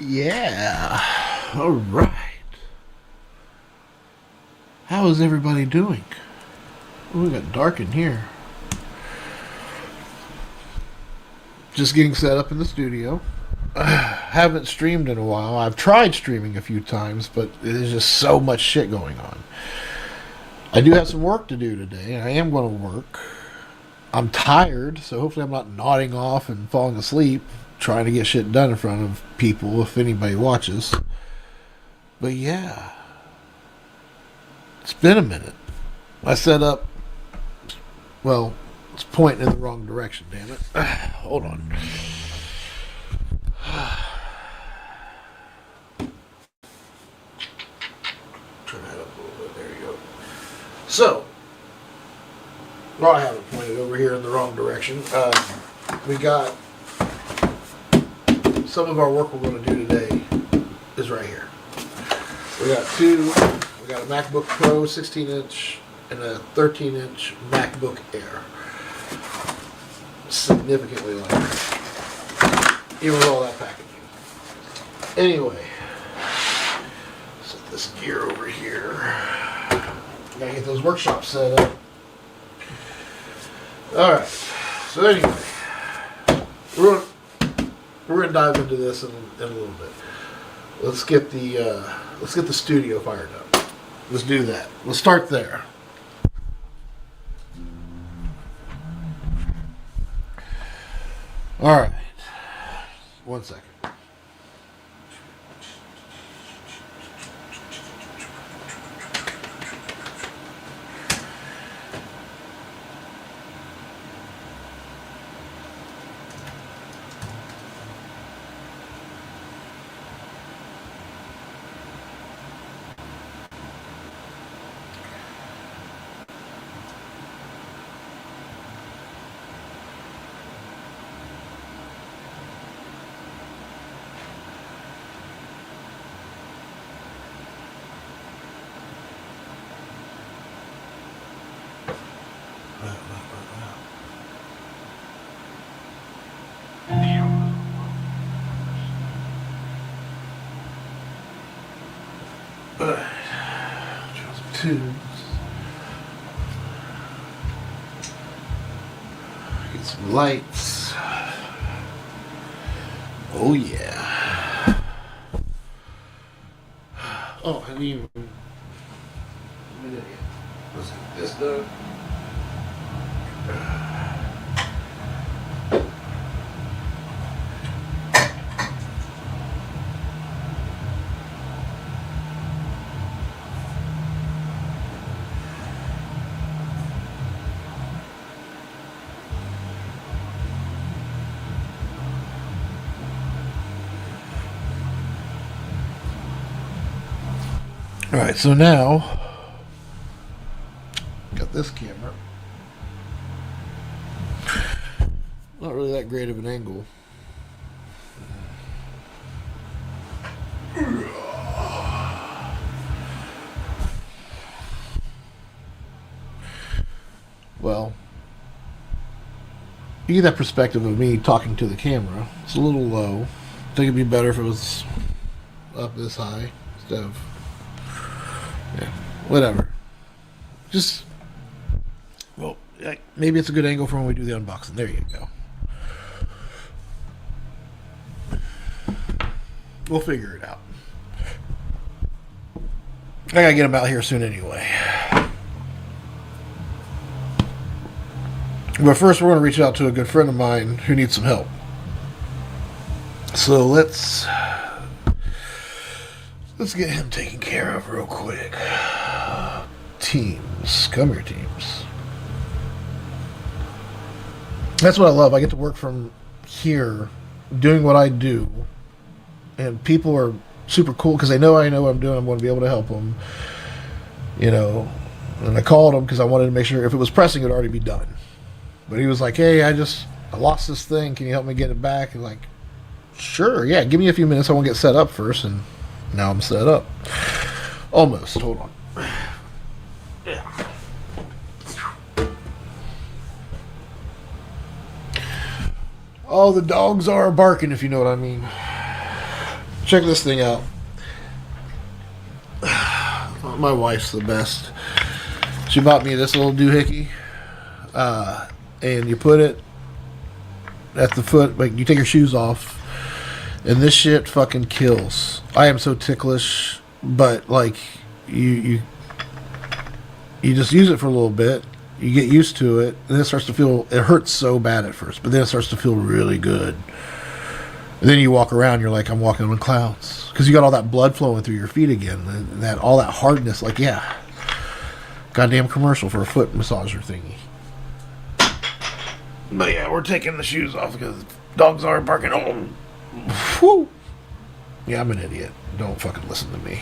Yeah. All right. How is everybody doing? Oh, we got dark in here. Just getting set up in the studio. Haven't streamed in a while. I've tried streaming a few times, but there's just so much shit going on. I do have some work to do today. I am going to work. I'm tired, so hopefully I'm not nodding off and falling asleep trying to get shit done in front of people if anybody watches. But yeah, it's been a minute. I set up, well, it's pointing in the wrong direction, damn it. Hold on. Turn that up a little bit. There you go. So, well, I have it pointed over here in the wrong direction. We got some of our work we're going to do today is right here. We got a MacBook Pro 16-inch and a 13-inch MacBook Air. Significantly lighter. Even with all that packaging. Anyway, set this gear over here. Gotta get those workshops set up. Alright, so anyway, we're gonna dive into this in a little bit. Let's get the studio fired up. Let's do that. Let's start there. All right. 1 second. Tunes. Get some lights. Oh yeah. Oh, I didn't even. Let's get this done. Alright, so now got this camera. Not really that great of an angle. Well, you get that perspective of me talking to the camera. It's a little low. I think it'd be better if it was up this high instead of. Yeah, whatever. Just, well, maybe it's a good angle for when we do the unboxing. There you go. We'll figure it out. I gotta get them out here soon anyway. But first, we're gonna reach out to a good friend of mine who needs some help. So let's get him taken care of real quick. Teams. Come here, Teams. That's what I love. I get to work from here, doing what I do. And people are super cool because they know I know what I'm doing. I'm going to be able to help them. You know. And I called him because I wanted to make sure if it was pressing, it would already be done. But he was like, hey, I lost this thing. Can you help me get it back? And like, sure. Yeah, give me a few minutes. I want to get set up first. And now I'm set up. Almost. Hold on. Yeah. Oh, the dogs are barking, if you know what I mean. Check this thing out. My wife's the best. She bought me this little doohickey, and you put it at the foot, like you take your shoes off, and this shit fucking kills. I am so ticklish, but like you just use it for a little bit, you get used to it, and then it starts to feel, it hurts so bad at first, but then it starts to feel really good. And then you walk around, you're like, I'm walking on clouds. Because you got all that blood flowing through your feet again. And that all that hardness, like, yeah. Goddamn commercial for a foot massager thingy. But yeah, we're taking the shoes off because dogs are barking home. Whew. Yeah, I'm an idiot. Don't fucking listen to me.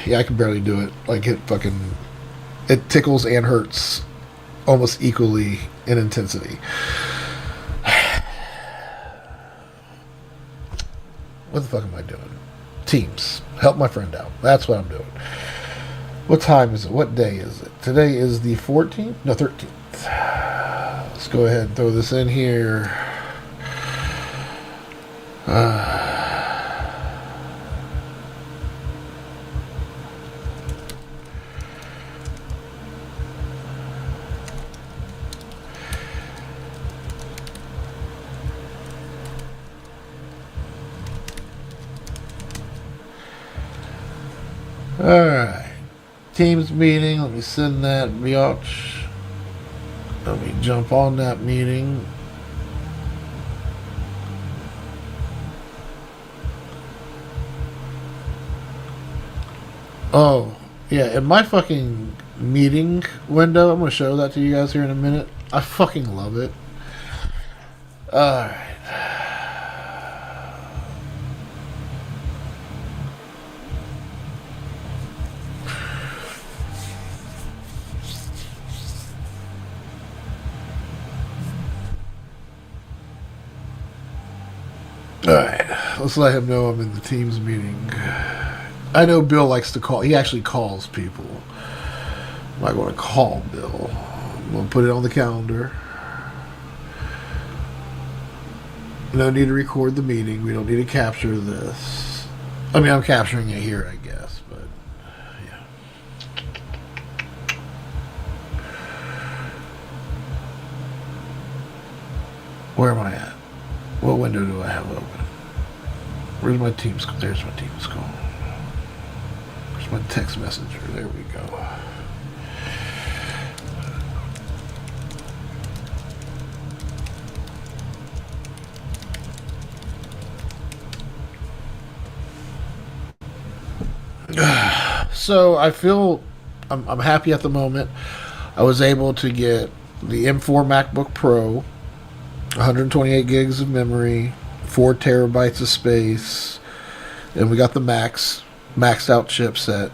Yeah, I can barely do it. Like, it tickles and hurts almost equally in intensity. What the fuck am I doing? Teams. Help my friend out. That's what I'm doing. What time is it? What day is it? Today is the 14th? No, 13th. Let's go ahead and throw this in here. Alright. Teams meeting. Let me send that biatch. Let me jump on that meeting. Oh, yeah, in my fucking meeting window, I'm going to show that to you guys here in a minute. I fucking love it. Alright. Alright, let's let him know I'm in the Teams meeting. I know Bill likes to call. He actually calls people. I'm not going to call Bill. I'm going to put it on the calendar. No need to record the meeting. We don't need to capture this. I mean, I'm capturing it here, I guess, but yeah. Where am I at? What window do I have open? Where's my Teams? There's my Teams call. Where's my text messenger? There we go. So I feel I'm happy at the moment. I was able to get the M4 MacBook Pro, 128 gigs of memory, 4 terabytes of space, and we got the maxed out chipset.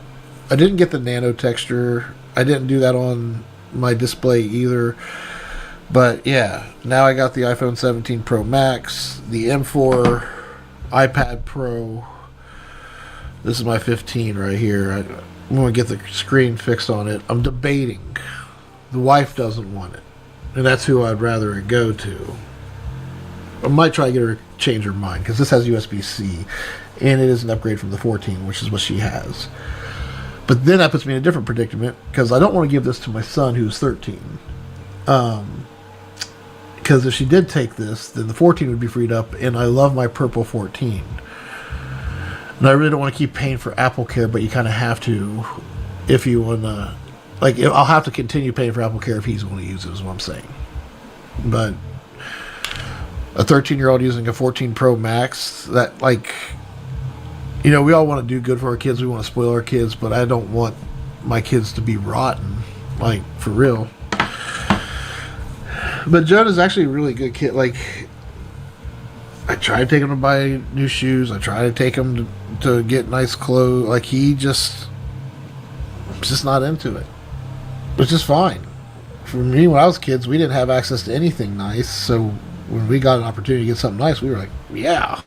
I didn't get the nano texture. I didn't do that on my display either. But yeah, now I got the iPhone 17 Pro Max, the M4 iPad Pro. This is my 15 right here. I'm going to get the screen fixed on it. I'm debating. The wife doesn't want it, and that's who I'd rather it go to. I might try to get her to change her mind, because this has USB-C, and it is an upgrade from the 14, which is what she has. But then that puts me in a different predicament, because I don't want to give this to my son, who's 13. Because if she did take this, then the 14 would be freed up, and I love my purple 14. And I really don't want to keep paying for Apple Care, but you kind of have to if you want to. Like, I'll have to continue paying for Apple Care if he's going to use it, is what I'm saying. But a 13-year-old using a 14 Pro Max, that, like, you know, we all want to do good for our kids. We want to spoil our kids, but I don't want my kids to be rotten, like, for real. But Judd is actually a really good kid. Like, I try to take him to buy new shoes. I try to take him to get nice clothes. Like, he's just not into it. Which is fine. For me, when I was kids, we didn't have access to anything nice. So when we got an opportunity to get something nice, we were like, yeah,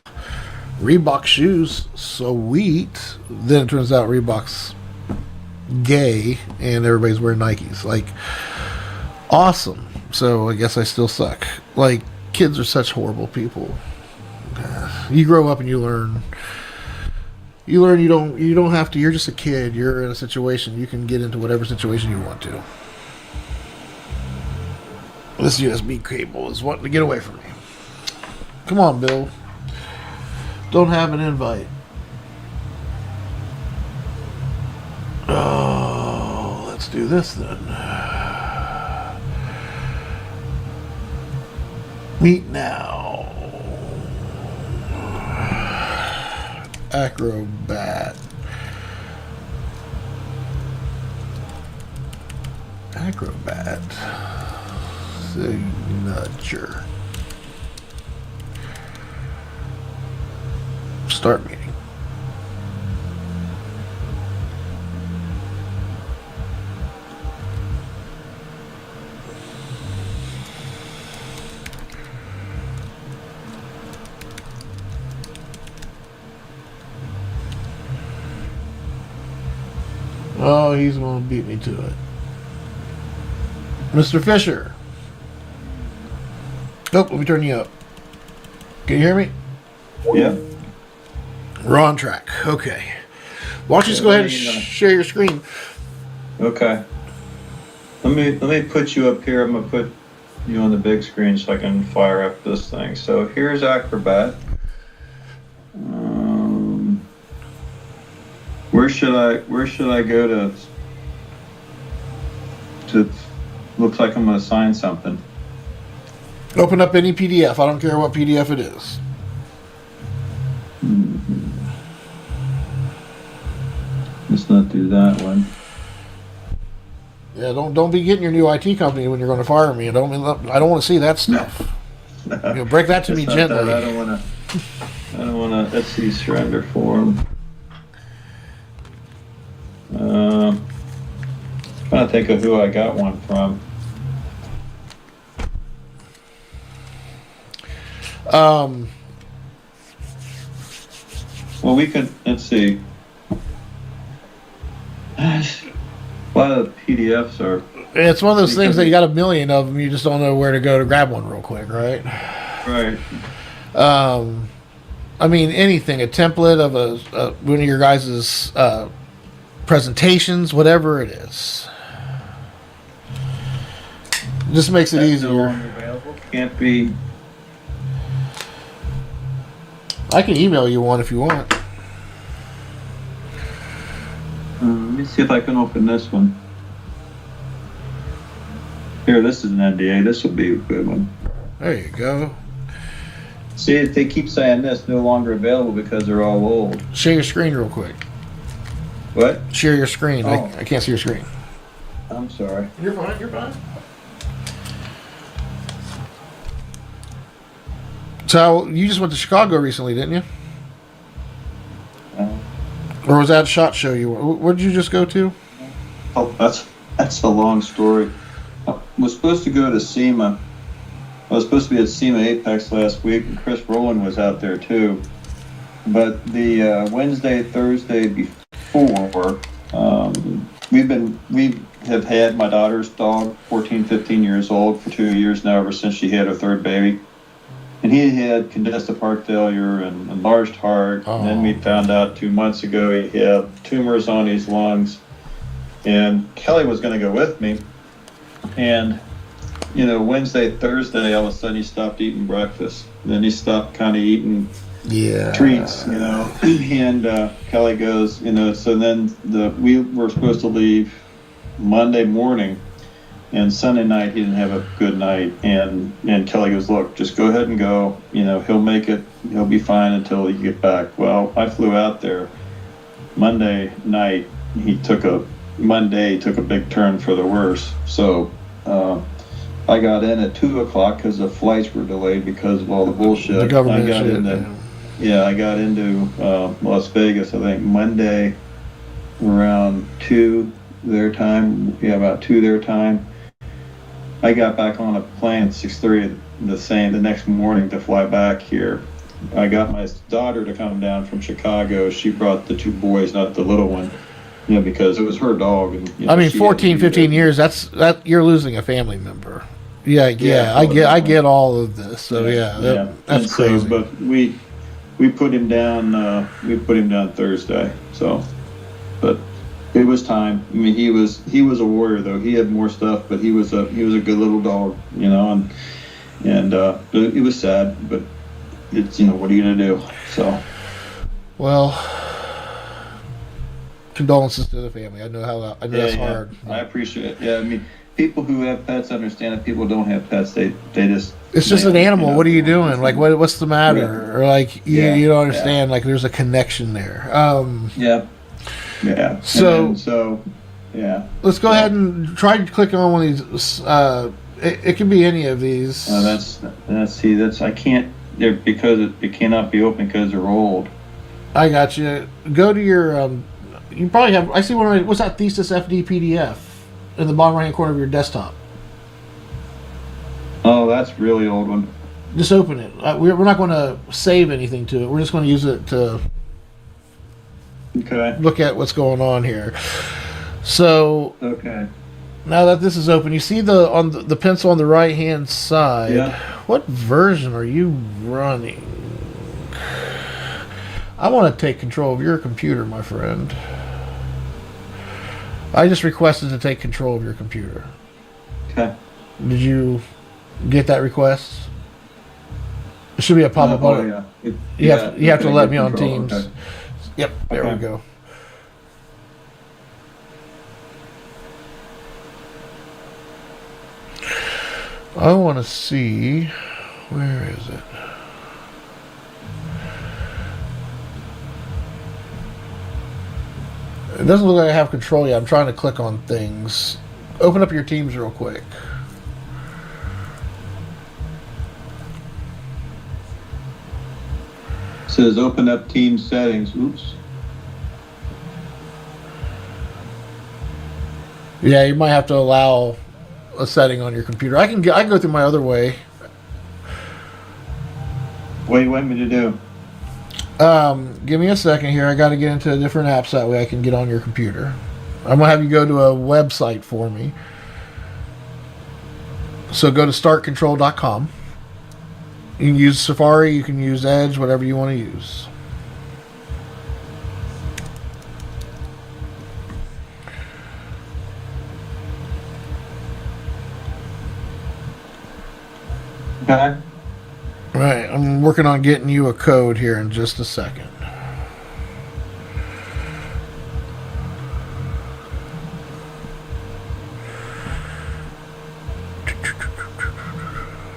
Reebok shoes, sweet. Then it turns out Reebok's gay and everybody's wearing Nikes. Like, awesome. So I guess I still suck. Like, Kids are such horrible people. You grow up and you learn. You learn you don't have to. You're just a kid. You're in a situation. You can get into whatever situation you want to. This USB cable is wanting to get away from me. Come on, Bill. Don't have an invite. Oh, let's do this then. Meet now. Acrobat. Acrobat. Signature. Start meeting. Oh, he's going to beat me to it. Mr. Fisher. Oh, let me turn you up. Can you hear me? Yeah. We're on track. Okay. Why don't you just go ahead and share your screen? Okay. Let me put you up here. I'm gonna put you on the big screen so I can fire up this thing. So here's Acrobat. Where should I go to looks like I'm gonna sign something. Open up any PDF. I don't care what PDF it is. Let's not do that one. Yeah, don't be getting your new IT company when you're going to fire me. I don't want to see that stuff. No. Break that to me gently. I don't want to. Etsy surrender form. Trying to think of who I got one from. Well, we can. Let's see. A lot of PDFs are. It's one of those things that you got a million of them. You just don't know where to go to grab one real quick, right? Right. I mean, anything, a template of one of your guys' presentations, whatever it is. Just makes it easier. No longer available. Can't be. I can email you one if you want. Let me see if I can open this one. Here, this is an NDA. This will be a good one. There you go. See, if they keep saying this, no longer available because they're all old. Share your screen real quick. What? Share your screen. Oh. I can't see your screen. I'm sorry. You're fine. You're fine. So, you just went to Chicago recently, didn't you? Or was that a SHOT Show you were? Where did you just go to? Oh, that's a long story. I was supposed to go to SEMA. I was supposed to be at SEMA Apex last week, and Chris Rowland was out there too. But the Wednesday, Thursday before, we have had my daughter's dog, 14, 15 years old, for 2 years now, ever since she had her third baby. And he had congestive heart failure and enlarged heart. Oh. And then we found out 2 months ago he had tumors on his lungs. And Kelly was going to go with me. And, Wednesday, Thursday, all of a sudden he stopped eating breakfast. And then he stopped kind of eating treats, And Kelly goes, so then we were supposed to leave Monday morning. And Sunday night, he didn't have a good night. And Kelly goes, look, just go ahead and go. He'll make it. He'll be fine until you get back. Well, I flew out there Monday night. Monday took a big turn for the worse. So I got in at 2 o'clock because the flights were delayed because of all the bullshit. The government I got into Las Vegas, I think, Monday around 2 their time. Yeah, about 2 their time. I got back on a plane at 6:30 the next morning to fly back here. I got my daughter to come down from Chicago. She brought the 2 boys, not the little one, because it was her dog. And, 14, 15 years, that you're losing a family member. I get all of this. So that's and crazy. So, but we put him down. We put him down Thursday. So, but it was time. I mean, he was a warrior though. He had more stuff, but he was a good little dog, and it was sad, but it's what are you gonna do? So, well, condolences to the family. I know that's hard. I appreciate it. Yeah, I mean, people who have pets understand that people who don't have pets, they just it's just an animal. What are you doing? Like, what's the matter? Yeah. Or like you don't understand. Like, there's a connection there. Yeah. So let's go ahead and try to click on one of these. It can be any of these. That's I can't there because it cannot be open because they're old. I got you. Go to your. You probably have. I see one. What's that Thesis FD PDF in the bottom right hand corner of your desktop? Oh, that's really old one. Just open it. We're not going to save anything to it. We're just going to use it to look at what's going on here. So now that this is open, you see the pencil on the right hand side. Yeah. What version are you running? I want to take control of your computer, my friend. I just requested to take control of your computer. Okay. Did you get that request? There should be a pop-up on it. You have to let me on Teams. Okay. Yep, there we go. I want to see, where is it? It doesn't look like I have control yet. I'm trying to click on things. Open up your Teams real quick. It says open up Teams settings. Oops. Yeah, you might have to allow a setting on your computer. I can go through my other way. What do you want me to do? Give me a second here. I got to get into a different apps that way I can get on your computer. I'm gonna have you go to a website for me. So go to startcontrol.com. You can use Safari, you can use Edge, whatever you want to use. Okay. Right, I'm working on getting you a code here in just a second.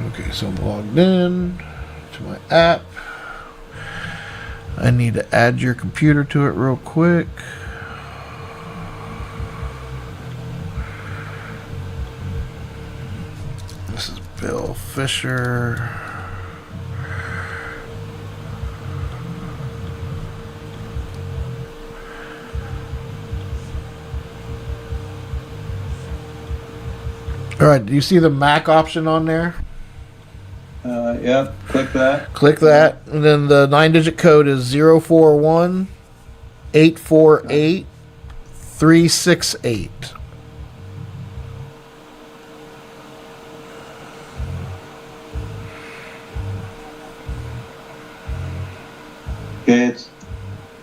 Okay, so I'm logged in to my app. I need to add your computer to it real quick. This is Bill Fisher. All right, do you see the Mac option on there? Yep, click that. Click that, and then the 9-digit code is 041 848 368. Okay,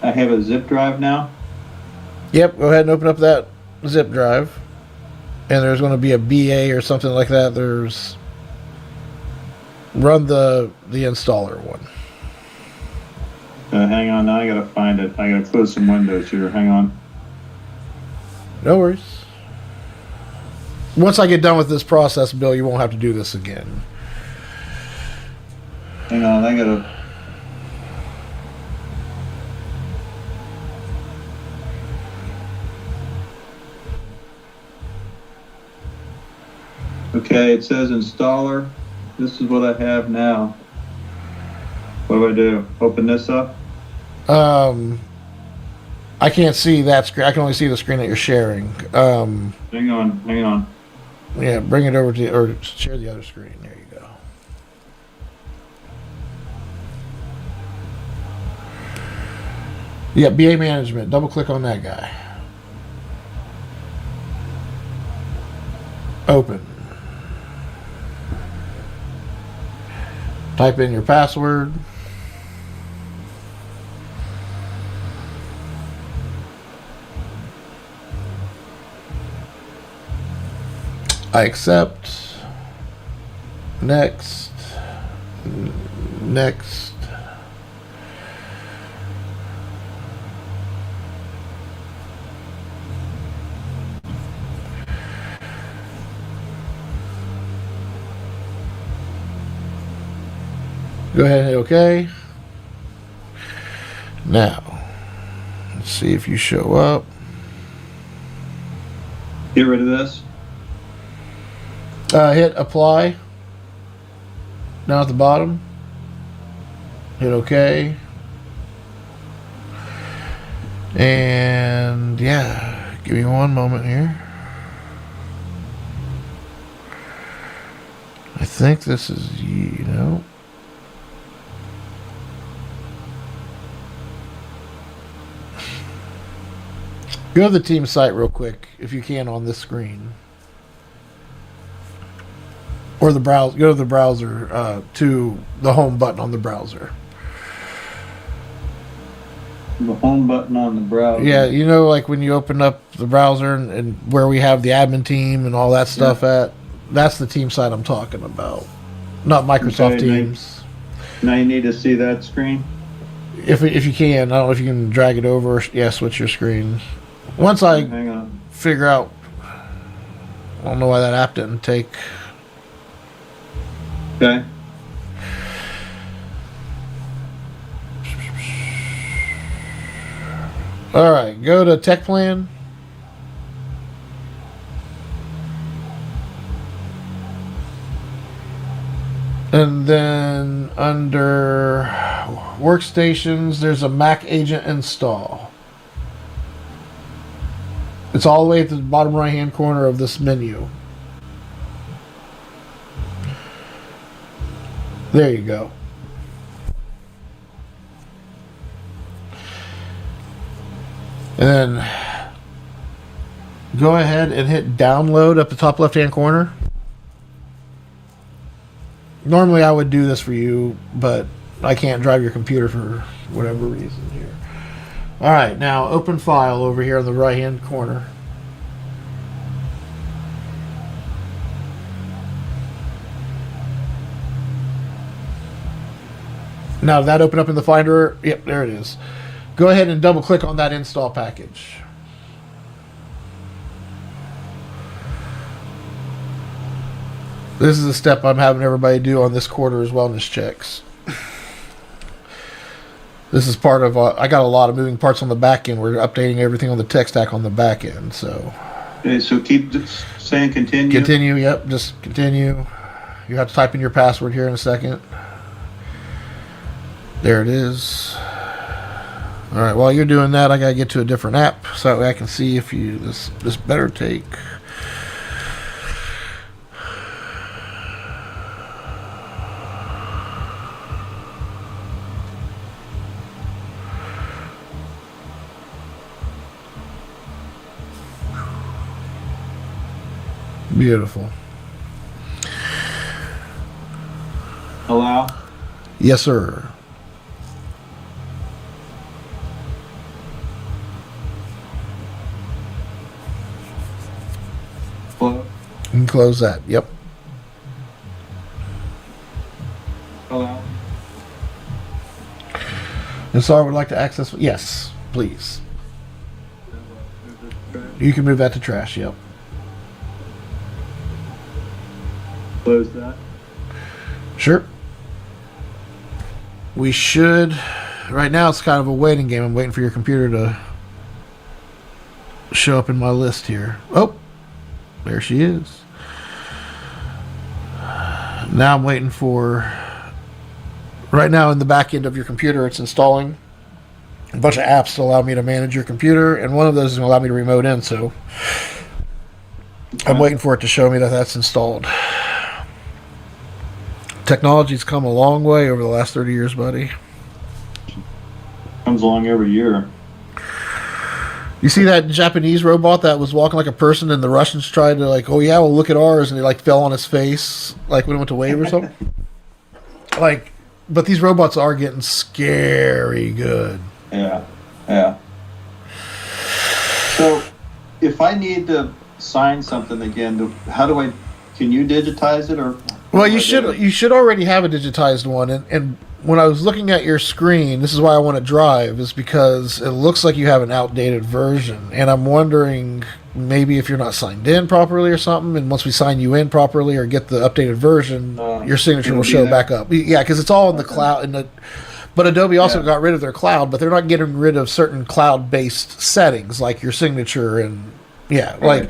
I have a zip drive now. Yep, go ahead and open up that zip drive. And there's going to be a BA or something like that. Run the installer one. Hang on, now I gotta find it. I gotta close some windows here. Hang on. No worries. Once I get done with this process, Bill, you won't have to do this again. Hang on, I gotta. Okay, it says installer. This is what I have now. What do? Open this up? I can't see that screen. I can only see the screen that you're sharing. Hang on. Yeah, bring it over to, or share the other screen. There you go. Yeah, BA management. Double click on that guy. Open. Type in your password. I accept. Next. Next. Go ahead and hit OK. Now, let's see if you show up. Get rid of this. Hit apply. Down at the bottom. Hit OK. And yeah, give me one moment here. I think this is, you know. Go to the team site real quick, if you can, on this screen. Or the browser. Go to the browser, to the home button on the browser. The home button on the browser. Yeah, you know, like when you open up the browser and where we have the admin team and all that stuff at, that's the team site I'm talking about. Not Microsoft Teams. Now you need to see that screen? If you can. I don't know if you can drag it over. Yeah, switch your screen. Once I Hang on. figure out, I don't know why that app didn't take. Okay. All right, go to Tech Plan. And then under Workstations, there's a Mac Agent Install. It's all the way at the bottom right-hand corner of this menu. There you go. And then go ahead and hit download up the top left-hand corner. Normally I would do this for you, but I can't drive your computer for whatever reason here. Alright, now open file over here on the right-hand corner. Now did that open up in the Finder? Yep, there it is. Go ahead and double click on that install package. This is a step I'm having everybody do on this quarter's wellness checks. This is part of, I got a lot of moving parts on the back end. We're updating everything on the tech stack on the back end, so. Okay, so keep saying continue. Continue, yep, just continue. You have to type in your password here in a second. There it is. All right, while you're doing that, I gotta get to a different app so that way I can see if you, this better take. Beautiful. Allow. Yes, sir. Close. You can close that. Yep. Allow. And so I would like to access. Yes, please. You can move that to trash. Yep. Close that. Sure. We should. Right now, it's kind of a waiting game. I'm waiting for your computer to show up in my list here. Oh, there she is. Now I'm waiting for. Right now, in the back end of your computer, it's installing a bunch of apps to allow me to manage your computer, and one of those is going to allow me to remote in. So I'm waiting for it to show me that that's installed. Technology's come a long way over the last 30 years, buddy. Comes along every year. You see that Japanese robot that was walking like a person and the Russians tried to like, oh yeah, well look at ours, and he like fell on his face like when it went to wave or something? Like, but these robots are getting scary good. Yeah. Yeah. So, if I need to sign something again, how do I? Can you digitize it or? Well, you should already have a digitized one, and when I was looking at your screen, this is why I want to drive, is because it looks like you have an outdated version, and I'm wondering maybe if you're not signed in properly or something, and once we sign you in properly or get the updated version, your signature will show back up. Yeah, because it's all in the cloud. But Adobe also got rid of their cloud, but they're not getting rid of certain cloud-based settings like your signature and. Yeah, like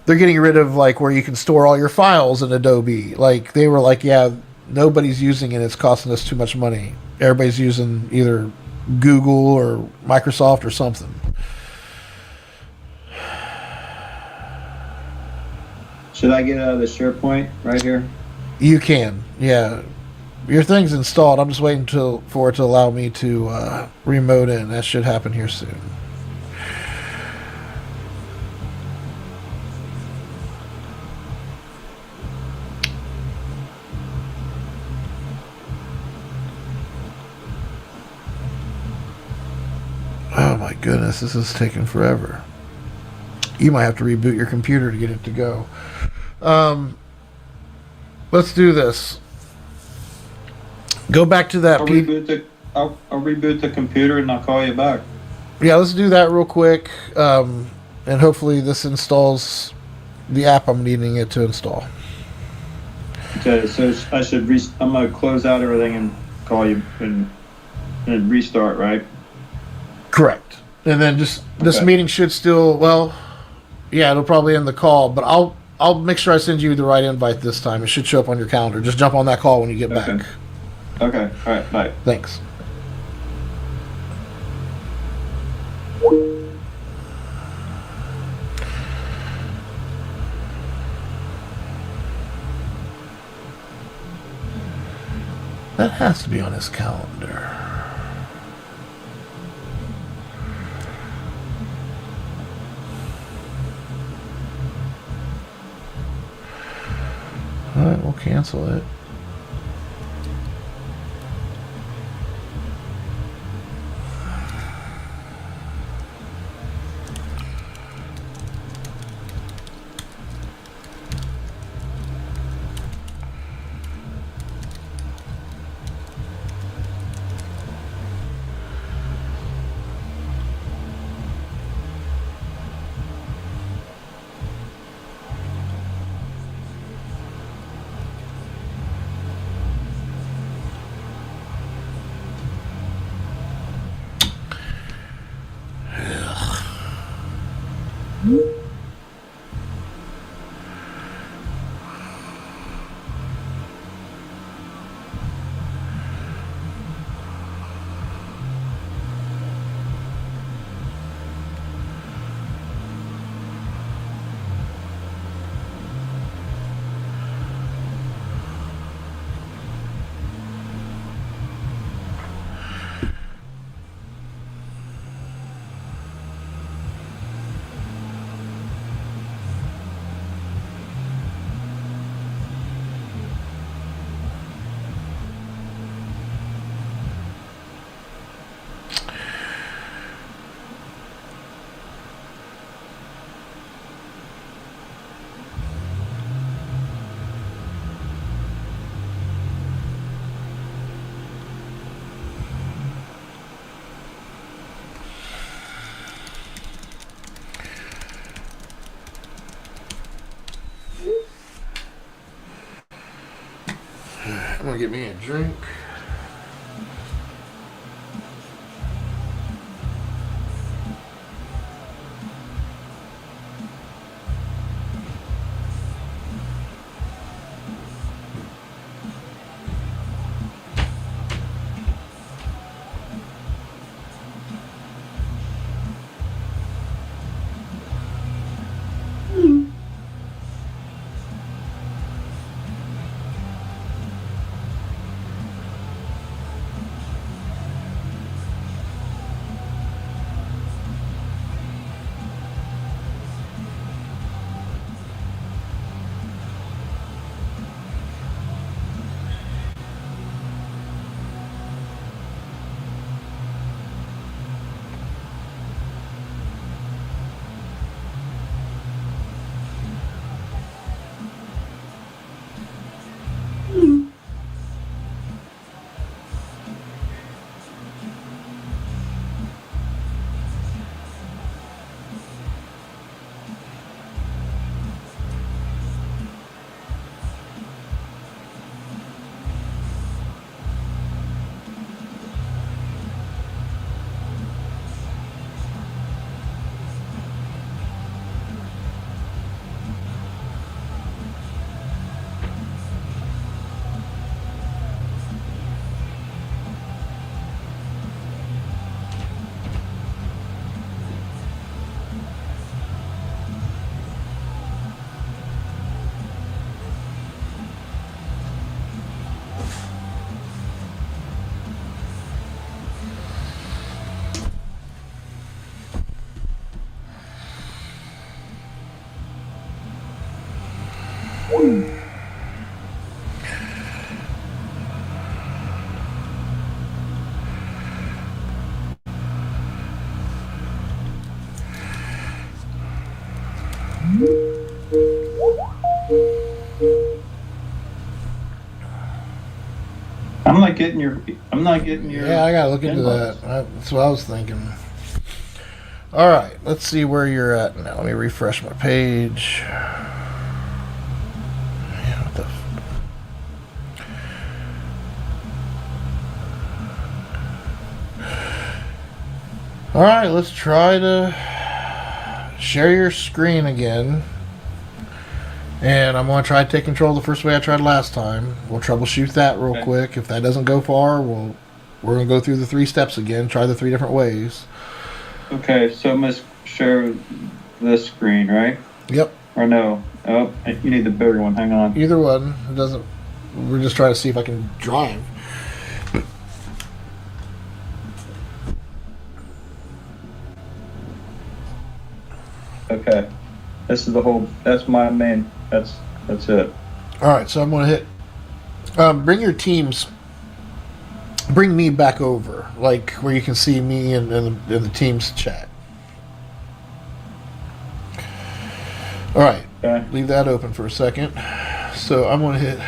they're getting rid of like where you can store all your files in Adobe. Like they were like, yeah, nobody's using it. It's costing us too much money. Everybody's using either Google or Microsoft or something. Should I get out of the SharePoint right here? You can, yeah. Your thing's installed. I'm just waiting for it to allow me to remote in. That should happen here soon. Oh my goodness, this is taking forever. You might have to reboot your computer to get it to go. Let's do this. Go back to that. I'll reboot the computer and I'll call you back. Yeah, let's do that real quick. And hopefully this installs the app I'm needing it to install. Okay, so I should I'm going to close out everything and call you and restart, right? Correct. And then just this meeting should still, well, yeah, it'll probably end the call, but I'll make sure I send you the right invite this time. It should show up on your calendar. Just jump on that call when you get back. Okay. All right. Bye. Thanks. That has to be on his calendar. Alright, we'll cancel it. I'm gonna get me a drink. I'm not getting your. I'm not getting your. Yeah, I gotta look into inbox. that. That's what I was thinking. All right, let's see where you're at now. Let me refresh my page. Yeah, what the All right, let's try to share your screen again. And I'm going to try to take control the first way I tried last time. We'll troubleshoot that real Okay. quick. If that doesn't go far, we're going to go through the 3 steps again, try the 3 different ways. Okay, so I'm gonna share this screen, right? Yep, Or no? Oh, you need the bigger one. Hang on. either one. It doesn't. We're just trying to see if I can drive. Okay, this is the whole. That's my main. That's it. All right, so I'm going to hit. Bring your teams. Bring me back over, like where you can see me in the team's chat. All right, Okay. leave that open for a second. So I'm going to hit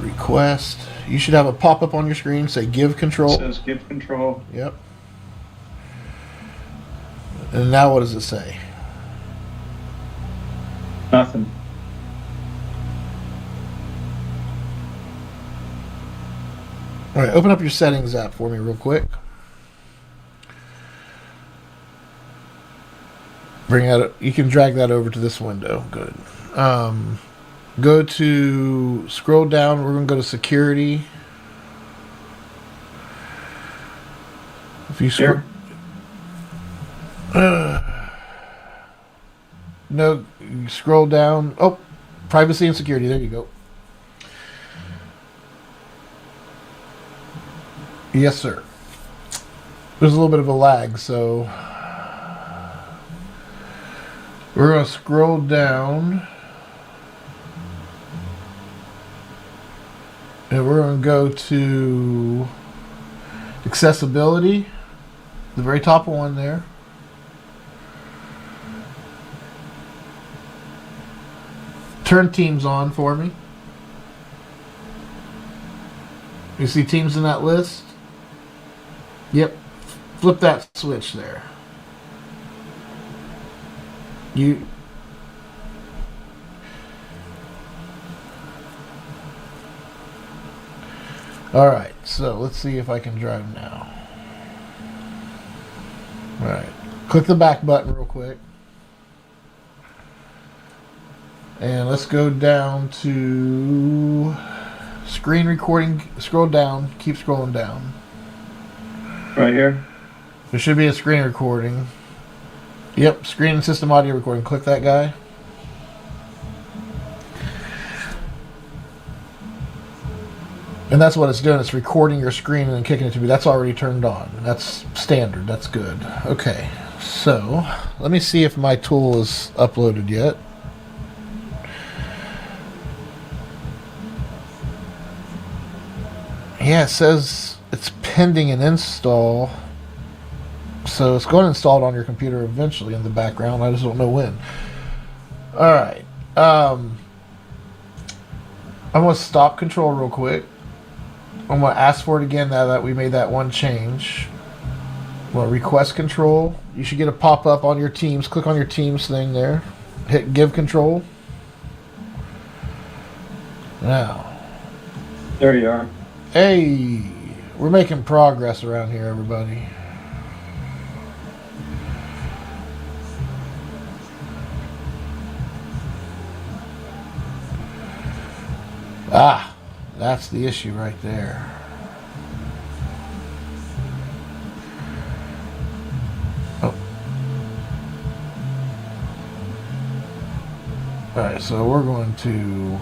request. You should have a pop-up on your screen say give It control. says give control. Yep. And now what does it say? Nothing. All right, open up your settings app for me real quick. Bring that. You can drag that over to this window. Good. Go to scroll down. We're going to go to security. If you scroll, no, you scroll down. Oh, privacy and security. There you go. Yes, sir. There's a little bit of a lag, so we're going to scroll down. And we're going to go to accessibility, the very top one there. Turn teams on for me. You see teams in that list? Yep. Flip that switch there. You. Alright, so let's see if I can drive now. Alright. Click the back button real quick. And let's go down to screen recording. Scroll down. Keep scrolling down. Right here. There should be a screen recording. Yep, screen and system audio recording. Click that guy. And that's what it's doing. It's recording your screen and then kicking it to me. That's already turned on. That's standard. That's good. Okay, so let me see if my tool is uploaded yet. Yeah, it says it's pending an install. So it's going to install it on your computer eventually in the background. I just don't know when. Alright. I'm going to stop control real quick. I'm going to ask for it again now that we made that one change. I'm going to request control. You should get a pop-up on your Teams. Click on your Teams thing there. Hit give control. Now. There you are. Hey, we're making progress around here, everybody. Ah, that's the issue right there. Oh. Alright, so we're going to...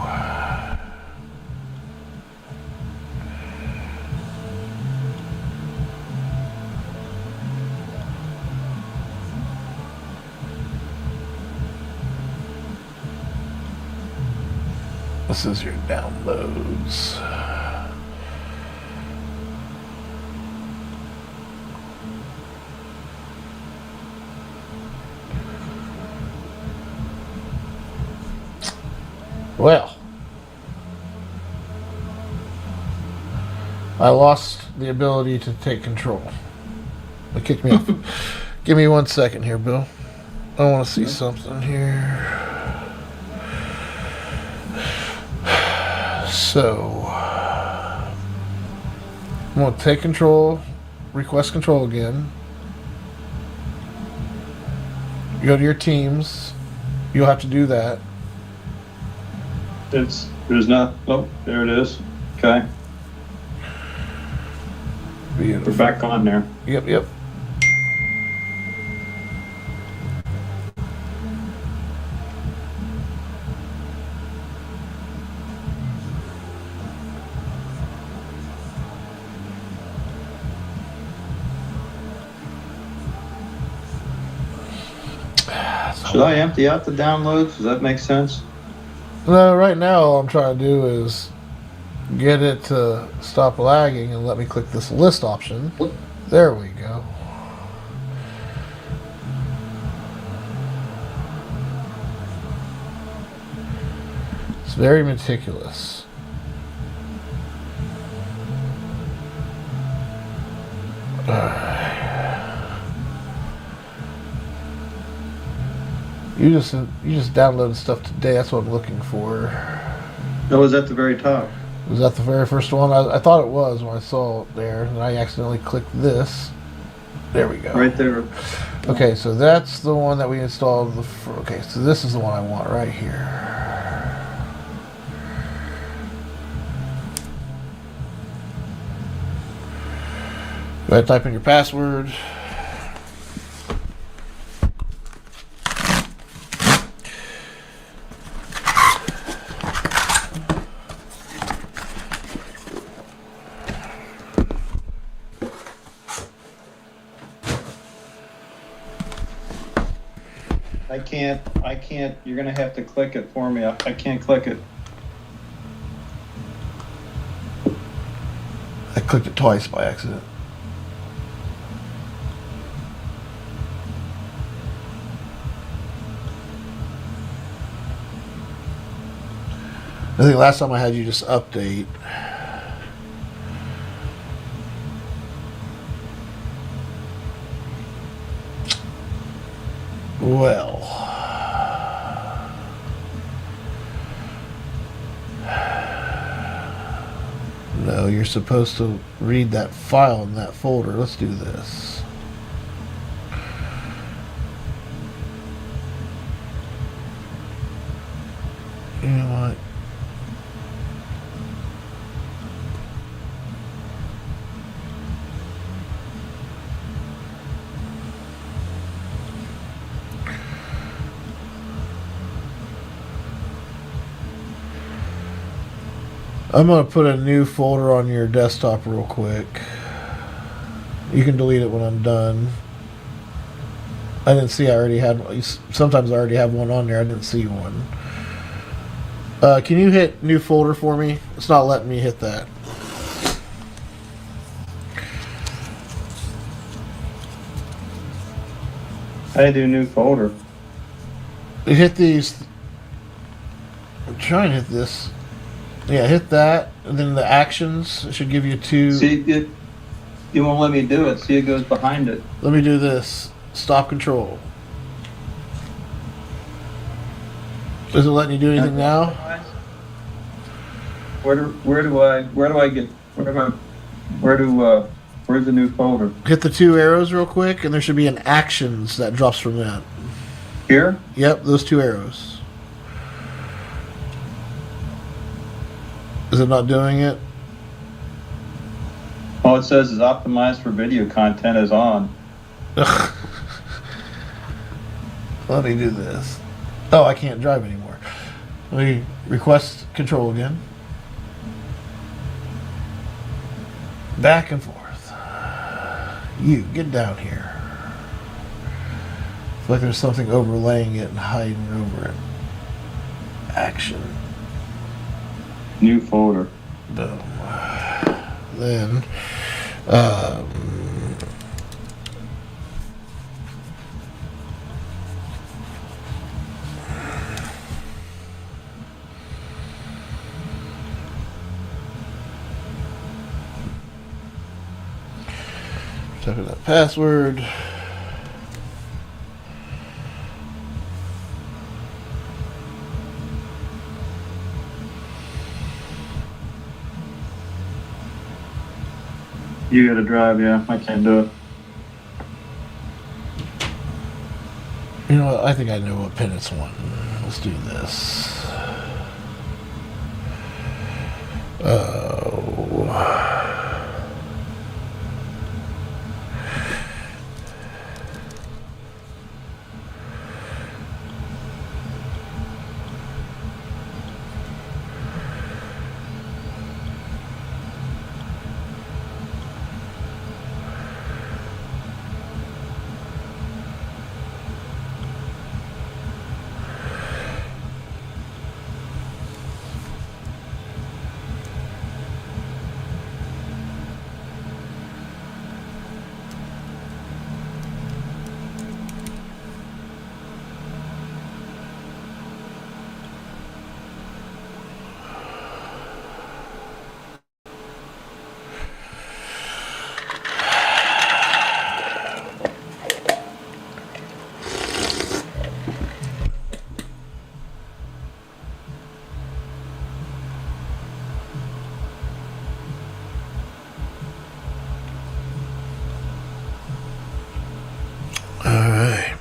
This is your downloads. Well, I lost the ability to take control. It kicked me off. Give me 1 second here, Bill. I want to see something here. So, I'm going to take control, request control again. You go to your teams. You'll have to do that. There's not. Oh, there it is. Okay. Beautiful. We're back on there. Yep. Should I empty out the downloads? Does that make sense? No, right now all I'm trying to do is get it to stop lagging and let me click this list option. There we go. It's very meticulous. You just downloaded stuff today. That's what I'm looking for. No, it was at the very top. Was that the very first one? I thought it was when I saw it there, and I accidentally clicked this. There we go. Right there. Okay, so that's the one that we installed. Okay, so this is the one I want right here. Go ahead, type in your password. I can't. You're gonna have to click it for me. I can't click it. I clicked it twice by accident. I think last time I had you just update. Well, no, you're supposed to read that file in that folder. Let's do this. You know what? I'm going to put a new folder on your desktop real quick. You can delete it when I'm done. I didn't see I already had one. Sometimes I already have one on there. I didn't see one. Can you hit new folder for me? It's not letting me hit that. I do new folder. You hit these. I'm trying to hit this. Yeah, hit that, and then the actions. It should give you two. See, it won't let me do it. See, it goes behind it. Let me do this. Stop control. Is it letting you do anything now? Where's the new folder? Hit the two arrows real quick, and there should be an actions that drops from that. Here? Yep, those two arrows. Is it not doing it? All it says is optimized for video content is on. Let me do this. Oh, I can't drive anymore. Let me request control again. Back and forth. You, get down here. It's like there's something overlaying it and hiding over it. Action. New folder. Boom. Then, type in that password. You gotta drive, yeah. I can't do it. You know what? I think I know what pin it's wanting. Let's do this. Oh. Alright.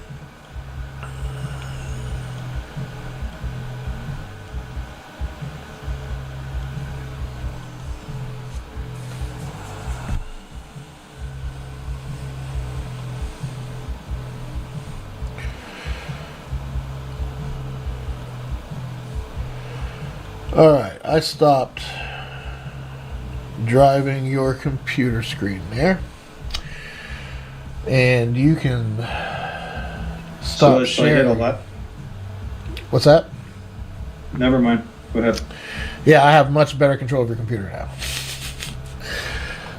Alright, I stopped driving your computer screen there. And you can stop sharing. What's that? Never mind. Go ahead. Yeah, I have much better control of your computer now.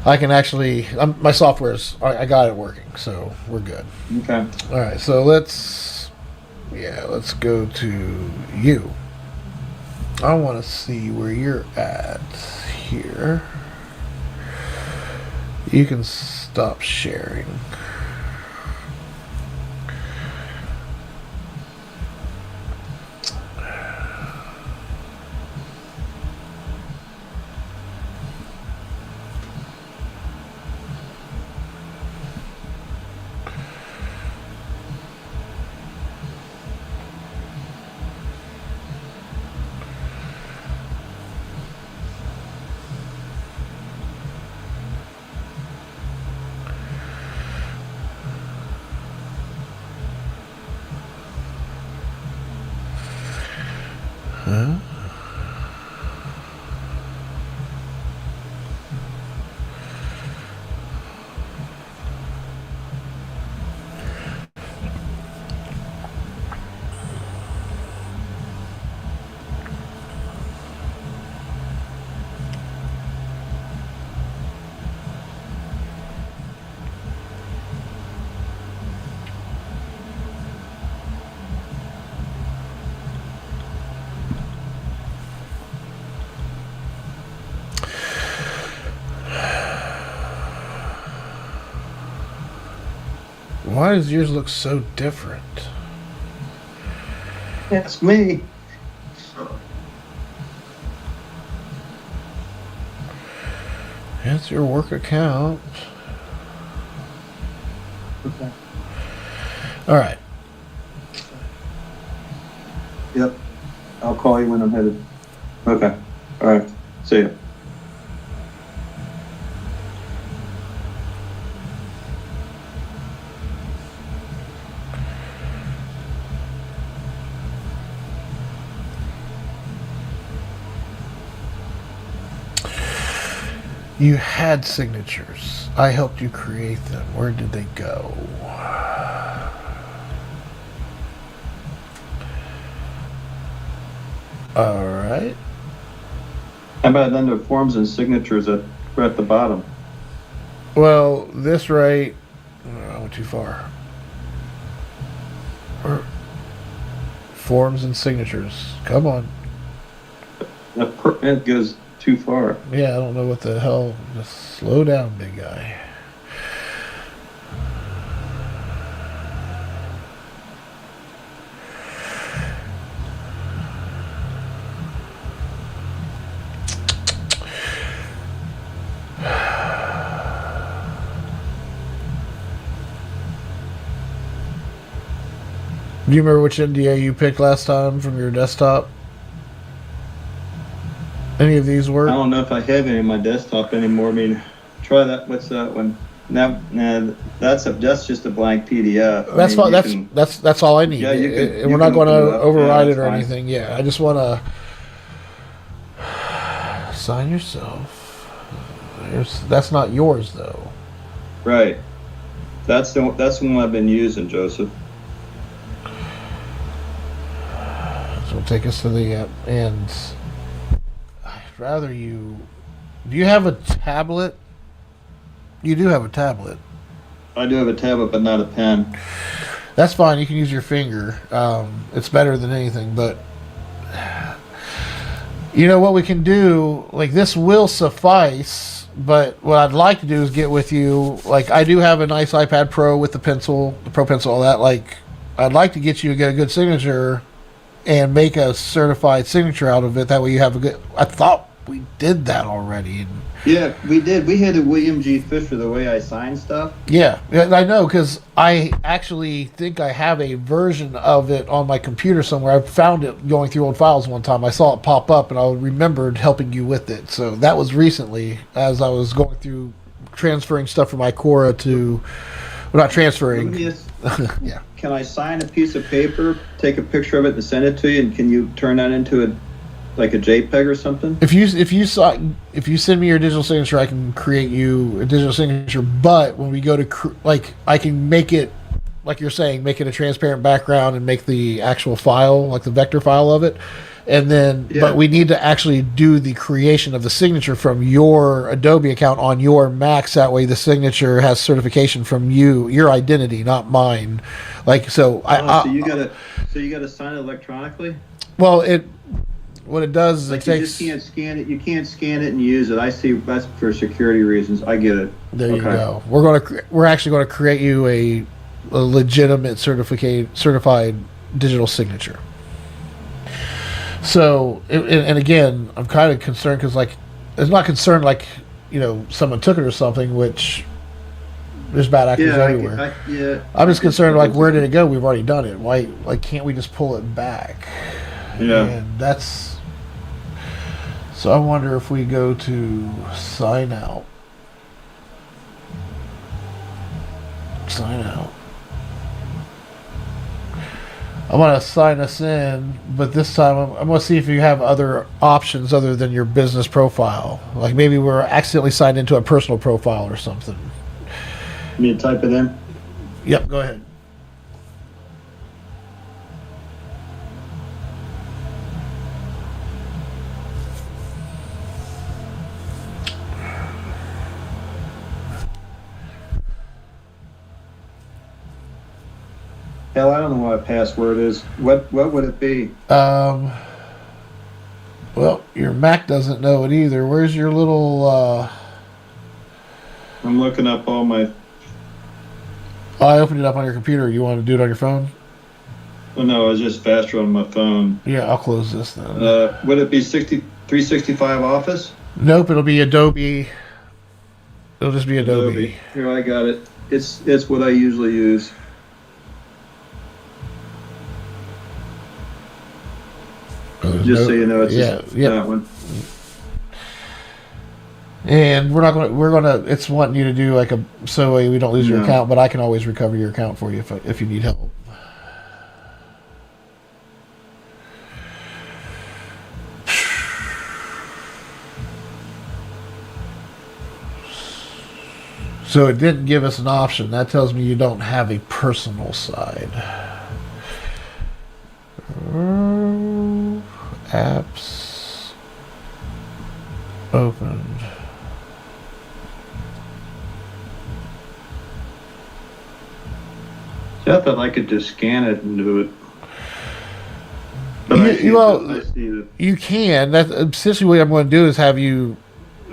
I can actually, my software's, I got it working, so we're good. Okay. All right, so let's go to you. I want to see where you're at here. You can stop sharing. Huh? Why does yours look so different? That's me. That's your work account. Okay. All right. Yep. I'll call you when I'm headed. Okay. All right. See ya. You had signatures. I helped you create them. Where did they go? All right. How about under forms and signatures at right at the bottom? Well, this right. I went too far. Forms and signatures. Come on. That goes too far. Yeah, I don't know what the hell. Just slow down, big guy. Do you remember which NDA you picked last time from your desktop? Any of these work? I don't know if I have any on my desktop anymore. I mean, try that. What's that one? Nah, that's just a blank PDF. That's fine. That's all I need. Yeah, we're not going to override it or fine. anything. Yeah, I just want to sign yourself. That's not yours though. Right. That's the one I've been using, Joseph. So it'll take us to the and I'd rather you. Do you have a tablet? You do have a tablet. I do have a tablet, but not a pen. That's fine. You can use your finger. It's better than anything. But you know what we can do? Like this will suffice. But what I'd like to do is get with you. Like I do have a nice iPad Pro with the pencil, the Pro Pencil, all that. Like I'd like to get you to get a good signature and make a certified signature out of it. That way you have a good. I thought we did that already. Yeah, we did. We had a William G. Fisher the way I sign stuff. Yeah, I know because I actually think I have a version of it on my computer somewhere. I found it going through old files one time. I saw it pop up and I remembered helping you with it. So that was recently as I was going through transferring stuff from Icora to, well, not transferring. Yeah. Can I sign a piece of paper, take a picture of it, and send it to you? And can you turn that into like a JPEG or something? If you send me your digital signature, I can create you a digital signature. But when we go to I can make it like you're saying, make it a transparent background and make the actual file like the vector file of it. And then, but we need to actually do the creation of the signature from your Adobe account on your Macs. That way, the signature has certification from you, your identity, not mine. Like so, so you gotta sign it electronically. Well, what it does is like you just can't scan it. You can't scan it and use it. I see. That's for security reasons. I get it. There you go. We're actually going to create you a legitimate certified digital signature. So, and again, I'm kind of concerned because, like, it's not concerned like, someone took it or something, which there's bad actors everywhere. I'm just concerned, like, where did it go? We've already done it. Why, like, can't we just pull it back? Yeah. And that's. So I wonder if we go to sign out. Sign out. I want to sign us in, but this time I'm going to see if you have other options other than your business profile. Like maybe we're accidentally signed into a personal profile or something. You need to type it in? Yep, go ahead. Hell, I don't know what a password is. What would it be? Well, your Mac doesn't know it either. Where's your little? I'm looking up all my. Oh, I opened it up on your computer. You want to do it on your phone? Oh no, it's just faster on my phone. Yeah, I'll close this then. Would it be 365 Office? Nope, it'll be Adobe. It'll just be Adobe. Here, I got it. It's what I usually use. Just so you know, it's that one. And it's wanting you to do like so we don't lose your account, but I can always recover your account for you if you need help. So it didn't give us an option. That tells me you don't have a personal side. Apps. Opened. I thought I could just scan it and do it. But I see that. You can. That's essentially what I'm going to do is have you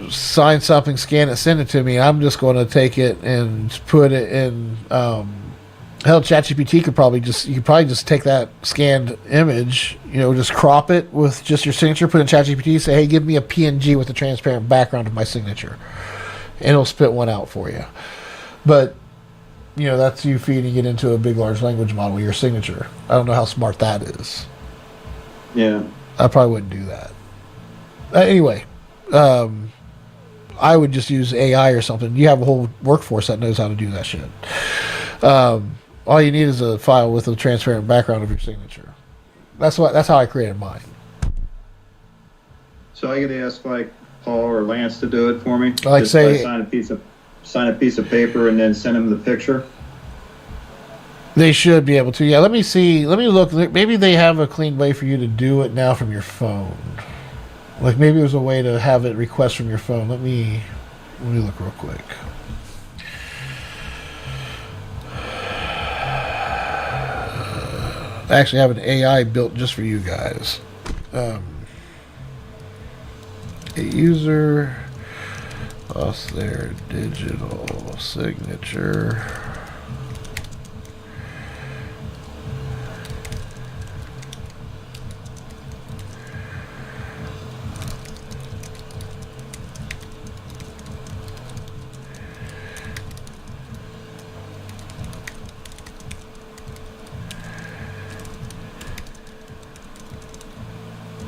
sign something, scan it, send it to me. I'm just going to take it and put it in. Hell, ChatGPT could probably just take that scanned image, just crop it with just your signature, put in ChatGPT, say, hey, give me a PNG with a transparent background of my signature, and it'll spit one out for you. But that's you feeding it into a big, large language model, your signature. I don't know how smart that is. Yeah. I probably wouldn't do that. Anyway, I would just use AI or something. You have a whole workforce that knows how to do that shit. All you need is a file with a transparent background of your signature. That's how I created mine. So I could ask like Paul or Lance to do it for me. Like just say, sign a piece of paper and then send them the picture. They should be able to. Yeah, let me see. Let me look. Maybe they have a clean way for you to do it now from your phone. Like maybe there's a way to have it request from your phone. Let me look real quick. I actually have an AI built just for you guys. A user plus their digital signature.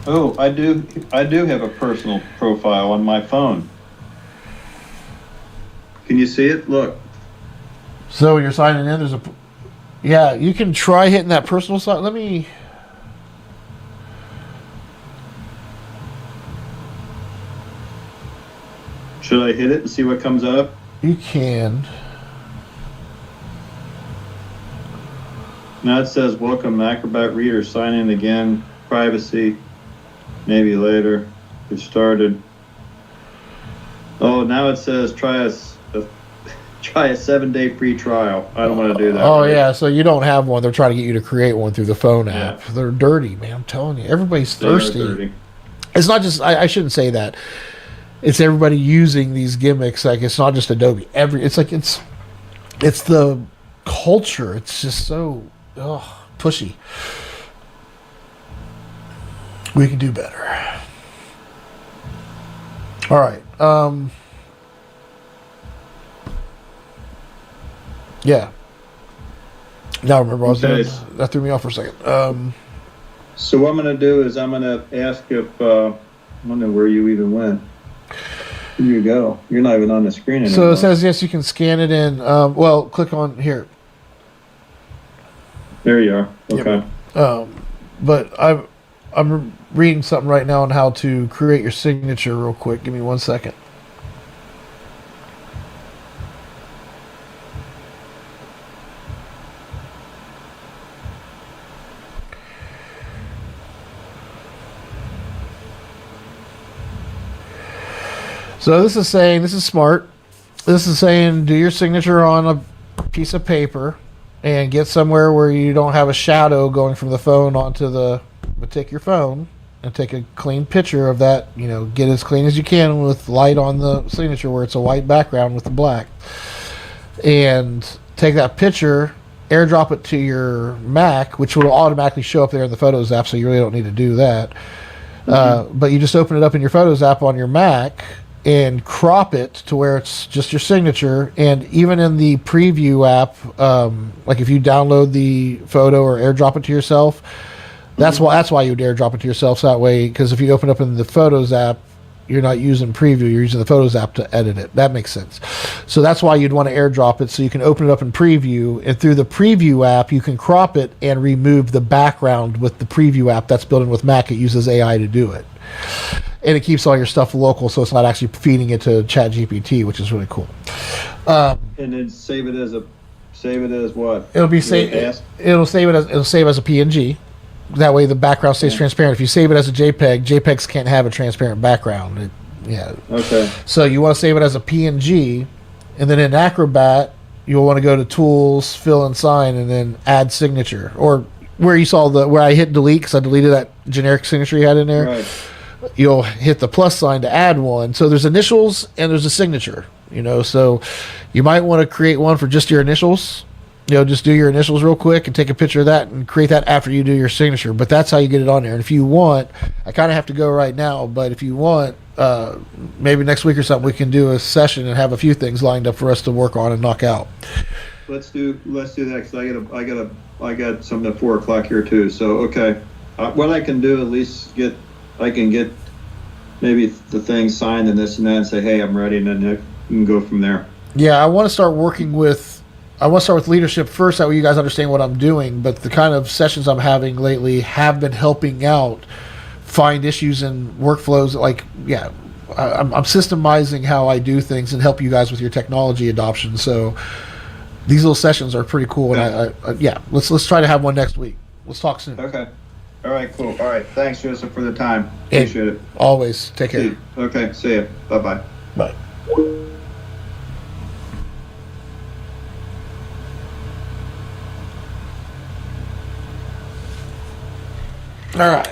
Oh, I do have a personal profile on my phone. Can you see it? Look. So when you're signing in, yeah, you can try hitting that personal side. Let me. Should I hit it and see what comes up? You can. Now it says, welcome Acrobat Reader, sign in again, privacy, maybe later, get started. Oh, now it says try a 7-day free trial. I don't want to do that. Oh, right? Yeah, so you don't have one. They're trying to get you to create one through the phone app. Yeah. They're dirty, man. I'm telling you. Everybody's thirsty. Dirty. It's not just, I shouldn't say that. It's everybody using these gimmicks. Like, it's not just Adobe. It's the culture. It's just so pushy. We can do better. All right. Yeah. Now I remember what I was doing. That threw me off for a second. So what I'm going to do is I'm going to ask if I don't know where you even went. Here you go. You're not even on the screen anymore. So it says yes, you can scan it in. Well, click on here. There you are. Okay. Yep. But I'm reading something right now on how to create your signature real quick. Give me 1 second. So this is saying, this is smart. This is saying do your signature on a piece of paper and get somewhere where you don't have a shadow going from the phone onto the... But take your phone and take a clean picture of that, get as clean as you can with light on the signature where it's a white background with the black. And take that picture, airdrop it to your Mac, which will automatically show up there in the Photos app, so you really don't need to do that. But you just open it up in your Photos app on your Mac and crop it to where it's just your signature. And even in the preview app, like if you download the photo or airdrop it to yourself, that's why you would airdrop it to yourself. So that way, because if you open up in the Photos app, you're not using preview, you're using the Photos app to edit it. That makes sense. So that's why you'd want to airdrop it, so you can open it up in preview, and through the preview app you can crop it and remove the background with the preview app that's built in with Mac. It uses AI to do it, and it keeps all your stuff local, so it's not actually feeding it to ChatGPT, which is really cool. And then save it as what? It'll save as a PNG. That way the background stays transparent. If you save it as a JPEG, JPEGs can't have a transparent background. Yeah. Okay. So you want to save it as a PNG, and then in Acrobat, you'll want to go to Tools, Fill and Sign, and then Add Signature. Or where you saw where I hit delete because I deleted that generic signature you had in there. Right. You'll hit the plus sign to add one. So there's initials and there's a signature. So you might want to create one for just your initials. Just do your initials real quick and take a picture of that and create that after you do your signature. But that's how you get it on there. And if you want, I kind of have to go right now, but if you want, maybe next week or something, we can do a session and have a few things lined up for us to work on and knock out. Let's do that because I got something at 4:00 here too. So okay, what I can do at least I can get maybe the thing signed and this and that and say, hey, I'm ready, and then you can go from there. Yeah, I want to start with leadership first, that way you guys understand what I'm doing. But the kind of sessions I'm having lately have been helping out find issues in workflows. Like, yeah, I'm systemizing how I do things and help you guys with your technology adoption. So these little sessions are pretty cool. And let's try to have one next week. Let's talk soon. Okay. All right, cool. All right. Thanks, Joseph, for the time. Appreciate it. Always. Take care. Okay. See you. Bye-bye. Bye. All right.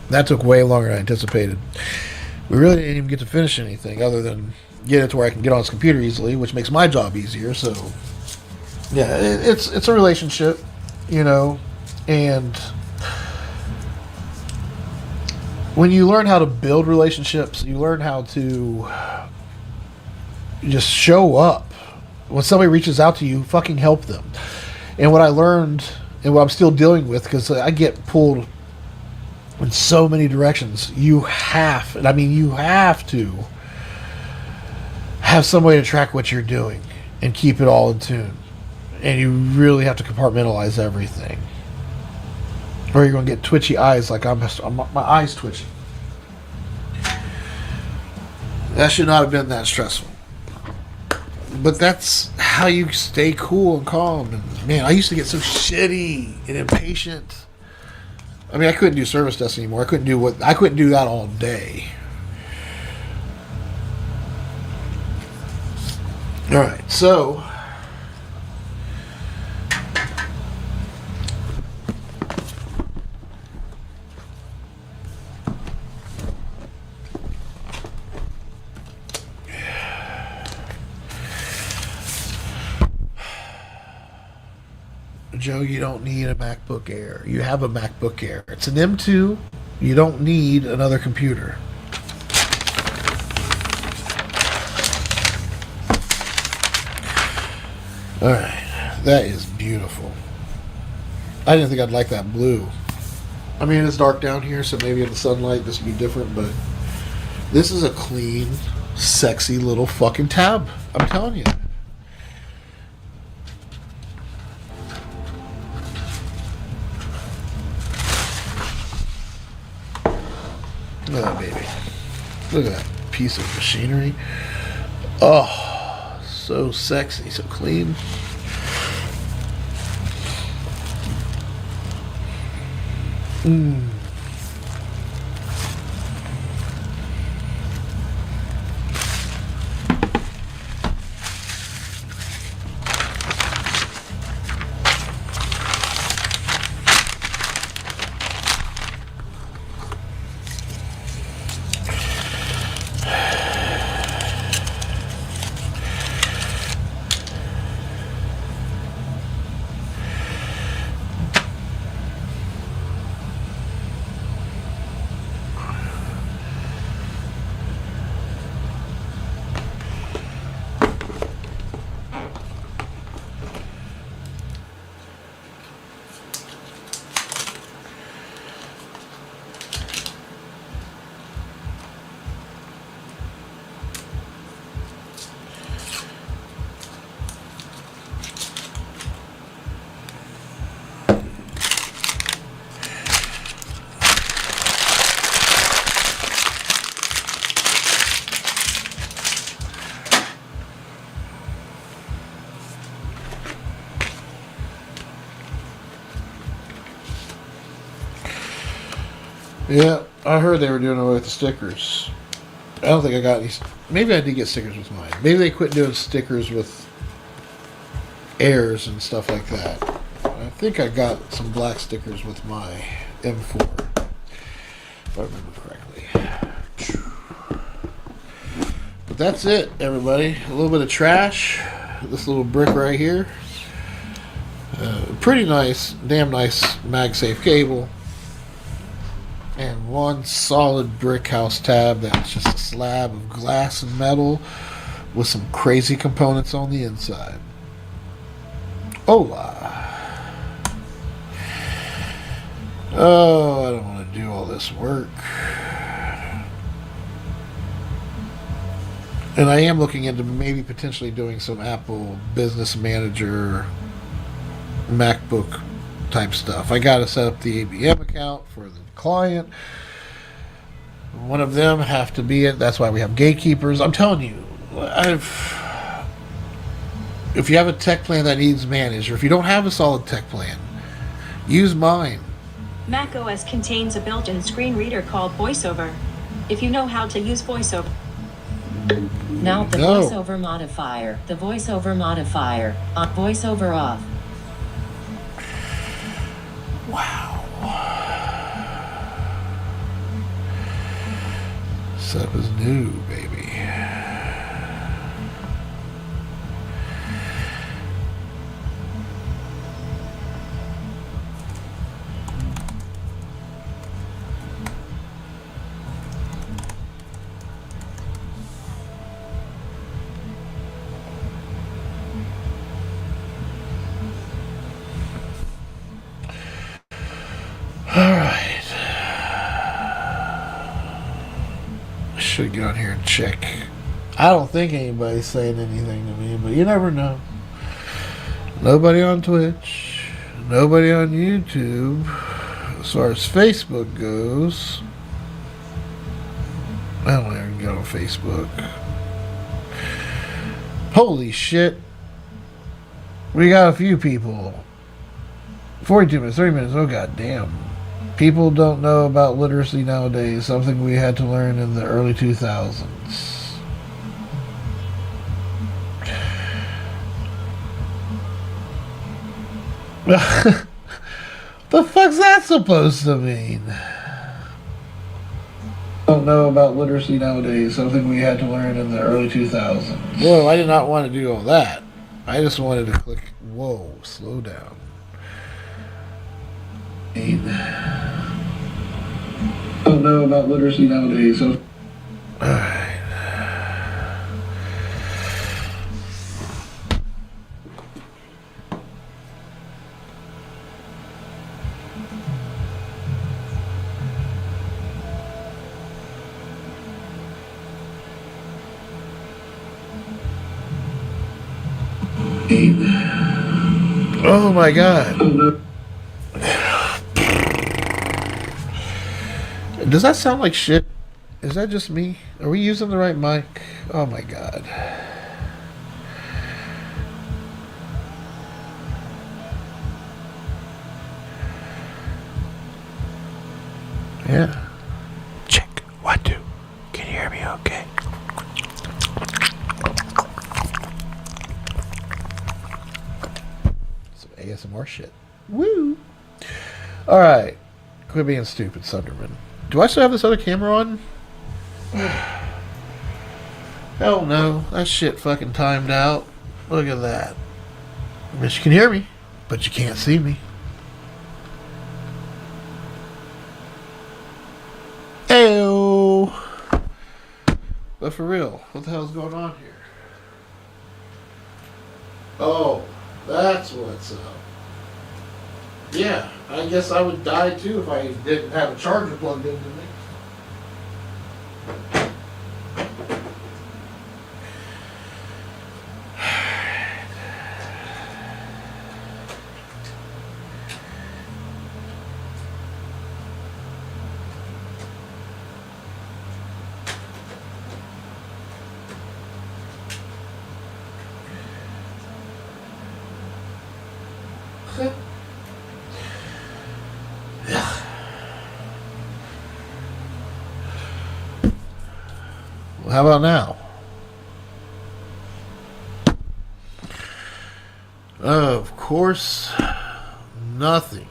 That took way longer than I anticipated. We really didn't even get to finish anything other than get it to where I can get on his computer easily, which makes my job easier. So, yeah, it's a relationship, and when you learn how to build relationships, you learn how to just show up. When somebody reaches out to you, fucking help them. And what I learned, and what I'm still dealing with, because I get pulled in so many directions, you have to have somebody to track what you're doing and keep it all in tune. And you really have to compartmentalize everything, or you're going to get twitchy eyes like my eyes twitching. That should not have been that stressful. But that's how you stay cool and calm. And man, I used to get so shitty and impatient. I mean, I couldn't do service desk anymore. I couldn't do that all day. All right, so Joe, you don't need a MacBook Air. You have a MacBook Air. It's an M2. You don't need another computer. All right, that is beautiful. I didn't think I'd like that blue. I mean, it's dark down here, so maybe in the sunlight this would be different, but this is a clean, sexy little fucking tab. I'm telling you. Oh, baby. Look at that piece of machinery. Oh, so sexy, so clean. Yeah, I heard they were doing away with the stickers. I don't think I got any. Maybe I did get stickers with mine. Maybe they quit doing stickers with Airs and stuff like that. I think I got some black stickers with my M4, if I remember correctly. But that's it, everybody. A little bit of trash. This little brick right here. Pretty nice, damn nice MagSafe cable. And one solid brick house tab that's just a slab of glass and metal with some crazy components on the inside. Hola. Oh, I don't want to do all this work. And I am looking into maybe potentially doing some Apple Business Manager MacBook type stuff. I got to set up the ABM account for the client. One of them have to be it. That's why we have gatekeepers. I'm telling you, if you have a tech plan that needs managed, or if you don't have a solid tech plan, use mine. macOS contains a built-in screen reader called VoiceOver. If you know how to use VoiceOver. Now the No. VoiceOver modifier. The VoiceOver modifier. On VoiceOver off. Wow. Setup is new, baby. Alright. Should get on here and check. I don't think anybody's saying anything to me, but you never know. Nobody on Twitch. Nobody on YouTube. As far as Facebook goes, I don't even get on Facebook. Holy shit. We got a few people. 42 minutes, 30 minutes, oh god damn. People don't know about literacy nowadays, something we had to learn in the early 2000s. The fuck's that supposed to mean? Don't know about literacy nowadays, something we had to learn in the early 2000s. Whoa, I did not want to do all that. I just wanted to click, whoa, slow down. Don't know about literacy nowadays, so. Alright. Oh my god. Does that sound like shit? Is that just me? Are we using the right mic? Oh my god. Yeah. Check. 1, 2. Can you hear me okay? Some ASMR shit. Woo! Alright. Quit being stupid, Sunderman. Do I still have this other camera on? Hell no. That shit fucking timed out. Look at that. I guess you can hear me, but you can't see me. Ayo! But for real, what the hell's going on here? Oh, that's what's up. Yeah, I guess I would die too if I didn't have a charger plugged into me. How about now? Of course, nothing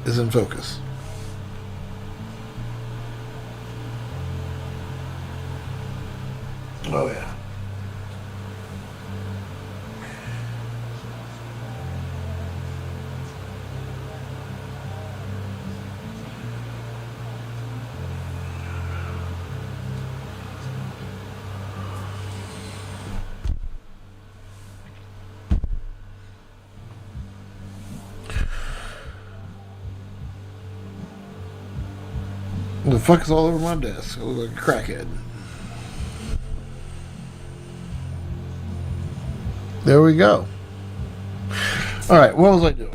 is in focus. Oh, yeah. The fuck is all over my desk? I look like a crackhead. There we go. Alright, what was I doing?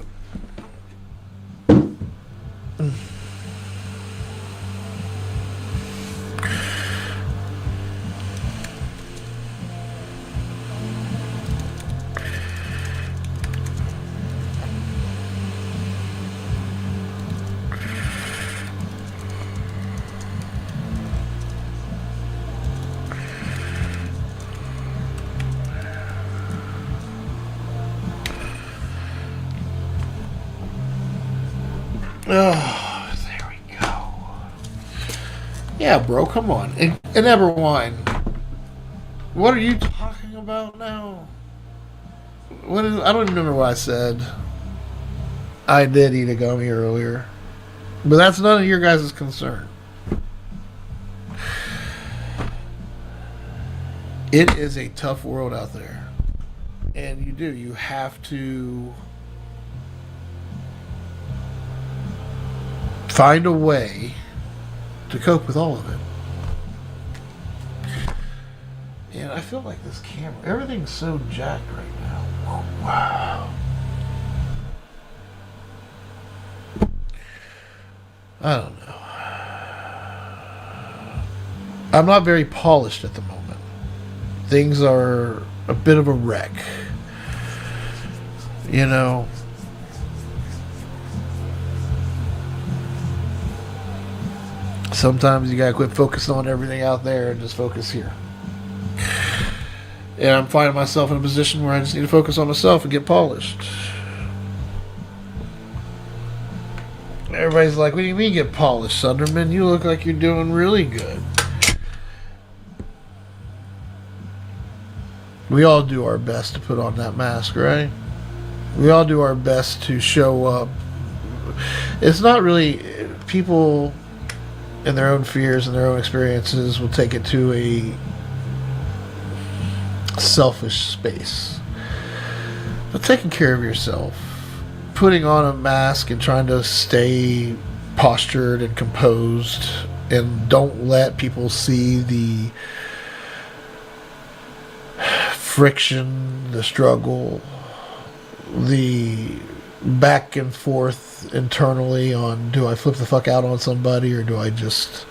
Oh, there we go. Yeah, bro, come on. And Everwine, what are you talking about now? What is? I don't even remember what I said. I did eat a gummy earlier, but that's none of your guys' concern. It is a tough world out there, and you have to find a way to cope with all of it. And I feel like this camera, everything's so jacked right now. Oh, wow. I don't know. I'm not very polished at the moment. Things are a bit of a wreck. You know, sometimes you gotta quit focusing on everything out there and just focus here. And I'm finding myself in a position where I just need to focus on myself and get polished. Everybody's like, what do you mean get polished, Sunderman? You look like you're doing really good. We all do our best to put on that mask, right? We all do our best to show up. It's not really... People in their own fears and their own experiences will take it to a selfish space. But taking care of yourself, putting on a mask and trying to stay postured and composed, and don't let people see the friction, the struggle, the back and forth internally on, do I flip the fuck out on somebody, or do I just...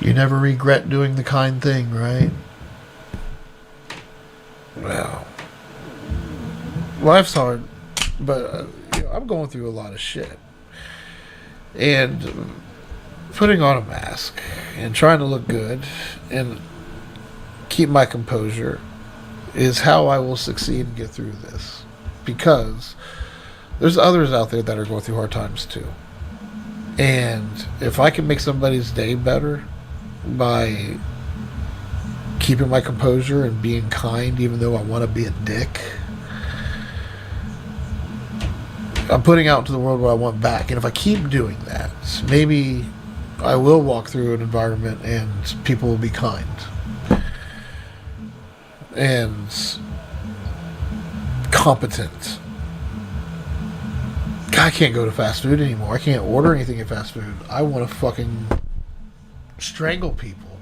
You never regret doing the kind thing, right? Well, life's hard, but I'm going through a lot of shit. And putting on a mask and trying to look good and keep my composure is how I will succeed and get through this. Because there's others out there that are going through hard times too. And if I can make somebody's day better by keeping my composure and being kind even though I want to be a dick, I'm putting out to the world what I want back. And if I keep doing that, maybe I will walk through an environment and people will be kind. And competent. God, I can't go to fast food anymore. I can't order anything at fast food. I want to fucking strangle people.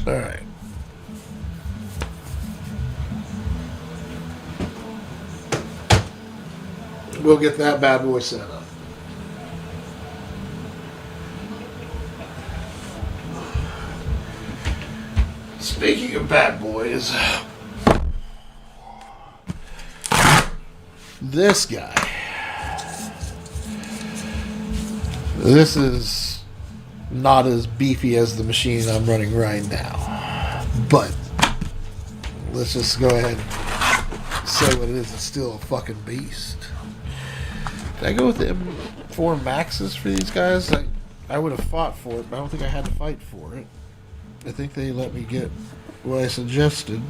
Alright. We'll get that bad boy set up. Speaking of bad boys, this guy This is not as beefy as the machine I'm running right now. But let's just go ahead and say what it is. It's still a fucking beast. Did I go with the M4 Maxes for these guys? I would have fought for it, but I don't think I had to fight for it. I think they let me get what I suggested.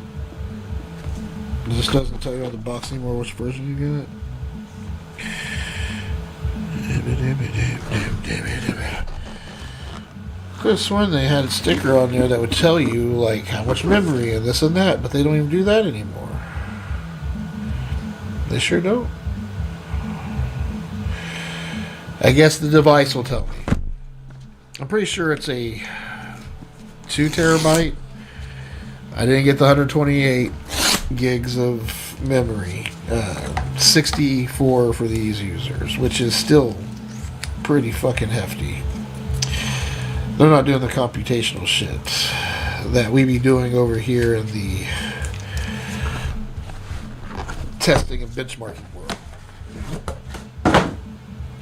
This doesn't tell you on the box anymore which version you got. Could have sworn they had a sticker on there that would tell you like how much memory and this and that, but they don't even do that anymore. They sure don't. I guess the device will tell me. I'm pretty sure it's a 2 terabyte. I didn't get the 128 gigs of memory. 64 for these users, which is still pretty fucking hefty. They're not doing the computational shit that we be doing over here in the testing and benchmarking world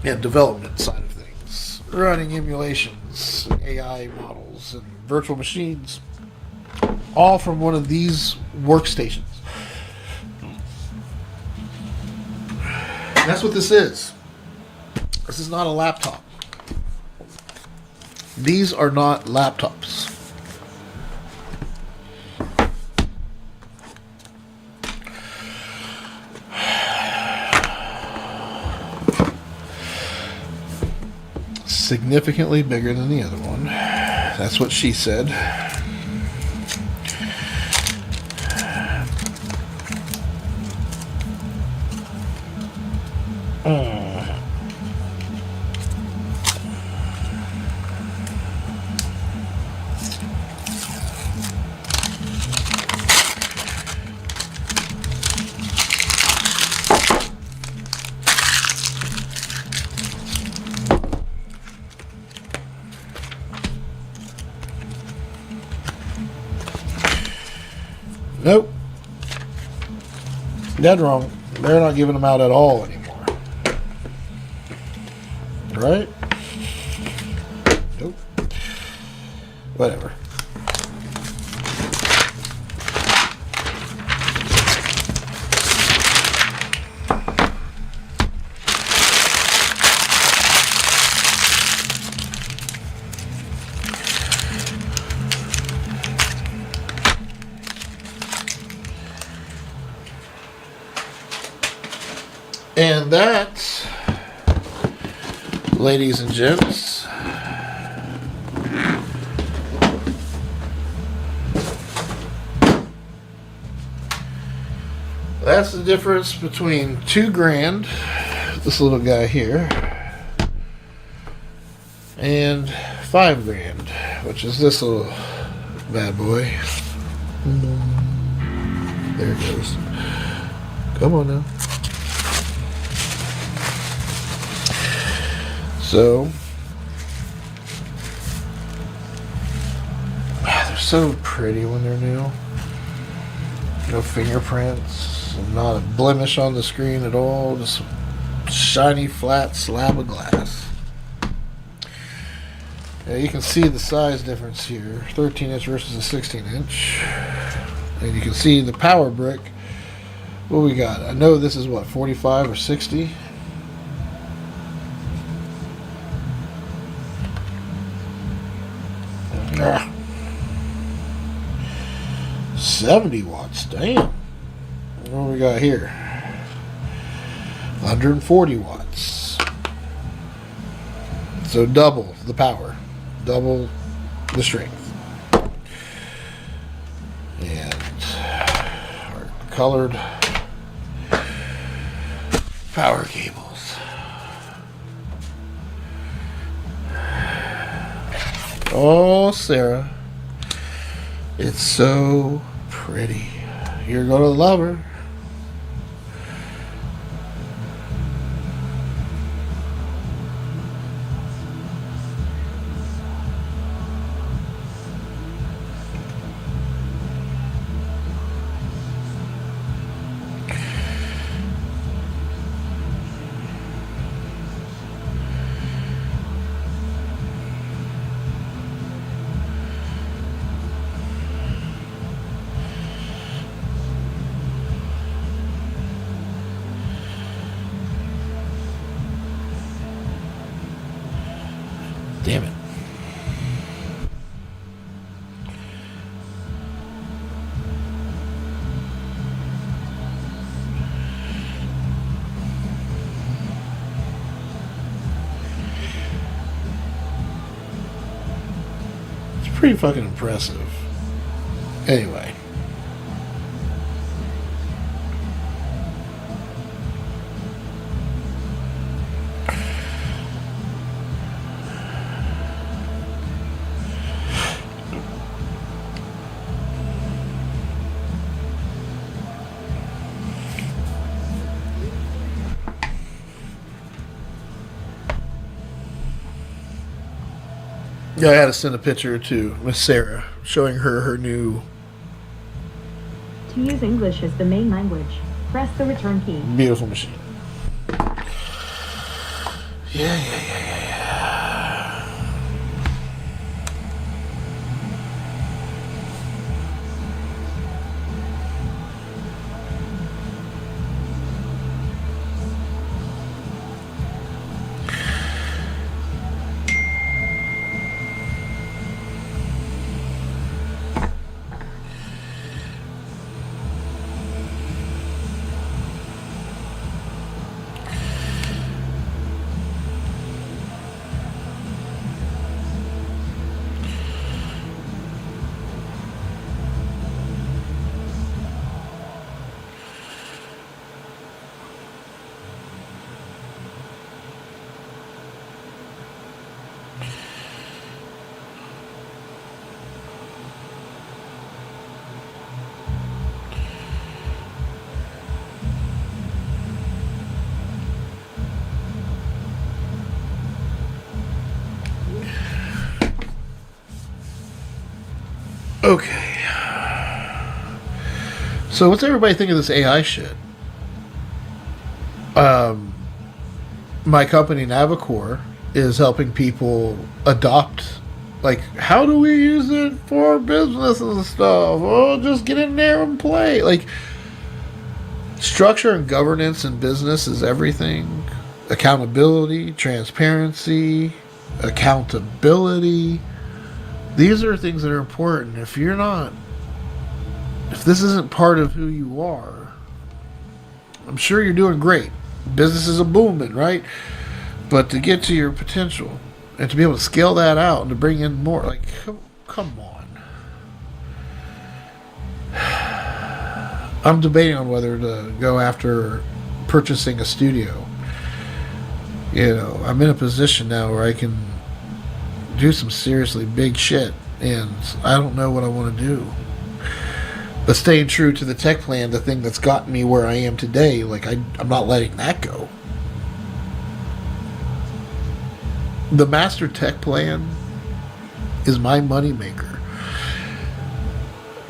and development side of things. Running emulations, AI models, and virtual machines, all from one of these workstations. And that's what this is. This is not a laptop. These are not laptops. Significantly bigger than the other one. That's what she said. Nope. Dead wrong. They're not giving them out at all anymore. Right? Nope. Whatever. And that, ladies and gents, that's the difference between $2,000, this little guy here, and $5,000, which is this little bad boy. There it goes. Come on now. So, they're so pretty when they're new. No fingerprints, not a blemish on the screen at all, just a shiny flat slab of glass. Now you can see the size difference here, 13-inch versus a 16-inch. And you can see the power brick. What we got? I know this is what, 45 or 60? 70 watts, damn. What do we got here? 140 watts. So double the power, double the strength. And our colored power cables. Oh, Sarah. It's so pretty. You're gonna love her. Damn it. It's pretty fucking impressive. Anyway. Yeah, I had to send a picture to Miss Sarah showing her her new To use English as the main language, press the return key. beautiful machine. Yeah. Okay. So what's everybody think of this AI shit? My company Navicore is helping people adopt, like, how do we use it for business and stuff? Oh, just get in there and play. Like, structure and governance in business is everything. Accountability, transparency, accountability. These are things that are important. If this isn't part of who you are, I'm sure you're doing great. Business is a booming, right? But to get to your potential and to be able to scale that out and to bring in more, like, come on. I'm debating on whether to go after purchasing a studio. You know, I'm in a position now where I can do some seriously big shit, and I don't know what I want to do. But staying true to the tech plan, the thing that's gotten me where I am today, like, I'm not letting that go. The master tech plan is my moneymaker.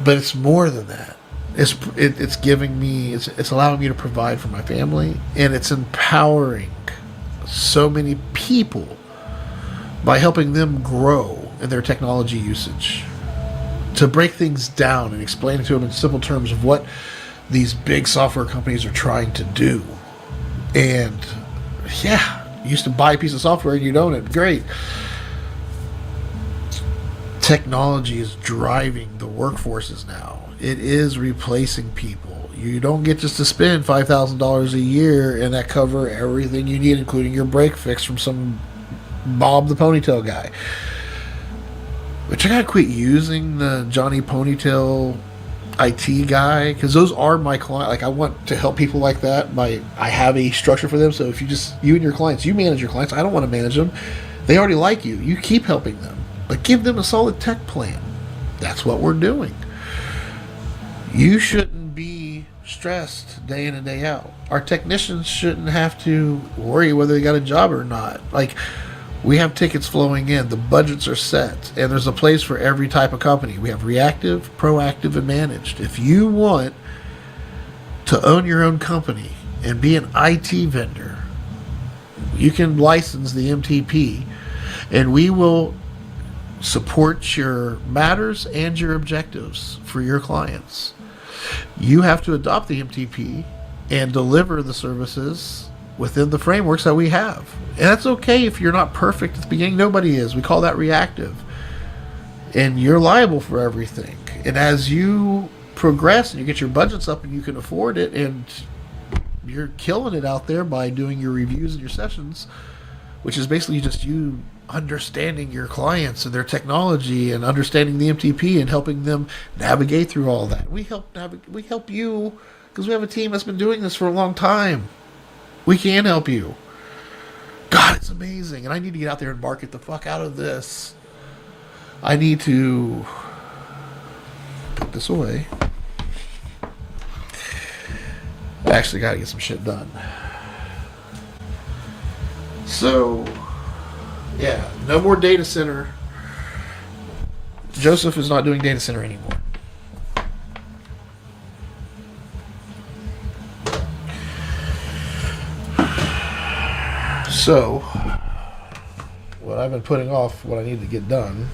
But it's more than that. It's giving me, it's allowing me to provide for my family, and it's empowering so many people by helping them grow in their technology usage. To break things down and explain it to them in simple terms of what these big software companies are trying to do. And yeah, you used to buy a piece of software and you'd own it. Great. Technology is driving the workforces now. It is replacing people. You don't get just to spend $5,000 a year and that cover everything you need, including your break fix from some Bob the Ponytail guy. Which I gotta quit using the Johnny Ponytail IT guy, because those are my client. Like, I want to help people like that. I have a structure for them. So if you and your clients, you manage your clients. I don't want to manage them. They already like you. You keep helping them, but give them a solid tech plan. That's what we're doing. You shouldn't be stressed day in and day out. Our technicians shouldn't have to worry whether they got a job or not. Like, we have tickets flowing in. The budgets are set. And there's a place for every type of company. We have reactive, proactive, and managed. If you want to own your own company and be an IT vendor, you can license the MTP. And we will support your matters and your objectives for your clients. You have to adopt the MTP and deliver the services within the frameworks that we have. And that's okay if you're not perfect at the beginning. Nobody is. We call that reactive. And you're liable for everything. And as you progress and you get your budgets up and you can afford it and you're killing it out there by doing your reviews and your sessions, which is basically just you understanding your clients and their technology and understanding the MTP and helping them navigate through all that. We help you because we have a team that's been doing this for a long time. We can help you. God, it's amazing. And I need to get out there and market the fuck out of this. I need to put this away. I actually got to get some shit done. So, yeah, no more data center. Joseph is not doing data center anymore. So, what I've been putting off, what I need to get done.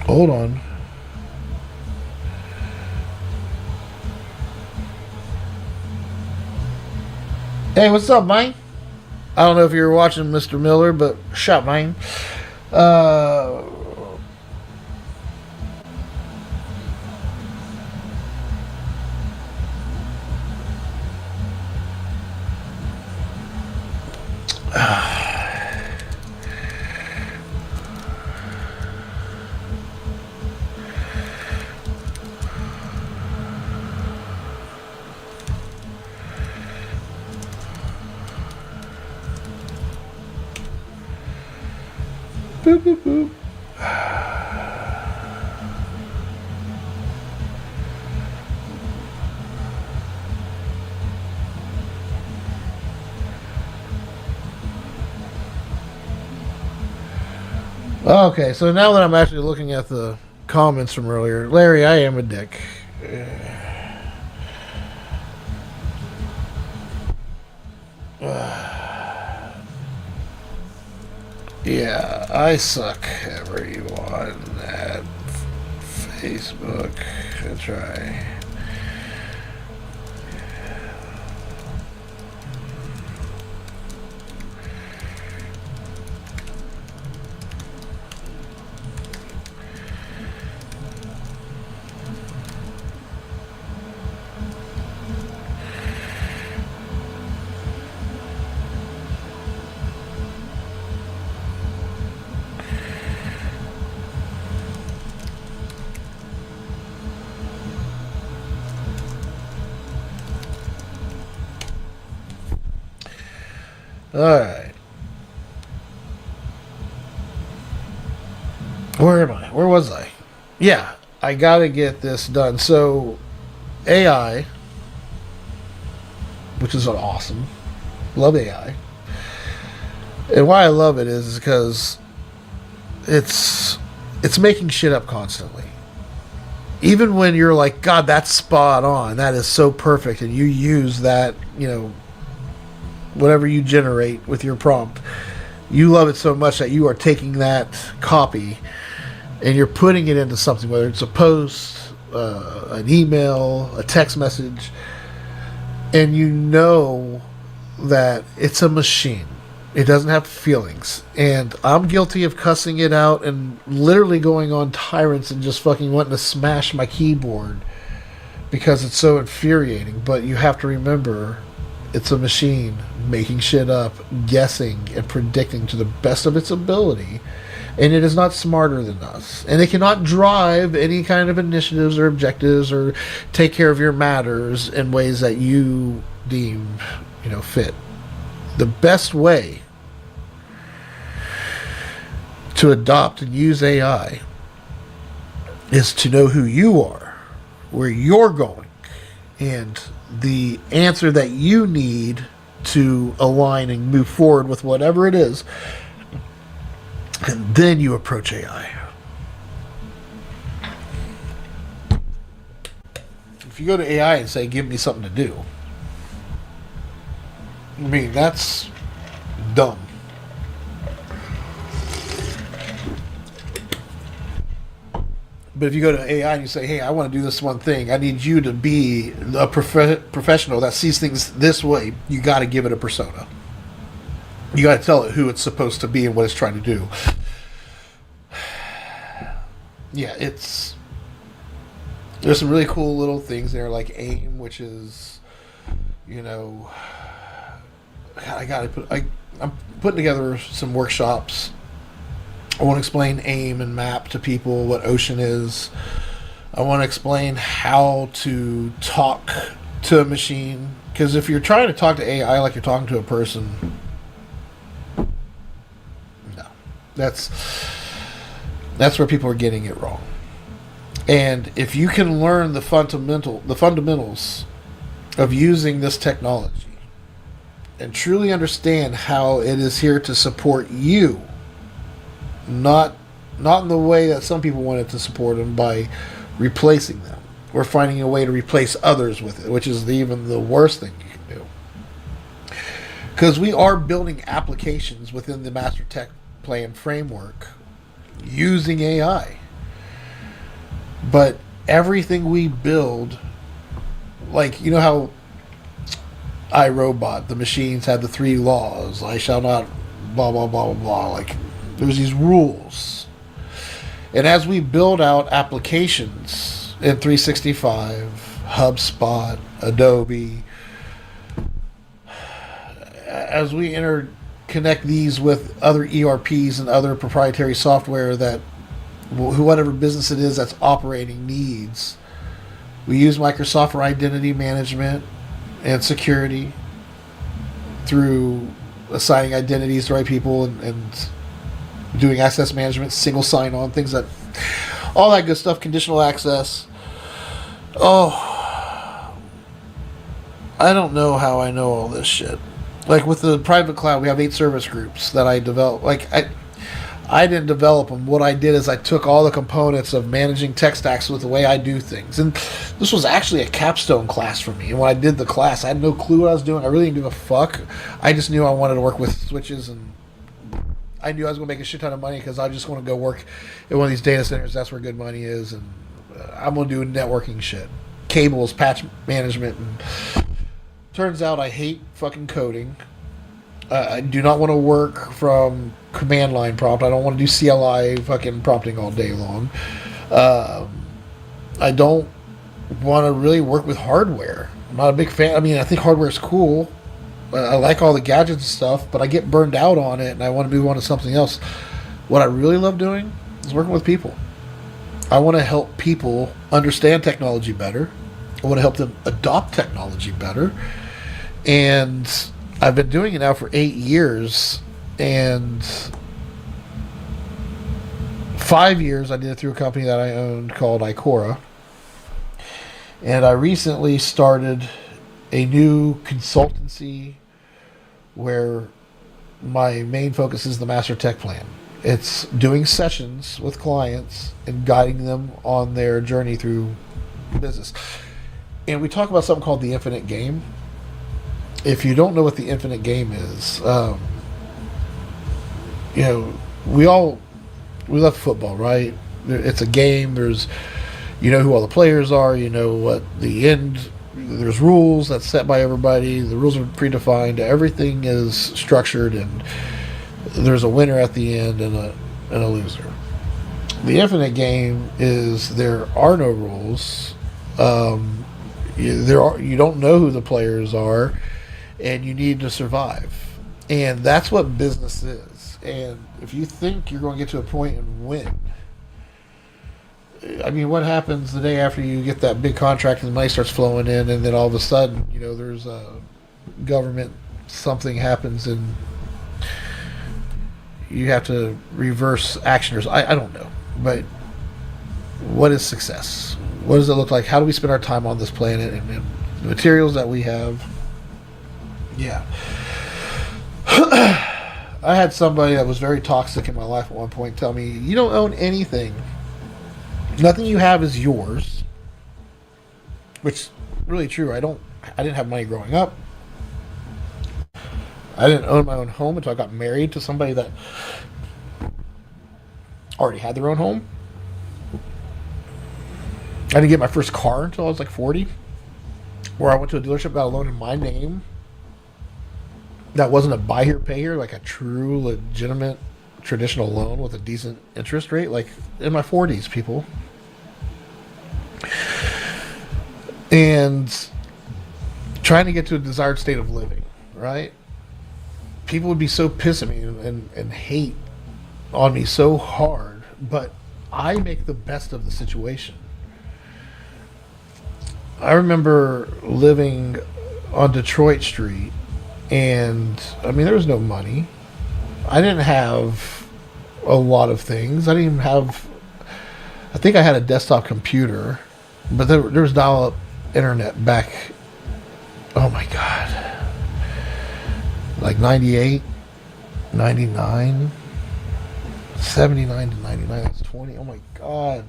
Hold on. Hey, what's up, man? I don't know if you're watching Mr. Miller, but shut, man. Boop, boop, boop. Okay, so now that I'm actually looking at the comments from earlier, Larry, I am a dick. Yeah, I suck everyone at Facebook. That's right. Alright. Where am I? Where was I? Yeah, I gotta get this done. So, AI, which is awesome. Love AI. And why I love it is because it's making shit up constantly. Even when you're like, God, that's spot on. That is so perfect. And you use that, whatever you generate with your prompt, you love it so much that you are taking that copy and you're putting it into something, whether it's a post, an email, a text message, and you know that it's a machine. It doesn't have feelings. And I'm guilty of cussing it out and literally going on tyrants and just fucking wanting to smash my keyboard because it's so infuriating. But you have to remember, it's a machine making shit up, guessing and predicting to the best of its ability, and it is not smarter than us, and it cannot drive any kind of initiatives or objectives or take care of your matters in ways that you deem fit. The best way to adopt and use AI is to know who you are, where you're going, and the answer that you need to align and move forward with whatever it is, and then you approach AI. If you go to AI and say, give me something to do, I mean, that's dumb. But if you go to AI and you say, hey, I want to do this one thing, I need you to be a professional that sees things this way, you got to give it a persona. You got to tell it who it's supposed to be and what it's trying to do. Yeah, there's some really cool little things there, like AIM, which is, God, I'm putting together some workshops. I want to explain AIM and map to people what ocean is. I want to explain how to talk to a machine, because if you're trying to talk to AI like you're talking to a person, no, that's where people are getting it wrong. And if you can learn the fundamentals of using this technology and truly understand how it is here to support you, not in the way that some people want it to support them by replacing them or finding a way to replace others with it, which is even the worst thing you can do. Because we are building applications within the Master Tech Plan framework using AI. But everything we build, like, you know how iRobot, the machines had the 3 laws, I shall not blah, blah, blah, blah, blah. Like, there's these rules. And as we build out applications in 365, HubSpot, Adobe, as we interconnect these with other ERPs and other proprietary software that whatever business it is that's operating needs, we use Microsoft for identity management and security through assigning identities to the right people and doing access management, single sign-on, things that, all that good stuff, conditional access. Oh, I don't know how I know all this shit. Like with the private cloud, we have 8 service groups that I developed. Like I didn't develop them. What I did is I took all the components of managing tech stacks with the way I do things. And this was actually a capstone class for me. And when I did the class, I had no clue what I was doing. I really didn't give a fuck. I just knew I wanted to work with switches, and I knew I was going to make a shit ton of money because I just want to go work in one of these data centers. That's where good money is. And I'm going to do networking shit. Cables, patch management. And turns out I hate fucking coding. I do not want to work from command line prompt. I don't want to do CLI fucking prompting all day long. I don't want to really work with hardware. I'm not a big fan. I mean, I think hardware is cool. I like all the gadgets and stuff, but I get burned out on it, and I want to move on to something else. What I really love doing is working with people. I want to help people understand technology better. I want to help them adopt technology better. And I've been doing it now for 8 years, and 5 years I did it through a company that I owned called Icora. And I recently started a new consultancy where my main focus is the Master Tech Plan. It's doing sessions with clients and guiding them on their journey through business. And we talk about something called the infinite game. If you don't know what the infinite game is, we love football, right? It's a game. There's, who all the players are. You know what the end. There's rules that's set by everybody. The rules are predefined. Everything is structured, and there's a winner at the end and a loser. The infinite game is there are no rules. You don't know who the players are, and you need to survive. And that's what business is. And if you think you're going to get to a point and win, I mean, what happens the day after you get that big contract and the money starts flowing in, and then all of a sudden, there's a government, something happens, and you have to reverse action, or I don't know. But what is success? What does it look like? How do we spend our time on this planet and the materials that we have? Yeah. I had somebody that was very toxic in my life at one point tell me, you don't own anything. Nothing you have is yours. Which is really true. I didn't have money growing up. I didn't own my own home until I got married to somebody that already had their own home. I didn't get my first car until I was like 40, where I went to a dealership, got a loan in my name. That wasn't a buy here, pay here, like a true, legitimate, traditional loan with a decent interest rate, like in my 40s, people. And trying to get to a desired state of living, right? People would be so pissed at me and hate on me so hard, but I make the best of the situation. I remember living on Detroit Street, and I mean, there was no money. I didn't have a lot of things. I didn't even have, I think I had a desktop computer, but there was dial-up internet back, oh my God, like 98, 99, 79 to 99, that's 20, oh my God.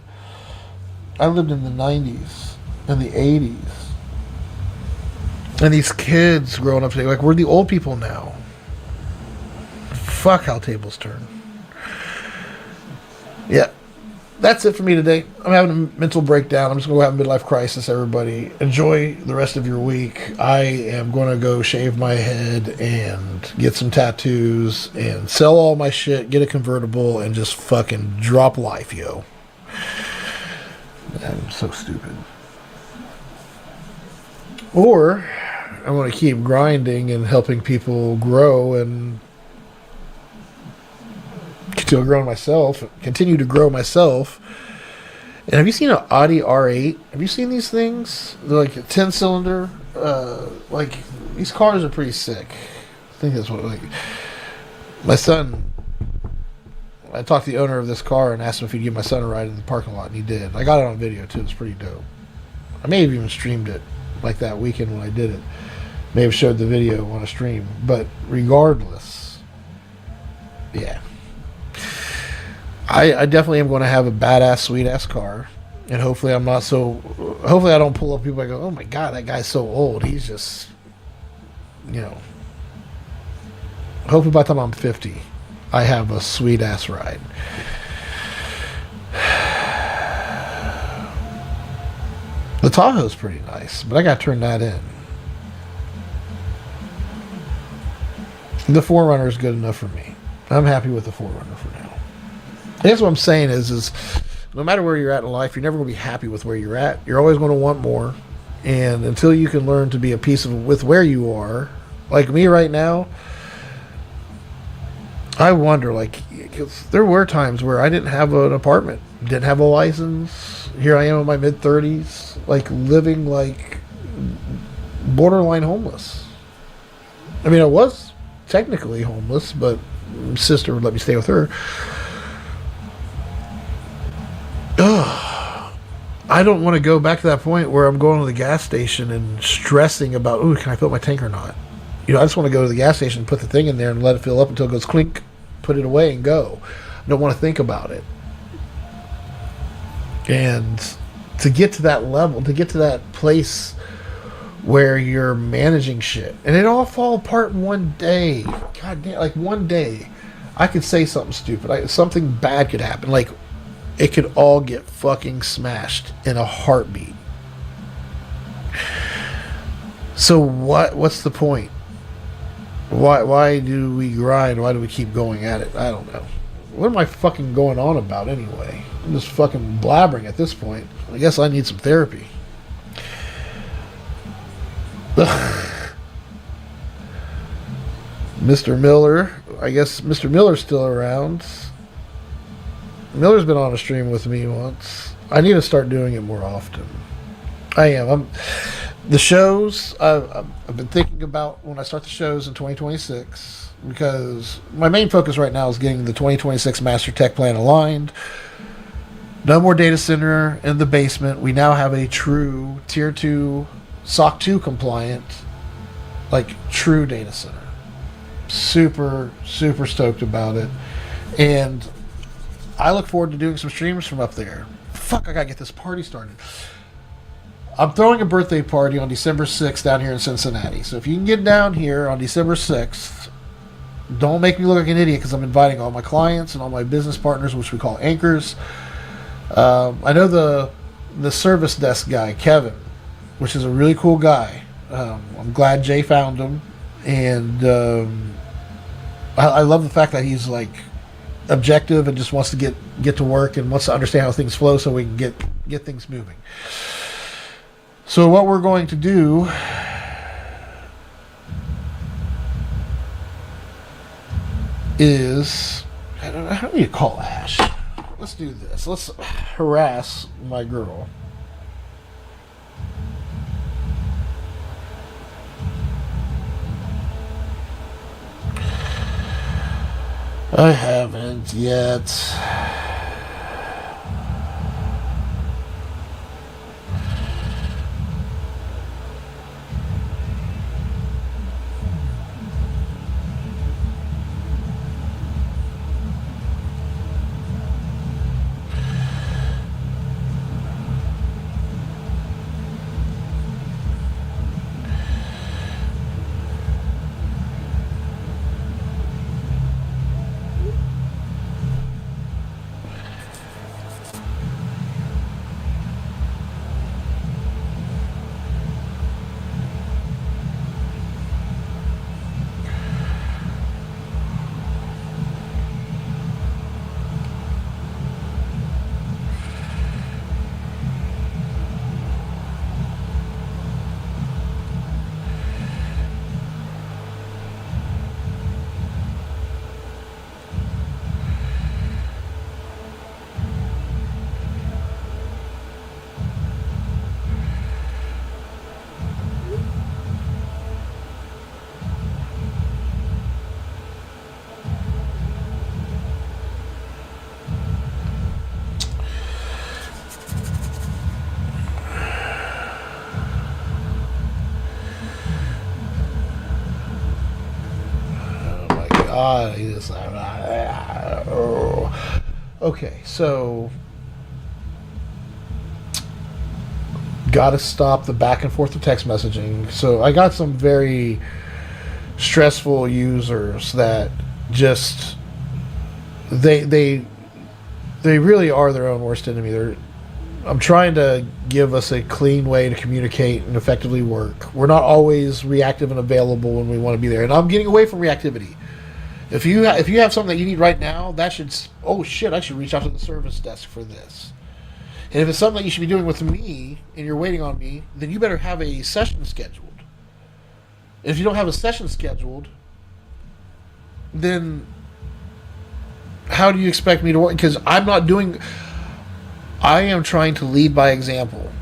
I lived in the 90s and the 80s. And these kids growing up today, like, we're the old people now. Fuck how tables turn. Yeah. That's it for me today. I'm having a mental breakdown. I'm just going to have a midlife crisis, everybody. Enjoy the rest of your week. I am going to go shave my head and get some tattoos and sell all my shit, get a convertible, and just fucking drop life, yo. I'm so stupid. Or I want to keep grinding and helping people grow and continue to grow myself. And have you seen an Audi R8? Have you seen these things? They're like a 10-cylinder. Like, these cars are pretty sick. I think that's what, like, my son, I talked to the owner of this car and asked him if he'd give my son a ride in the parking lot, and he did. I got it on video too. It's pretty dope. I may have even streamed it like that weekend when I did it. May have showed the video on a stream. But regardless, yeah. I definitely am going to have a badass, sweet-ass car. And hopefully I don't pull up people and go, oh my God, that guy's so old. He's just, you know. Hopefully by the time I'm 50, I have a sweet-ass ride. The Tahoe's pretty nice, but I got to turn that in. The 4Runner is good enough for me. I'm happy with the 4Runner for now. I guess what I'm saying is no matter where you're at in life, you're never going to be happy with where you're at. You're always going to want more. And until you can learn to be at peace with where you are, like me right now, I wonder, like, 'cause there were times where I didn't have an apartment, didn't have a license. Here I am in my mid-30s, like, living like borderline homeless. I mean, I was technically homeless, but my sister would let me stay with her. Ugh. I don't want to go back to that point where I'm going to the gas station and stressing about, ooh, can I fill my tank or not? You know, I just want to go to the gas station, put the thing in there, and let it fill up until it goes clink, put it away, and go. I don't want to think about it. And to get to that level, to get to that place where you're managing shit, and it all fall apart in one day. God damn, like one day, I could say something stupid. Something bad could happen. Like, it could all get fucking smashed in a heartbeat. So what's the point? Why do we grind? Why do we keep going at it? I don't know. What am I fucking going on about anyway? I'm just fucking blabbering at this point. I guess I need some therapy. Mr. Miller. I guess Mr. Miller's still around. Miller's been on a stream with me once. I need to start doing it more often. I am. The shows, I've been thinking about when I start the shows in 2026, because my main focus right now is getting the 2026 Master Tech Plan aligned. No more data center in the basement. We now have a true Tier 2, SOC 2 compliant, like, true data center. Super, super stoked about it. And I look forward to doing some streams from up there. Fuck, I gotta get this party started. I'm throwing a birthday party on December 6th down here in Cincinnati. So if you can get down here on December 6th, don't make me look like an idiot, because I'm inviting all my clients and all my business partners, which we call anchors. I know the the service desk guy, Kevin, which is a really cool guy. I'm glad Jay found him, and I love the fact that he's like objective and just wants to get to work and wants to understand how things flow so we can get things moving. So what we're going to do is, how do you call Ash? Let's do this. Let's harass my girl. I haven't yet. Okay, so gotta stop the back and forth of text messaging. So I got some very stressful users that just they really are their own worst enemy. I'm trying to give us a clean way to communicate and effectively work. We're not always reactive and available when we want to be there, and I'm getting away from reactivity. If you have something that you need right now, that should, oh shit, I should reach out to the service desk for this. And if it's something that you should be doing with me and you're waiting on me, then you better have a session scheduled. And if you don't have a session scheduled, then how do you expect me to work? Because I am trying to lead by example.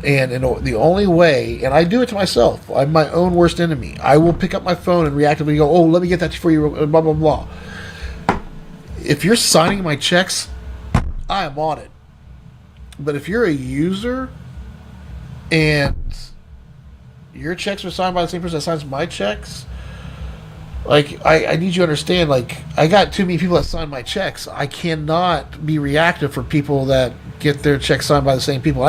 And the only way, and I do it to myself, I'm my own worst enemy. I will pick up my phone and reactively go, oh, let me get that for you, blah, blah, blah. If you're signing my checks, I am on it. But if you're a user and your checks are signed by the same person that signs my checks, like, I need you to understand, like, I got too many people that sign my checks. I cannot be reactive for people that get their checks signed by the same people.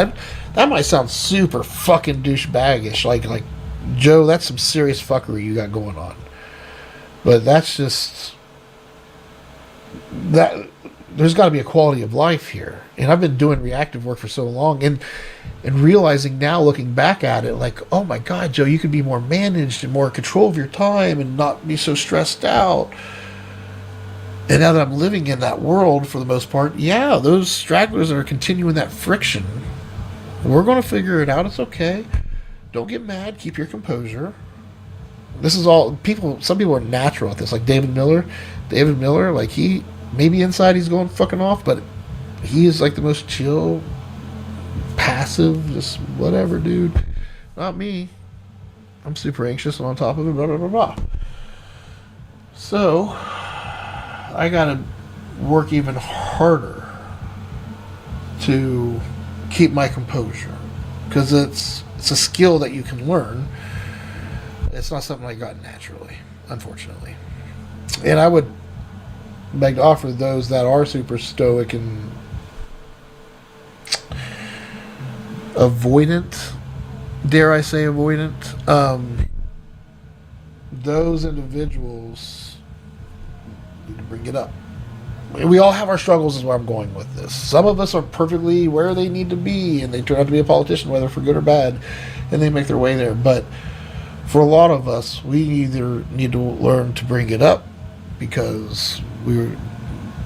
That might sound super fucking douchebaggish. Like, Joe, that's some serious fuckery you got going on. But that's just... There's got to be a quality of life here. And I've been doing reactive work for so long. And realizing now, looking back at it, like, oh my God, Joe, you could be more managed and more in control of your time and not be so stressed out. And now that I'm living in that world for the most part, yeah, those stragglers are continuing that friction. We're going to figure it out. It's okay. Don't get mad. Keep your composure. This is all some people are natural at this, like David Miller. David Miller, like, he maybe inside he's going fucking off, but he is like the most chill, passive, just whatever, dude. Not me. I'm super anxious and on top of it, blah, blah, blah, blah. So I gotta work even harder to keep my composure, because it's a skill that you can learn. It's not something I got naturally, unfortunately. And I would beg to offer those that are super stoic and avoidant, dare I say avoidant, those individuals need to bring it up. we all have our struggles is where I'm going with this. Some of us are perfectly where they need to be, and they turn out to be a politician, whether for good or bad, and they make their way there. But for a lot of us, we either need to learn to bring it up because we're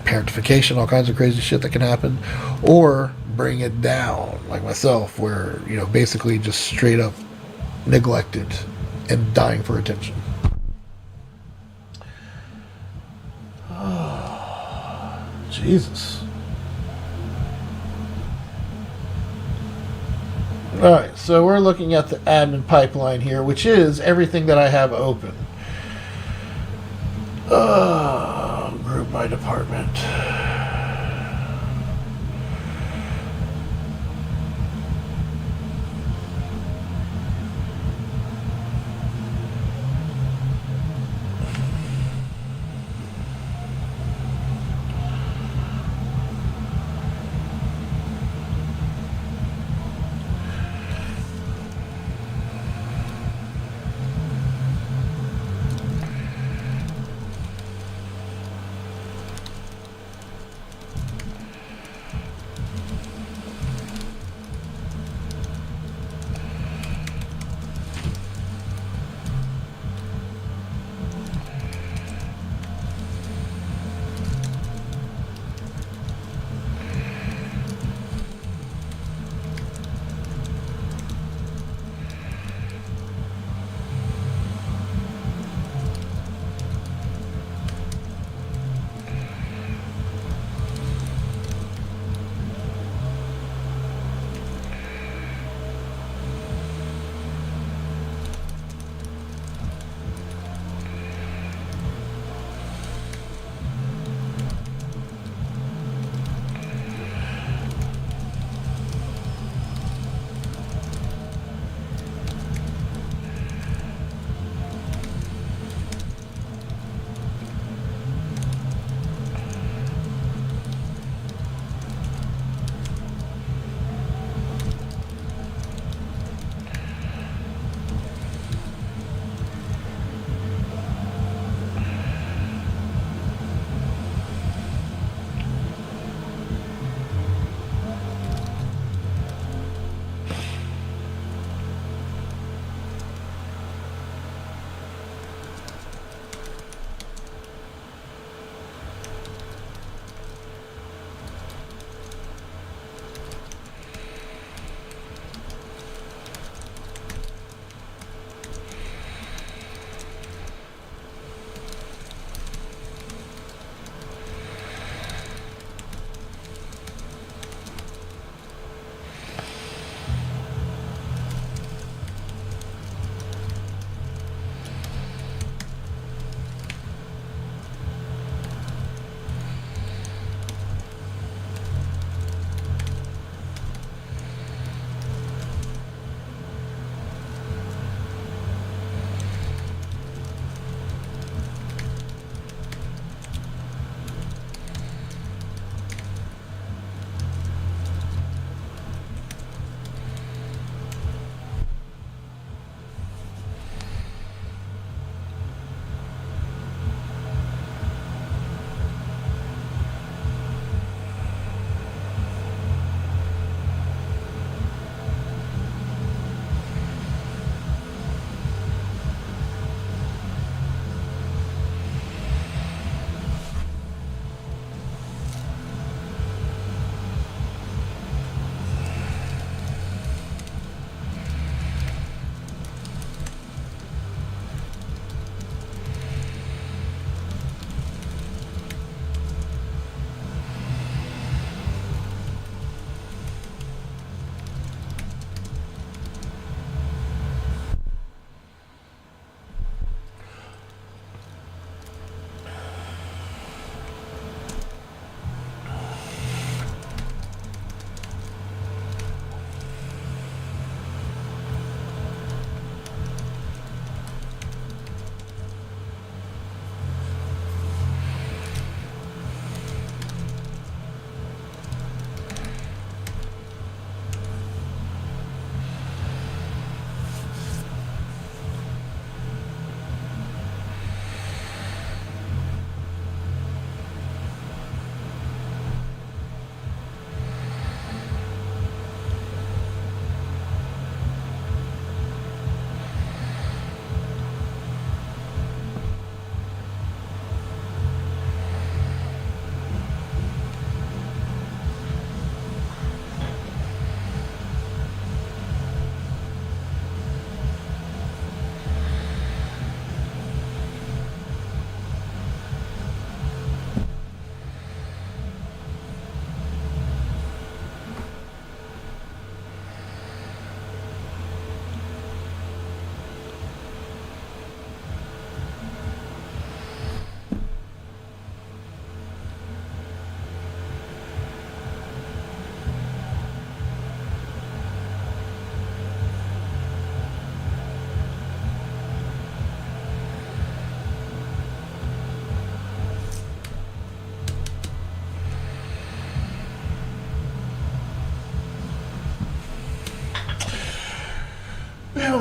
parentification, all kinds of crazy shit that can happen, or bring it down, like myself, where, you know, basically just straight up neglected and dying for attention. Jesus. Alright, so we're looking at the admin pipeline here, which is everything that I have open. Group by department.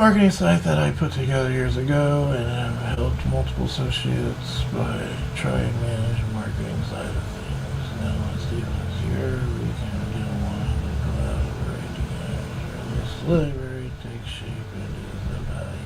marketing site that I put together years ago and have helped multiple associates by trying to manage the marketing side of things. Now it's Steven's year. We can do one and collaborate together. This library takes shape and is of value.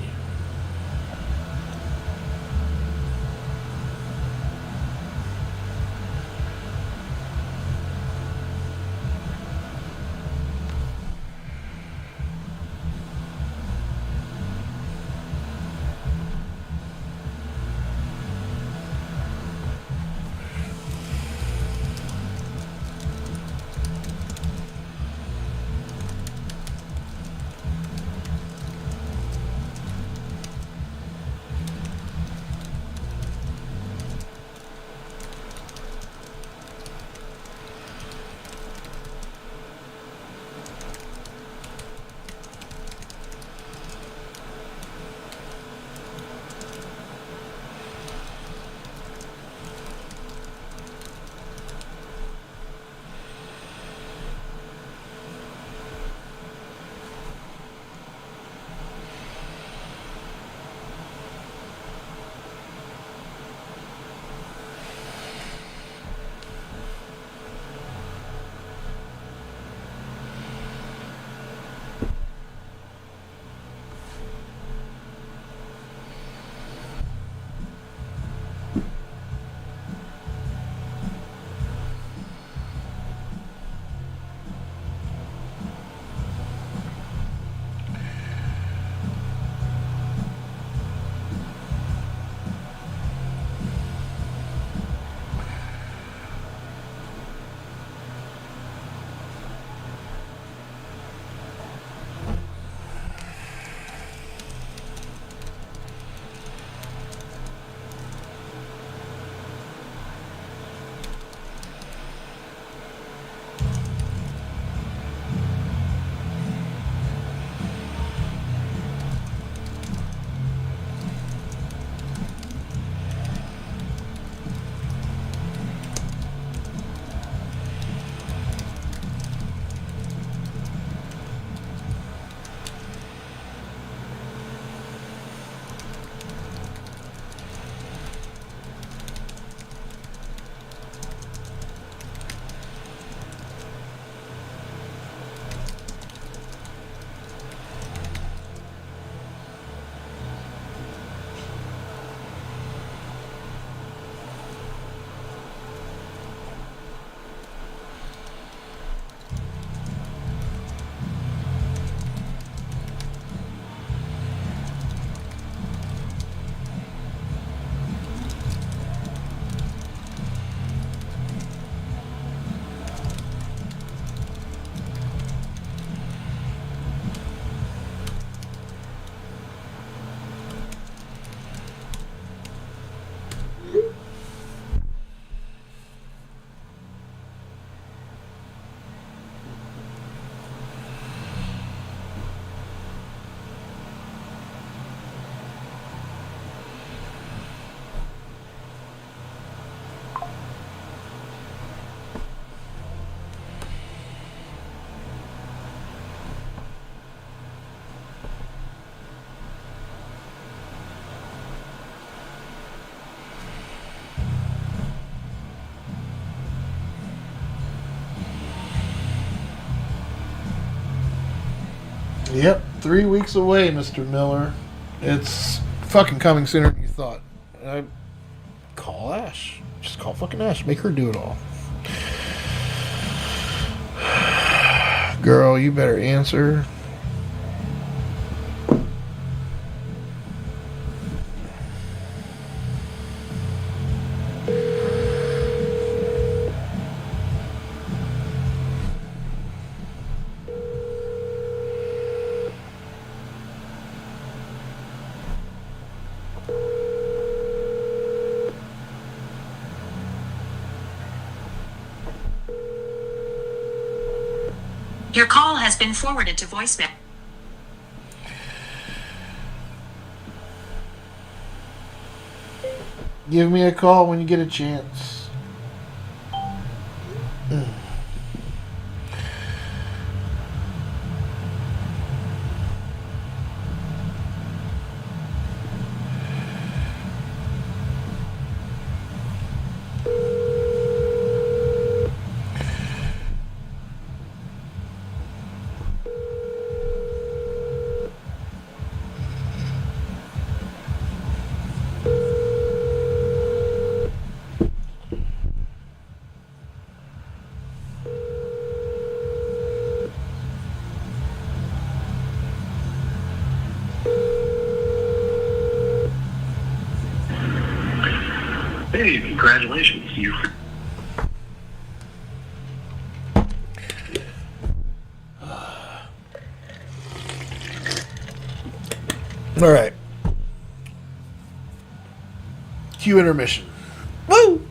Yep, 3 weeks away, Mr. Miller. It's fucking coming sooner than you thought. Call Ash. Just call fucking Ash. Make her do it all. Girl, you better answer. Your call has been forwarded to voicemail. Give me a call when you get a chance. Hey, congratulations. You. All right. Cue intermission. Woo!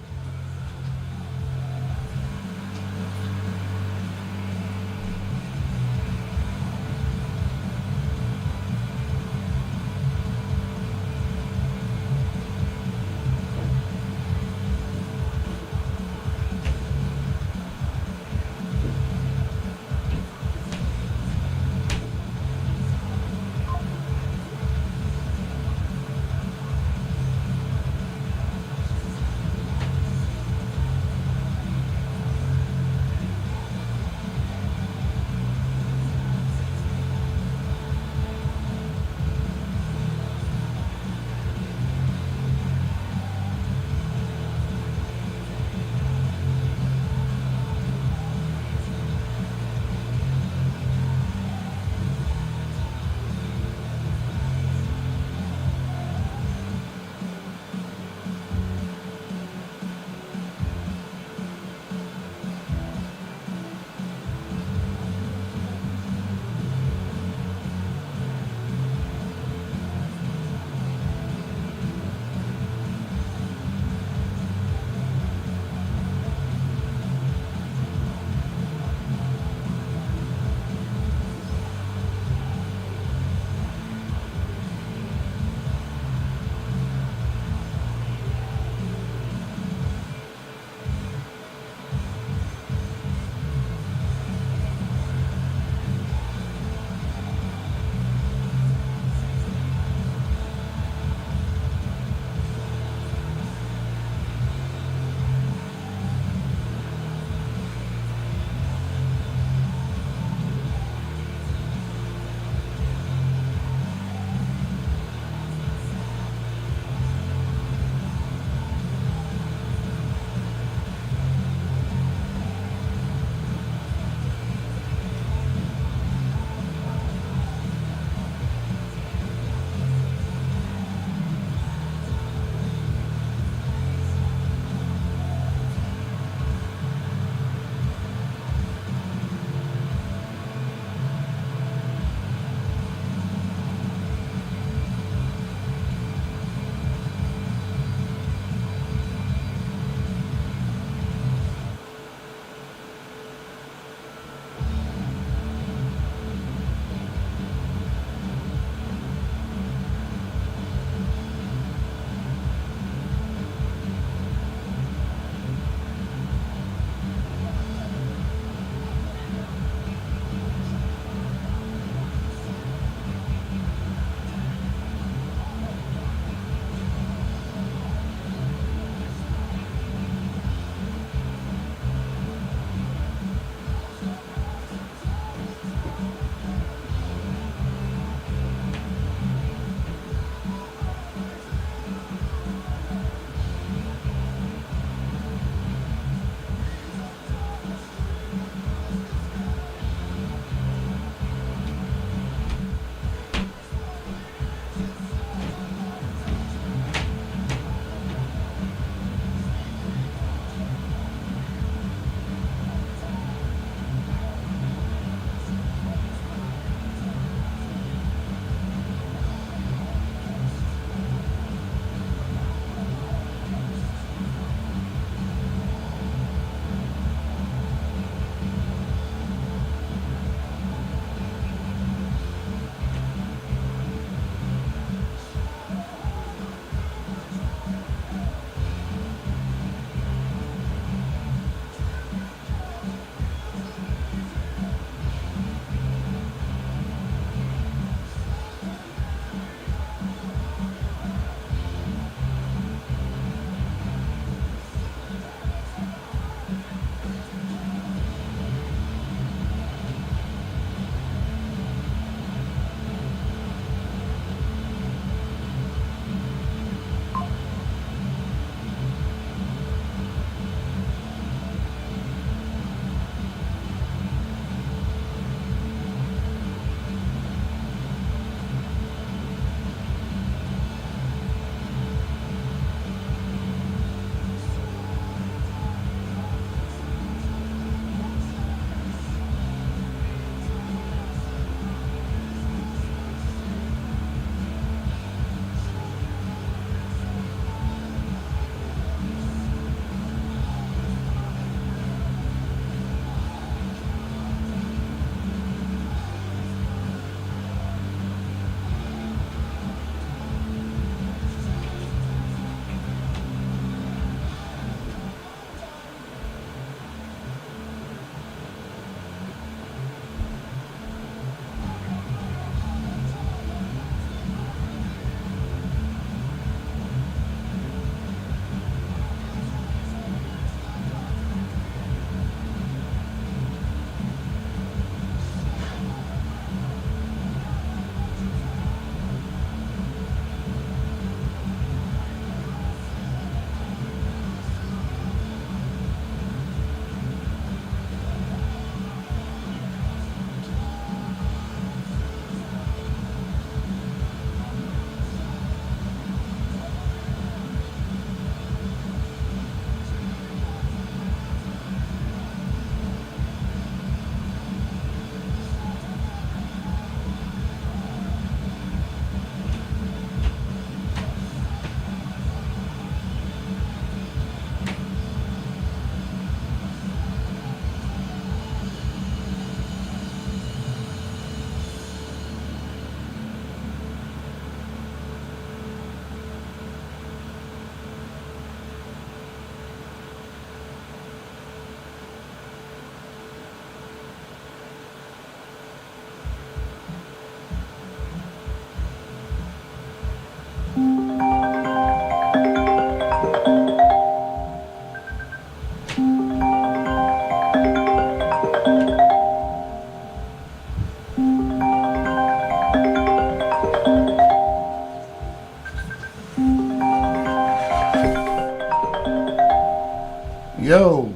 Yo.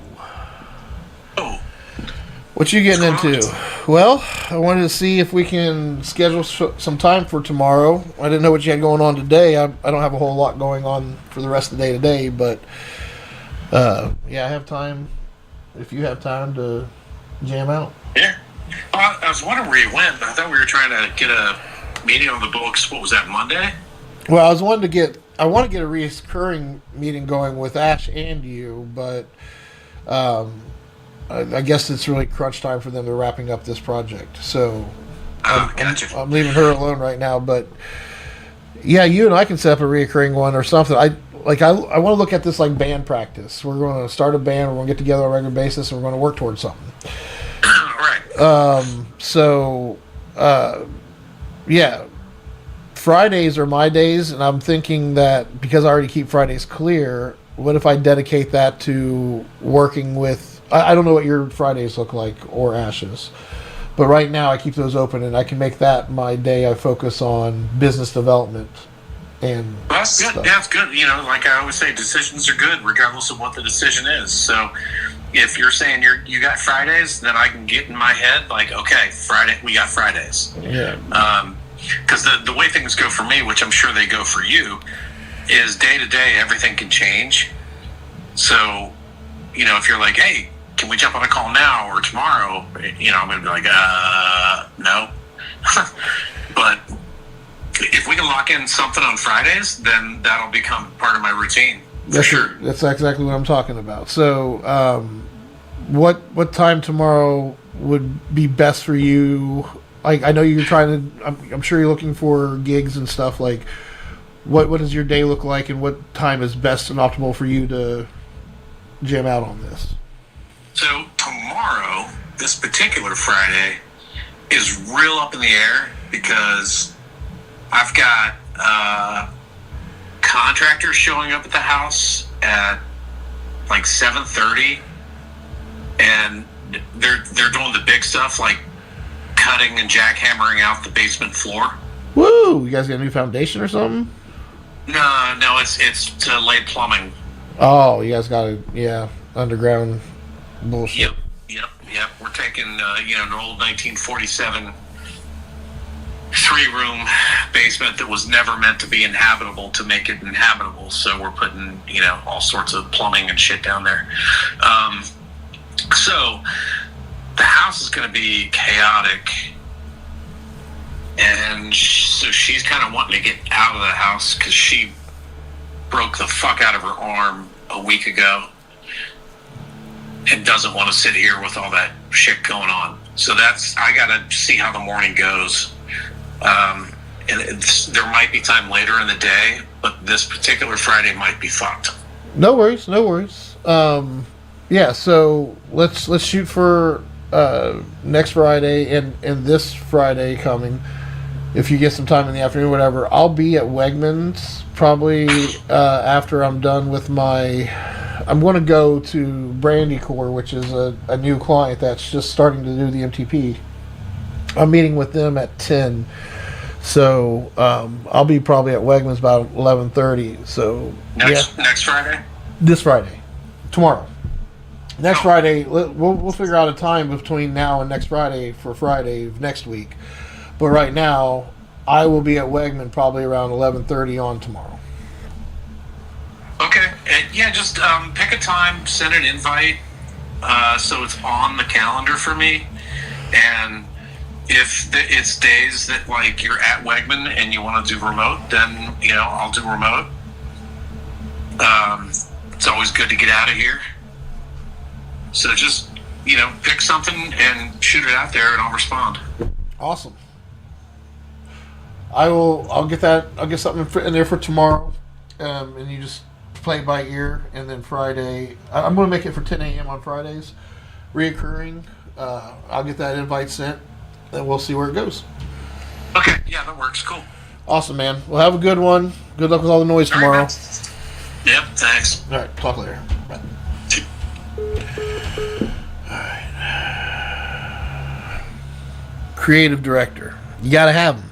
Oh, What you getting What's going into? Well, I wanted to see if we can schedule some time for tomorrow. I didn't know what you had going on today. I don't have a whole lot going on for the rest of the day today, but yeah, I have time. If you have time to jam out. yeah. I was wondering where you went. I thought we were trying to get a meeting on the books. What was that, Monday? Well, I want to get a recurring meeting going with Ash and you, but I guess it's really crunch time for them. They're wrapping up this project, so Gotcha. I'm leaving her alone right now. But yeah, you and I can set up a recurring one or something. I want to look at this like band practice. We're going to start a band. We're going to get together on a regular basis, and we're going to work towards something. Right. Yeah. Fridays are my days, and I'm thinking that because I already keep Fridays clear, what if I dedicate that to working with... I don't know what your Fridays look like, or Ash's, but right now I keep those open, and I can make that my day I focus on business development. And Well, that's good. stuff. Yeah, it's good. You know, like I always say, decisions are good regardless of what the decision is. So if you're saying you got Fridays, then I can get in my head like, okay, Friday, we got Fridays. Yeah. Because the way things go for me, which I'm sure they go for you, is day to day, everything can change. So, you know, if you're like, hey, can we jump on a call now or tomorrow? You know, I'm going to be like, no. But if we can lock in something on Fridays, then that'll become part of my routine. For sure. That's exactly what I'm talking about. So, what time tomorrow would be best for you? I know you're trying to. I'm sure you're looking for gigs and stuff. Like, what does your day look like, and what time is best and optimal for you to jam out on this? So tomorrow, this particular Friday, is real up in the air because I've got contractors showing up at the house at like 7:30, and they're doing the big stuff like cutting and jackhammering out the basement floor. Woo! You guys got a new foundation or something? No, it's to lay plumbing. Oh, you guys got underground bullshit. Yep. We're taking an old 1947 three-room basement that was never meant to be inhabitable to make it inhabitable. So we're putting all sorts of plumbing and shit down there. So the house is going to be chaotic, and so she's kind of wanting to get out of the house because she broke the fuck out of her arm a week ago and doesn't want to sit here with all that shit going on. So I gotta see how the morning goes. And there might be time later in the day, but this particular Friday might be fucked. No worries. Yeah, so let's shoot for next Friday and this Friday coming. If you get some time in the afternoon, whatever, I'll be at Wegmans probably after I'm done with I'm going to go to Brandycore, which is a new client that's just starting to do the MTP. I'm meeting with them at 10. So I'll be probably at Wegmans about 11:30. So next Friday? This Friday. Tomorrow. Next Friday, we'll figure out a time between now and next Friday for Friday of next week. But right now, I will be at Wegman probably around 11:30 on tomorrow. Okay. Just pick a time, send an invite, so it's on the calendar for me. And if it's days that like you're at Wegman and you want to do remote, then I'll do remote. It's always good to get out of here. So just pick something and shoot it out there, and I'll respond. Awesome. I'll get that. I'll get something in there for tomorrow, and you just play it by ear. And then Friday, I'm going to make it for 10 a.m. on Fridays, reoccurring. I'll get that invite sent, and we'll see where it goes. Okay, yeah, that works. Cool. Awesome, man. Well, have a good one. Good luck with all the noise tomorrow. Right, yep, thanks. All right, talk later. Bye. All right. Creative director. You got to have him.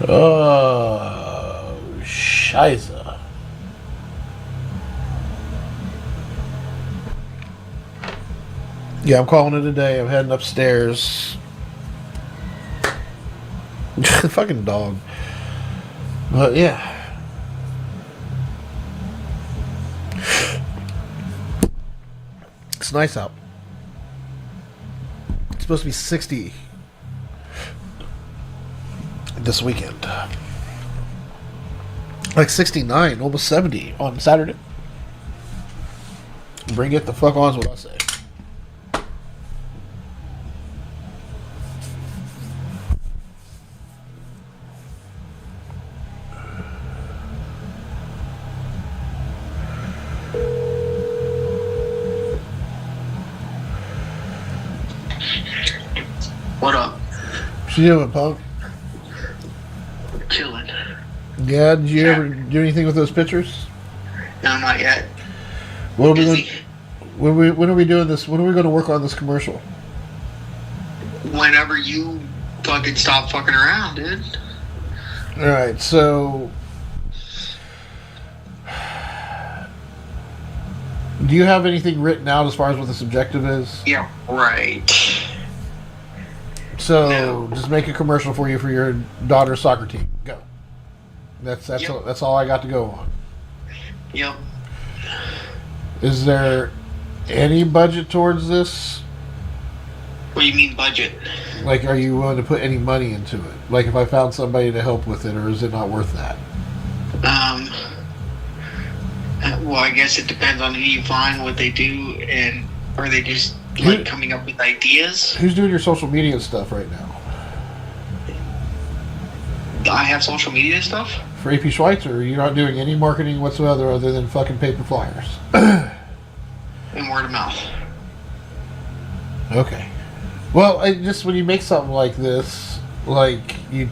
Oh, Scheiße. Yeah, I'm calling it a day. I'm heading upstairs. Fucking dog. But yeah. It's nice out. It's supposed to be 60 this weekend. Like 69, almost 70 on Saturday. Bring it the fuck on is what I say. What up? What you doing, punk? Chilling. Yeah, did you ever do anything with those pictures? No, not yet. What are we Busy. going? When are we doing this? When are we going to work on this commercial? Whenever you fucking stop fucking around, dude. All right, so do you have anything written out as far as what this objective is? Yeah, right. So No. just make a commercial for you for your daughter's soccer team. Go. That's Yep. that's all I got to go on. Yep. Is there any budget towards this? What do you mean budget? Like, are you willing to put any money into it? Like, if I found somebody to help with it, or is it not worth that? Well, I guess it depends on who you find, what they do, and are they just Who- like coming up with ideas? Who's doing your social media stuff right now? I have social media stuff. For AP Schweitzer, you're not doing any marketing whatsoever other than fucking paper flyers. And word of mouth. Okay. Well, just when you make something like this, like you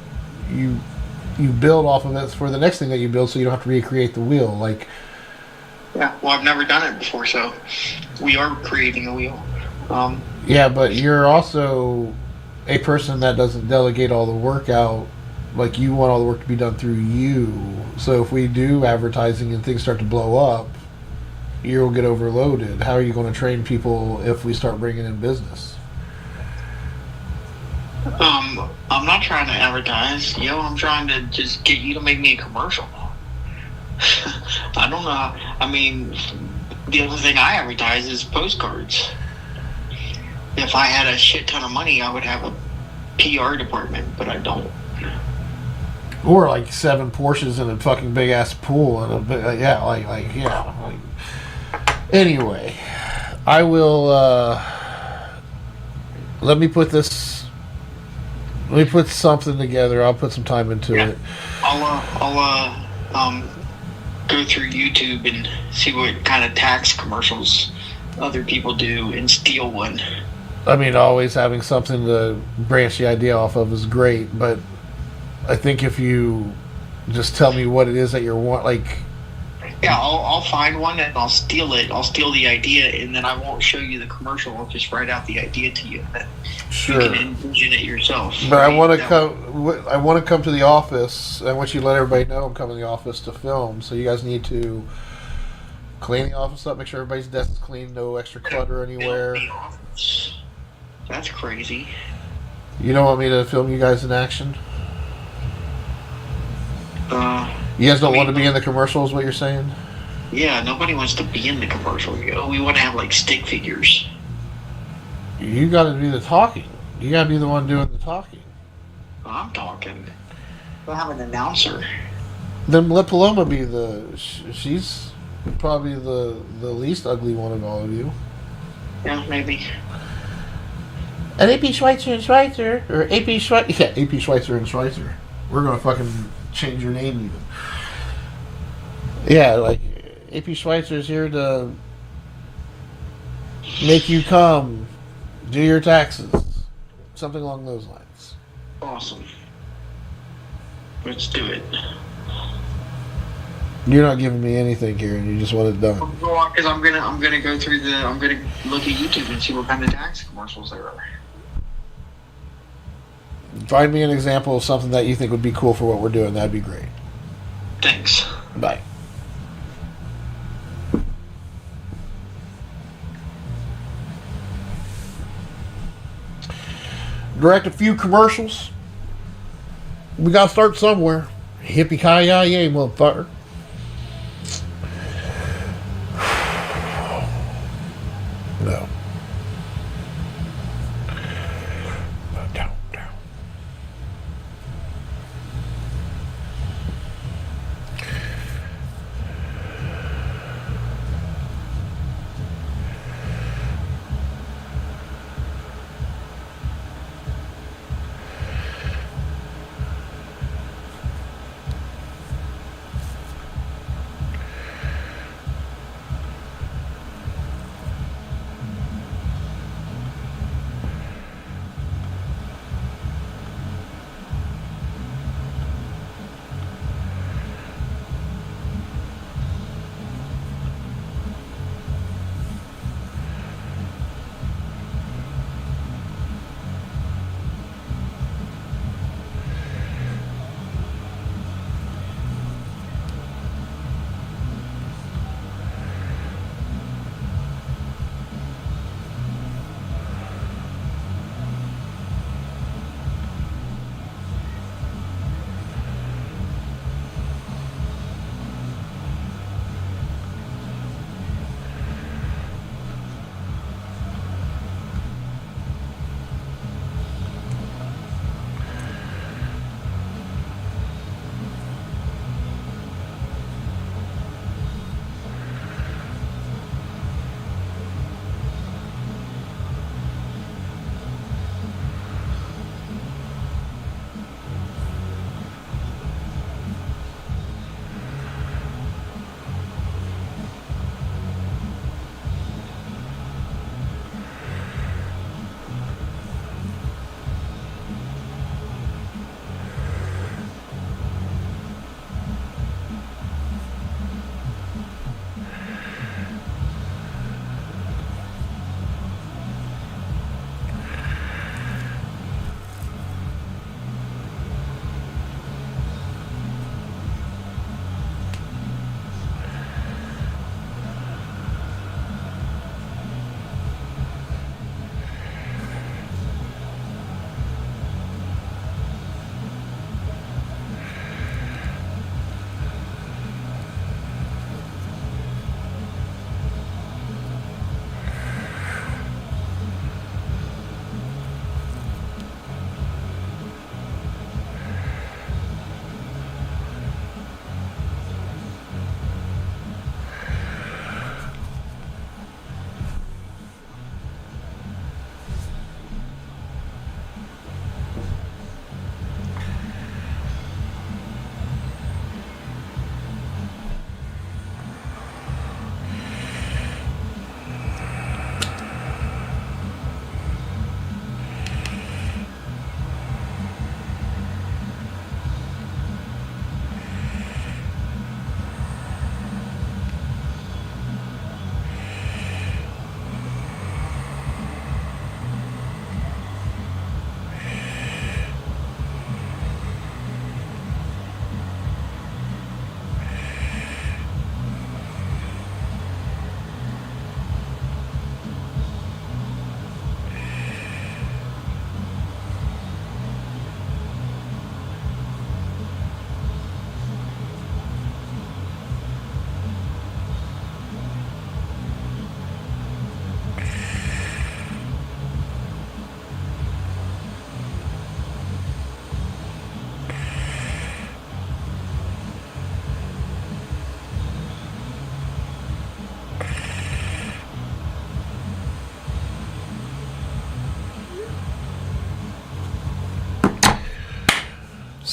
build off of it for the next thing that you build, so you don't have to recreate the wheel. Like, Yeah. Well, I've never done it before, so we are creating a wheel. yeah, but you're also a person that doesn't delegate all the work out. Like, you want all the work to be done through you. So if we do advertising and things start to blow up, you'll get overloaded. How are you going to train people if we start bringing in business? I'm not trying to advertise. I'm trying to just get you to make me a commercial. I don't know. I mean, the only thing I advertise is postcards. If I had a shit ton of money, I would have a PR department, but I don't. Or like 7 Porsches in a fucking big ass pool and Anyway, I will. Let me put something together. I'll put some time into it. I'll go through YouTube and see what kind of tax commercials other people do and steal one. I mean, always having something to branch the idea off of is great, but I think if you just tell me what it is that you're Yeah, I'll find one and I'll steal it. I'll steal the idea, and then I won't show you the commercial. I'll just write out the idea to you. And sure. You can envision it yourself. But I want to come. I want to come to the office. I want you to let everybody know I'm coming to the office to film. So you guys need to clean the office up, make sure everybody's desk is clean, no extra clutter anywhere. That's crazy. You don't want me to film you guys in action? You guys don't want to be in the commercial, is what you're saying? Yeah, nobody wants to be in the commercial. We want to have like stick figures. You got to do the talking. You got to be the one doing the talking. I'm talking. We'll have an announcer. Then let Paloma be she's probably the least ugly one of all of you. Yeah, maybe. And AP Schweitzer and Schweitzer, or AP Schweitzer, yeah, AP Schweitzer and Schweitzer. We're gonna fucking change your name even. Yeah, like AP Schweitzer's here to make you come, do your taxes, something along those lines. Awesome. Let's do it. You're not giving me anything here, and you just want it done. Because I'm gonna go through I'm gonna look at YouTube and see what kind of tax commercials there are. Find me an example of something that you think would be cool for what we're doing. That'd be great. Thanks. Bye. Direct a few commercials. We gotta start somewhere. Hippie ki-yay, motherfucker. No. Down.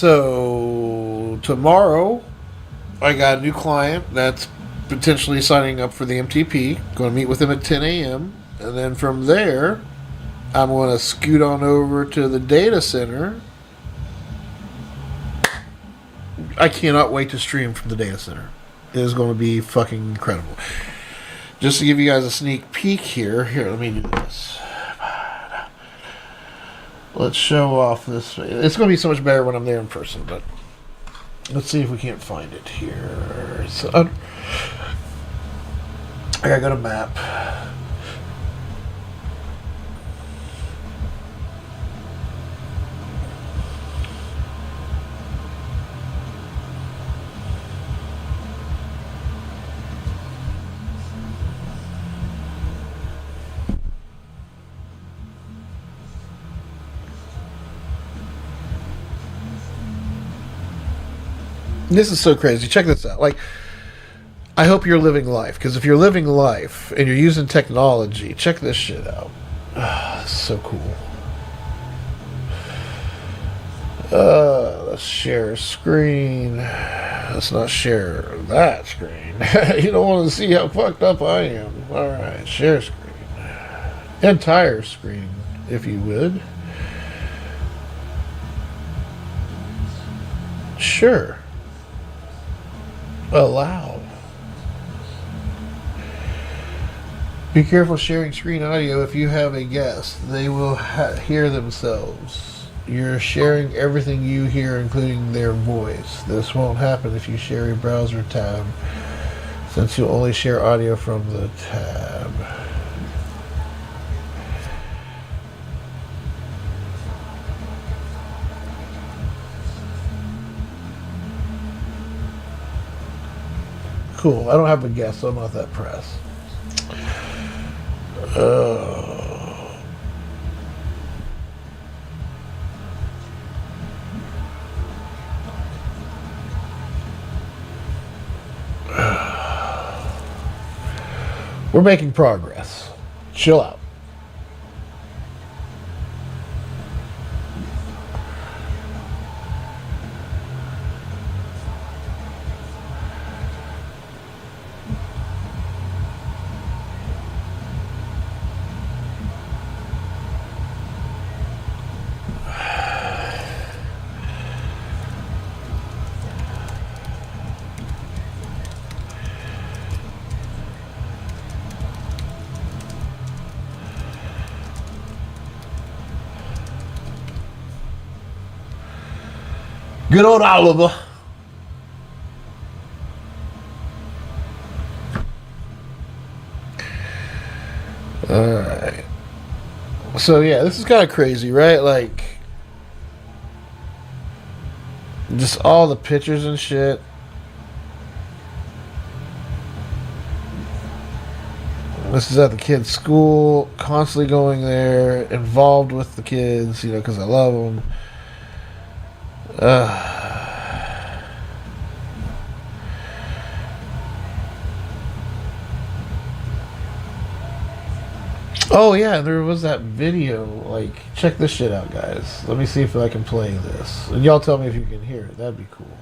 So tomorrow, I got a new client that's potentially signing up for the MTP. Going to meet with him at 10 a.m. And then from there, I'm going to scoot on over to the data center. I cannot wait to stream from the data center. It is going to be fucking incredible. Just to give you guys a sneak peek here. Here, let me do this. Let's show off this. It's going to be so much better when I'm there in person, but let's see if we can't find it here. So, I gotta go to map. This is so crazy. Check this out. Like, I hope you're living life, because if you're living life and you're using technology, check this shit out. So cool. Let's share a screen. Let's not share that screen. You don't want to see how fucked up I am. Alright, share screen. Entire screen, if you would. Sure. Allow. Be careful sharing screen audio if you have a guest. They will hear themselves. You're sharing everything you hear, including their voice. This won't happen if you share a browser tab, since you only share audio from the tab. Cool. I don't have a guest, so I'm not that pressed. We're making progress. Chill out. Good old Oliver. Alright. So yeah, this is kind of crazy, right? Like, just all the pictures and shit. This is at the kids' school, constantly going there, involved with the kids, you know, because I love them. Oh yeah, there was that video. Like, check this shit out, guys. Let me see if I can play this, and y'all tell me if you can hear it. That'd be cool.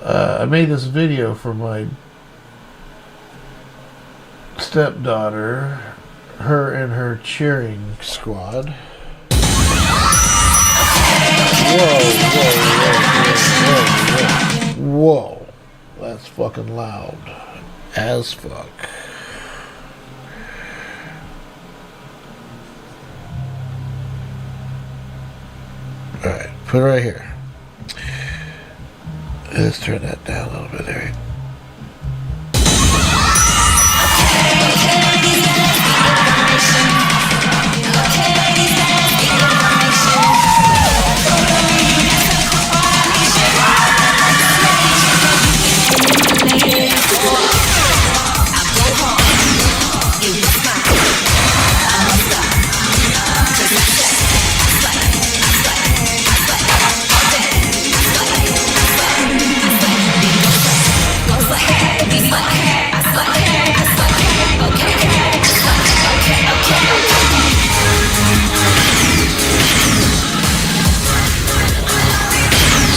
I made this video for my stepdaughter, her and her cheering squad. Whoa. That's fucking loud as fuck. Alright, put it right here. Let's turn that down a little bit there.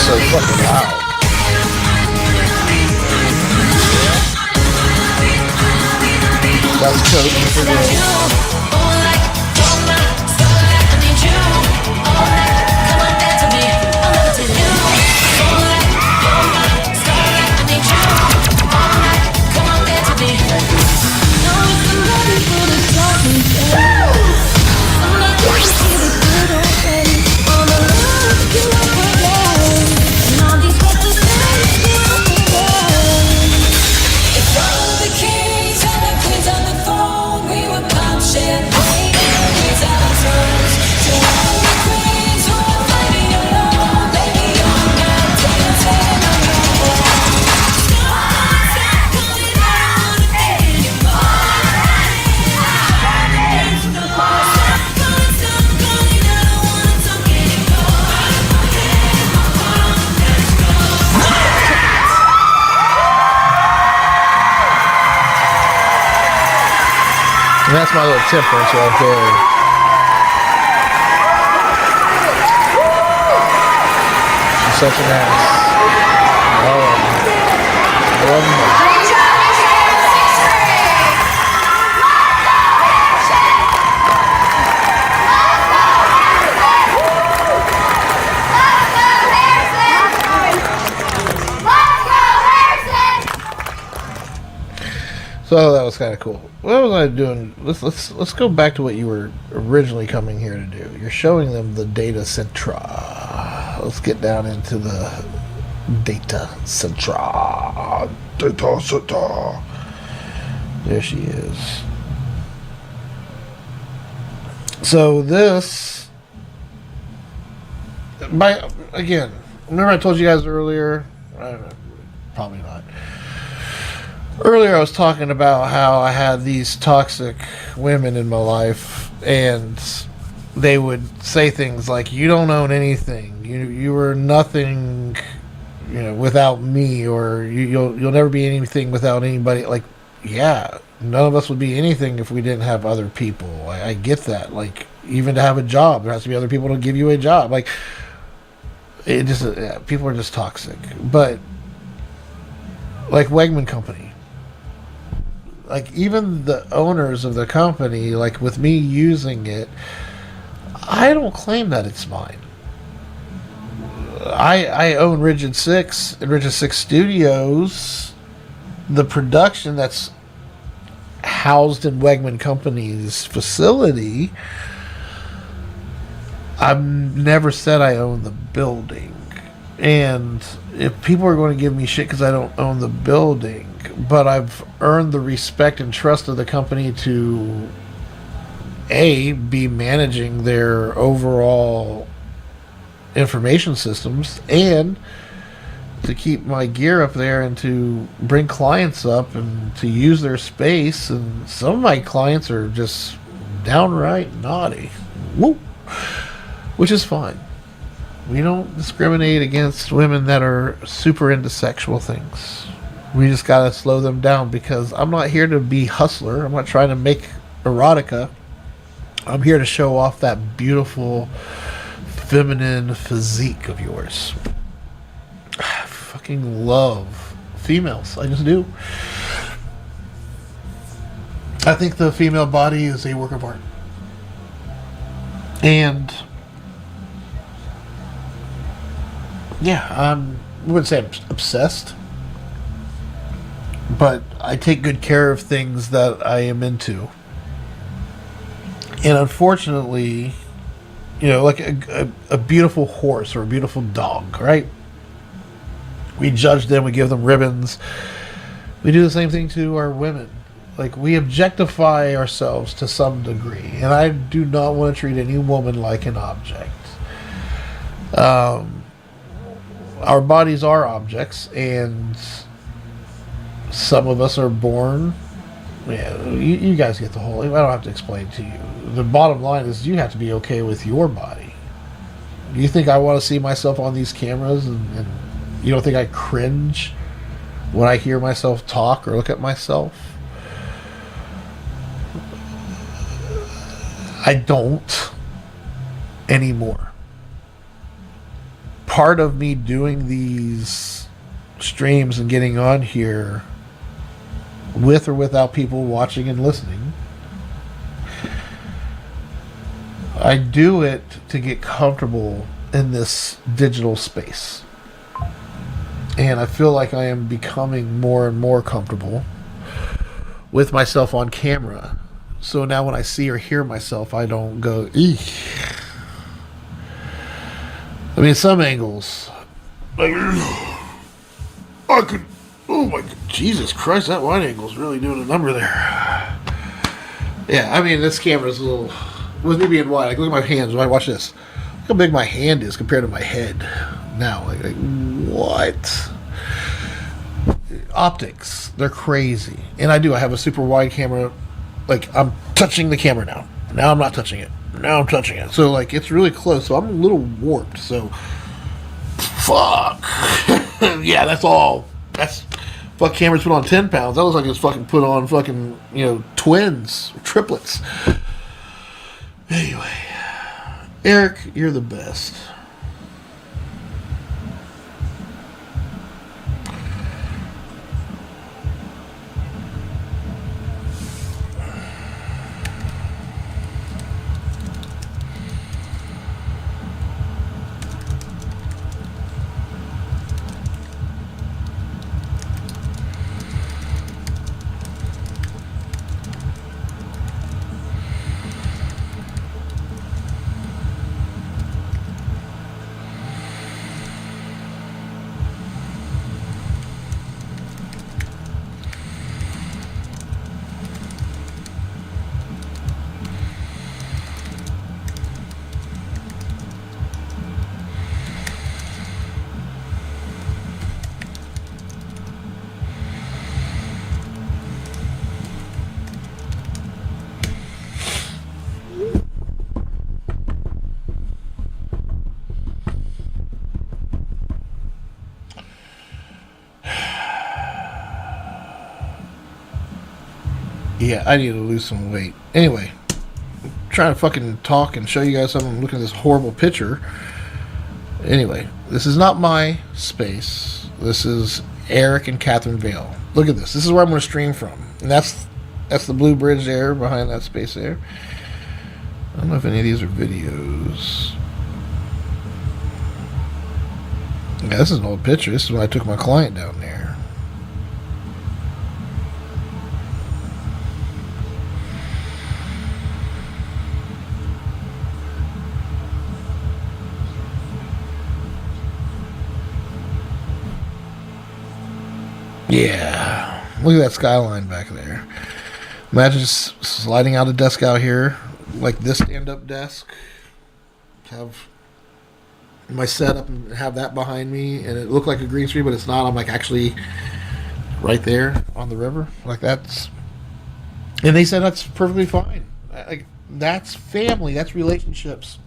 So fucking loud. That's Coach for the And that's my little temperance right there. She's such an ass. I love her. So that was kind of cool. What was I doing? Let's go back to what you were originally coming here to do. You're showing them the data centra. Let's get down into the data centra. Data center. There she is. So this, again, remember I told you guys earlier? I don't know, probably not. Earlier I was talking about how I had these toxic women in my life, and they would say things like, you don't own anything, you were nothing, without me, or you'll never be anything without anybody. Like, yeah, none of us would be anything if we didn't have other people. I get that. Like, even to have a job, there has to be other people to give you a job. Like, it just people are just toxic. But like Wegman Company, like, even the owners of the company, like, with me using it, I don't claim that it's mine. I own Rigid 6 and Rigid 6 Studios. The production that's housed in Wegman Company's facility, I've never said I own the building. And if people are going to give me shit because I don't own the building, but I've earned the respect and trust of the company to be managing their overall information systems, and to keep my gear up there, and to bring clients up and to use their space. And some of my clients are just downright naughty. Woo! Which is fine. We don't discriminate against women that are super into sexual things. We just gotta slow them down, because I'm not here to be hustler. I'm not trying to make erotica. I'm here to show off that beautiful feminine physique of yours. I fucking love females. I just do. I think the female body is a work of art. And yeah, I wouldn't say I'm obsessed, but I take good care of things that I am into. And unfortunately, like a beautiful horse or a beautiful dog, right? We judge them, we give them ribbons. We do the same thing to our women. Like, we objectify ourselves to some degree. And I do not want to treat any woman like an object. Our bodies are objects, and some of us are born. Yeah, you guys get the whole. I don't have to explain to you. The bottom line is, you have to be okay with your body. Do you think I want to see myself on these cameras, and you don't think I cringe when I hear myself talk or look at myself? I don't anymore. Part of me doing these streams and getting on here, with or without people watching and listening, I do it to get comfortable in this digital space. And I feel like I am becoming more and more comfortable with myself on camera. So now when I see or hear myself, I don't go, eek. I mean, some angles, like, I could, oh my, Jesus Christ, that wide angle's really doing a number there. Yeah, I mean, this camera's a little, with me being wide, like, look at my hands, watch this. Look how big my hand is compared to my head now. Like what? Optics, they're crazy. And I have a super wide camera. Like, I'm touching the camera now. Now I'm not touching it. Now I'm touching it. So, like, it's really close. So I'm a little warped. So, fuck. Yeah, that's all. That's fuck, Cameron's put on 10 pounds. That looks like it's fucking put on fucking, twins, triplets. Anyway, Eric, you're the best. Yeah, I need to lose some weight. Anyway, I'm trying to fucking talk and show you guys something. I'm looking at this horrible picture. Anyway, this is not my space. This is Eric and Catherine Vale. Look at this. This is where I'm going to stream from. And that's the blue bridge there behind that space there. I don't know if any of these are videos. Yeah, this is an old picture. This is when I took my client down there. Yeah, look at that skyline back there. Imagine just sliding out a desk out here, like this stand-up desk. Have my setup and have that behind me, and it looked like a green screen, but it's not. I'm like actually right there on the river, like that's. And they said that's perfectly fine. Like that's family, that's relationships.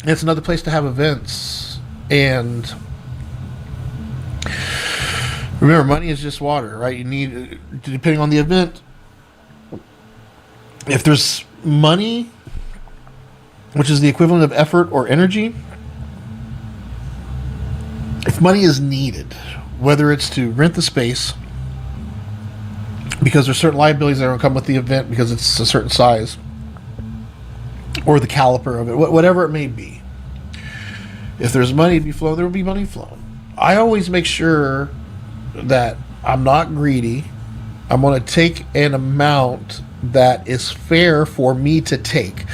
It's another place to have events, and. Remember, money is just water, right? You need, depending on the event, if there's money, which is the equivalent of effort or energy, if money is needed, whether it's to rent the space, because there's certain liabilities that are going to come with the event because it's a certain size, or the caliper of it, whatever it may be, if there's money to be flown, there will be money flown. I always make sure that I'm not greedy. I'm going to take an amount that is fair for me to take.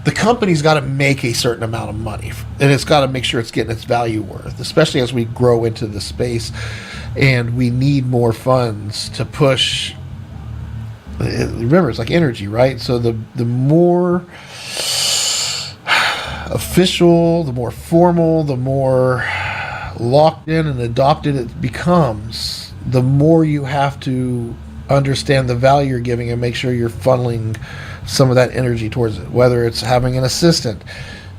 The company's got to make a certain amount of money, and it's got to make sure it's getting its value worth, especially as we grow into the space and we need more funds to push. Remember, it's like energy, right? So the more official, the more formal, the more locked in and adopted it becomes, the more you have to understand the value you're giving and make sure you're funneling some of that energy towards it, whether it's having an assistant,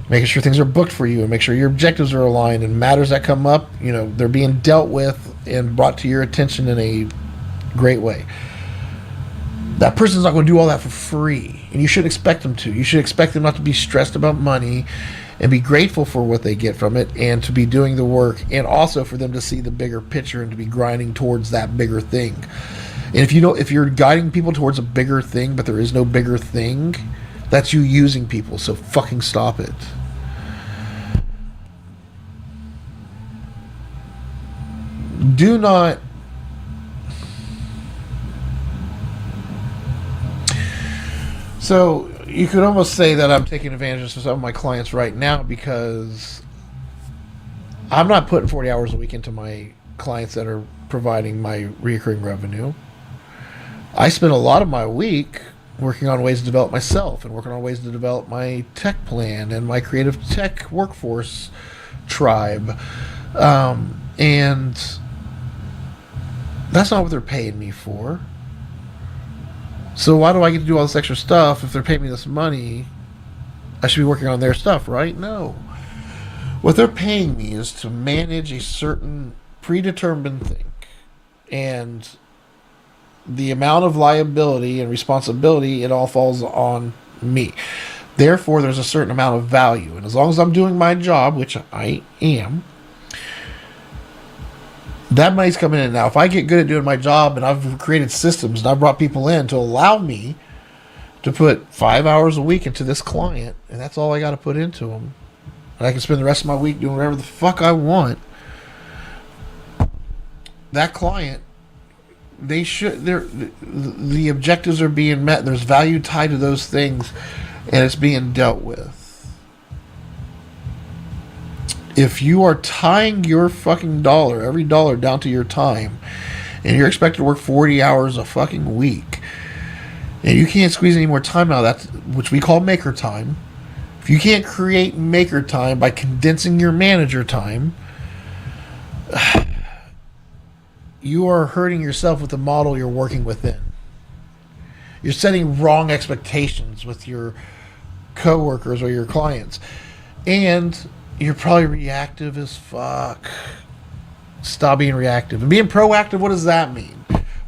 making sure things are booked for you and make sure your objectives are aligned, and matters that come up, they're being dealt with and brought to your attention in a great way. That person's not going to do all that for free, and you should expect them to. You should expect them not to be stressed about money and be grateful for what they get from it, and to be doing the work, and also for them to see the bigger picture and to be grinding towards that bigger thing. And if you're guiding people towards a bigger thing, but there is no bigger thing, that's you using people. So fucking stop it. Do not. So you could almost say that I'm taking advantage of some of my clients right now, because I'm not putting 40 hours a week into my clients that are providing my recurring revenue. I spend a lot of my week working on ways to develop myself and working on ways to develop my tech plan and my creative tech workforce tribe. And that's not what they're paying me for. So why do I get to do all this extra stuff if they're paying me this money? I should be working on their stuff, right? No. What they're paying me is to manage a certain predetermined thing. And the amount of liability and responsibility, it all falls on me. Therefore, there's a certain amount of value. And as long as I'm doing my job, which I am, that money's coming in. Now, if I get good at doing my job and I've created systems and I've brought people in to allow me to put 5 hours a week into this client, and that's all I got to put into them, and I can spend the rest of my week doing whatever the fuck I want, that client, the objectives are being met. There's value tied to those things, and it's being dealt with. If you are tying your fucking dollar, every dollar, down to your time, and you're expected to work 40 hours a fucking week, and you can't squeeze any more time out of that, which we call maker time. If you can't create maker time by condensing your manager time, you are hurting yourself with the model you're working within. You're setting wrong expectations with your coworkers or your clients. And you're probably reactive as fuck. Stop being reactive. And being proactive, what does that mean?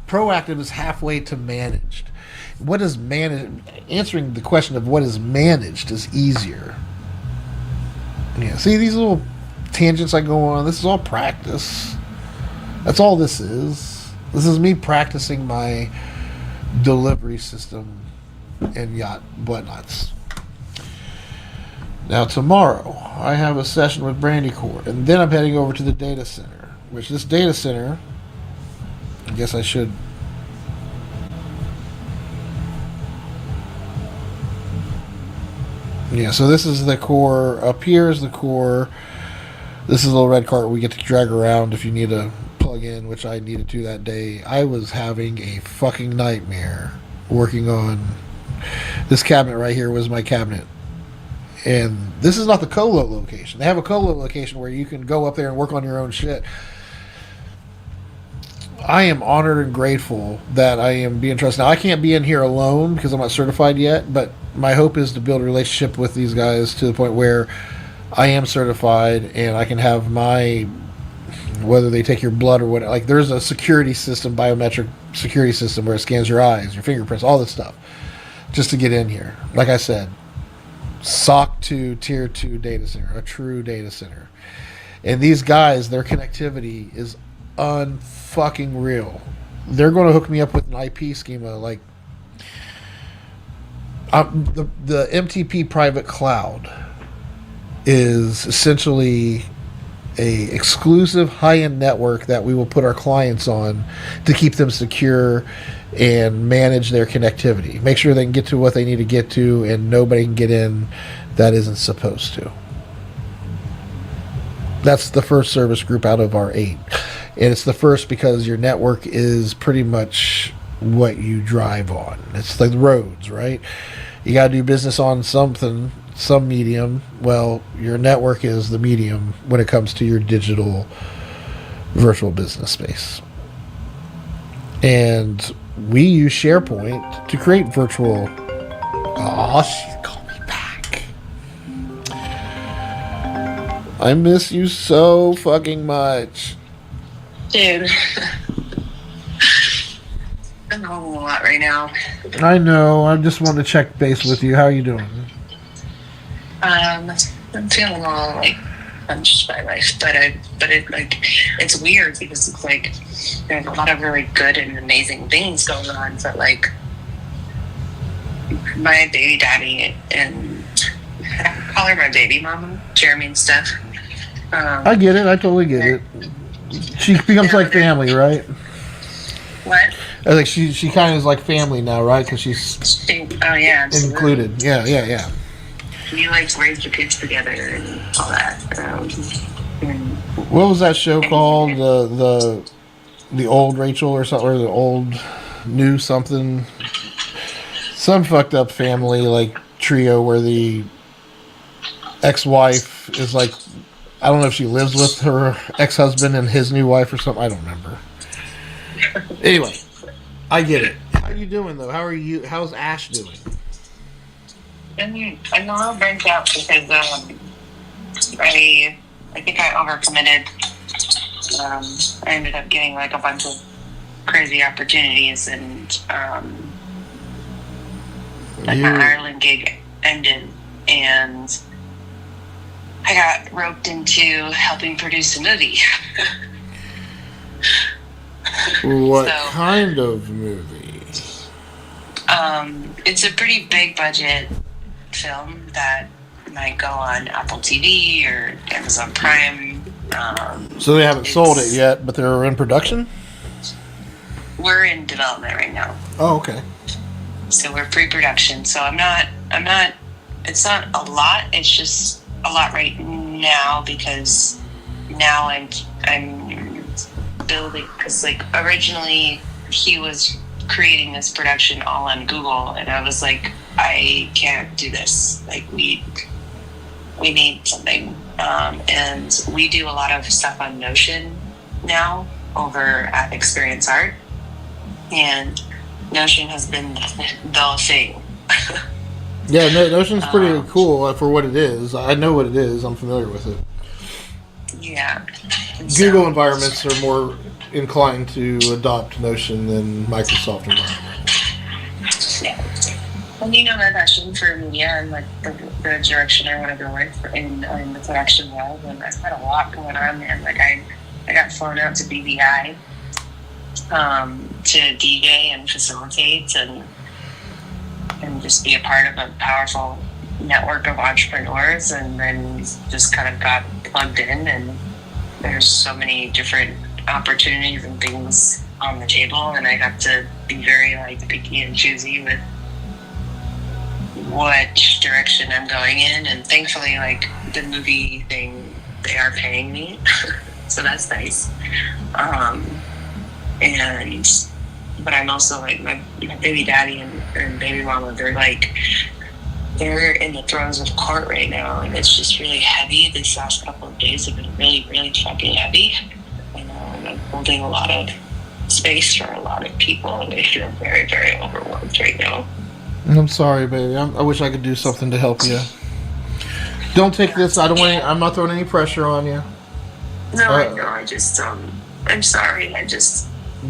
Proactive is halfway to managed. What is managed? Answering the question of what is managed is easier. Yeah, see these little tangents I go on? This is all practice. That's all this is. This is me practicing my delivery system and yacht whatnots. Now tomorrow I have a session with Brandy Core, and then I'm heading over to the data center. Which this data center, I guess I should. Yeah, so this is the core. Up here is the core. This is a little red cart we get to drag around if you need a plug in, which I needed to that day. I was having a fucking nightmare working on this cabinet right here. Was my cabinet. And this is not the colo location. They have a colo location where you can go up there and work on your own shit. I am honored and grateful that I am being trusted. Now, I can't be in here alone because I'm not certified yet, but my hope is to build a relationship with these guys to the point where I am certified and I can have my, whether they take your blood or what, like there's a security system, biometric security system where it scans your eyes, your fingerprints, all this stuff, just to get in here. Like I said, SOC 2 Tier 2 data center, a true data center. And these guys, their connectivity is unfucking real. They're going to hook me up with an IP schema like the MTP private cloud is essentially a exclusive high-end network that we will put our clients on to keep them secure and manage their connectivity. Make sure they can get to what they need to get to and nobody can get in that isn't supposed to. That's the first service group out of our 8. And it's the first because your network is pretty much what you drive on. It's like the roads, right? You got to do business on something, some medium. Well, your network is the medium when it comes to your digital virtual business space. And we use SharePoint to create virtual. Oh, she called me back. I miss you so fucking much. Dude. I'm home a lot right now. I know. I just wanted to check base with you. How are you doing? I'm feeling a little like punched by life, but it's weird because it's like there's a lot of really good and amazing things going on, but like my baby daddy and I call her my baby mama, Jeremy and stuff. I get it. I totally get it. She becomes like family, right? What? I think she kind of is like family now, right? Because she's oh yeah, absolutely. included. Yeah. We like raised the kids together and all that. What was that show called? The old Rachel or something, or the old new something? Some fucked up family like trio where the ex-wife is like, I don't know if she lives with her ex-husband and his new wife or something. I don't remember. Anyway, I get it. How are you doing though? How are you? How's Ash doing? And I'm a little burnt out because I think I overcommitted. I ended up getting like a bunch of crazy opportunities, and like You, my Ireland gig ended, and I got roped into helping produce a movie. what So, kind of movie? it's a pretty big budget film that might go on Apple TV or Amazon Prime. So they haven't sold it It's yet, but they're in production? We're in development right now, Oh, okay. so we're pre-production. So I'm not. It's not a lot. It's just a lot right now because now I'm building, because like originally he was creating this production all on Google, and I was like, I can't do this. Like we need something, and we do a lot of stuff on Notion now over at Experience Art, and Notion has been the thing. Yeah, Notion's pretty Um, cool for what it is. I know what it is. I'm familiar with it. yeah. And Google so, environments are more inclined to adopt Notion than Microsoft environments. yeah. And you know my passion for media and like the direction I want to go in the production world, and I've had a lot going on, man. Like I got flown out to BVI to DJ and facilitate and just be a part of a powerful network of entrepreneurs, and then just kind of got plugged in, and there's so many different opportunities and things on the table, and I got to be very like picky and choosy with which direction I'm going in, and thankfully like the movie thing, they are paying me. So that's nice. And but I'm also like my baby daddy and baby mama, they're in the throes of court right now, and it's just really heavy. These last couple of days have been really, really fucking heavy. And I'm holding a lot of space for a lot of people, and they feel very, very overwhelmed right now. I'm sorry, baby. I wish I could do something to help you. Don't take this. I don't want. I'm not throwing any pressure on you. No, I know. I just I'm sorry.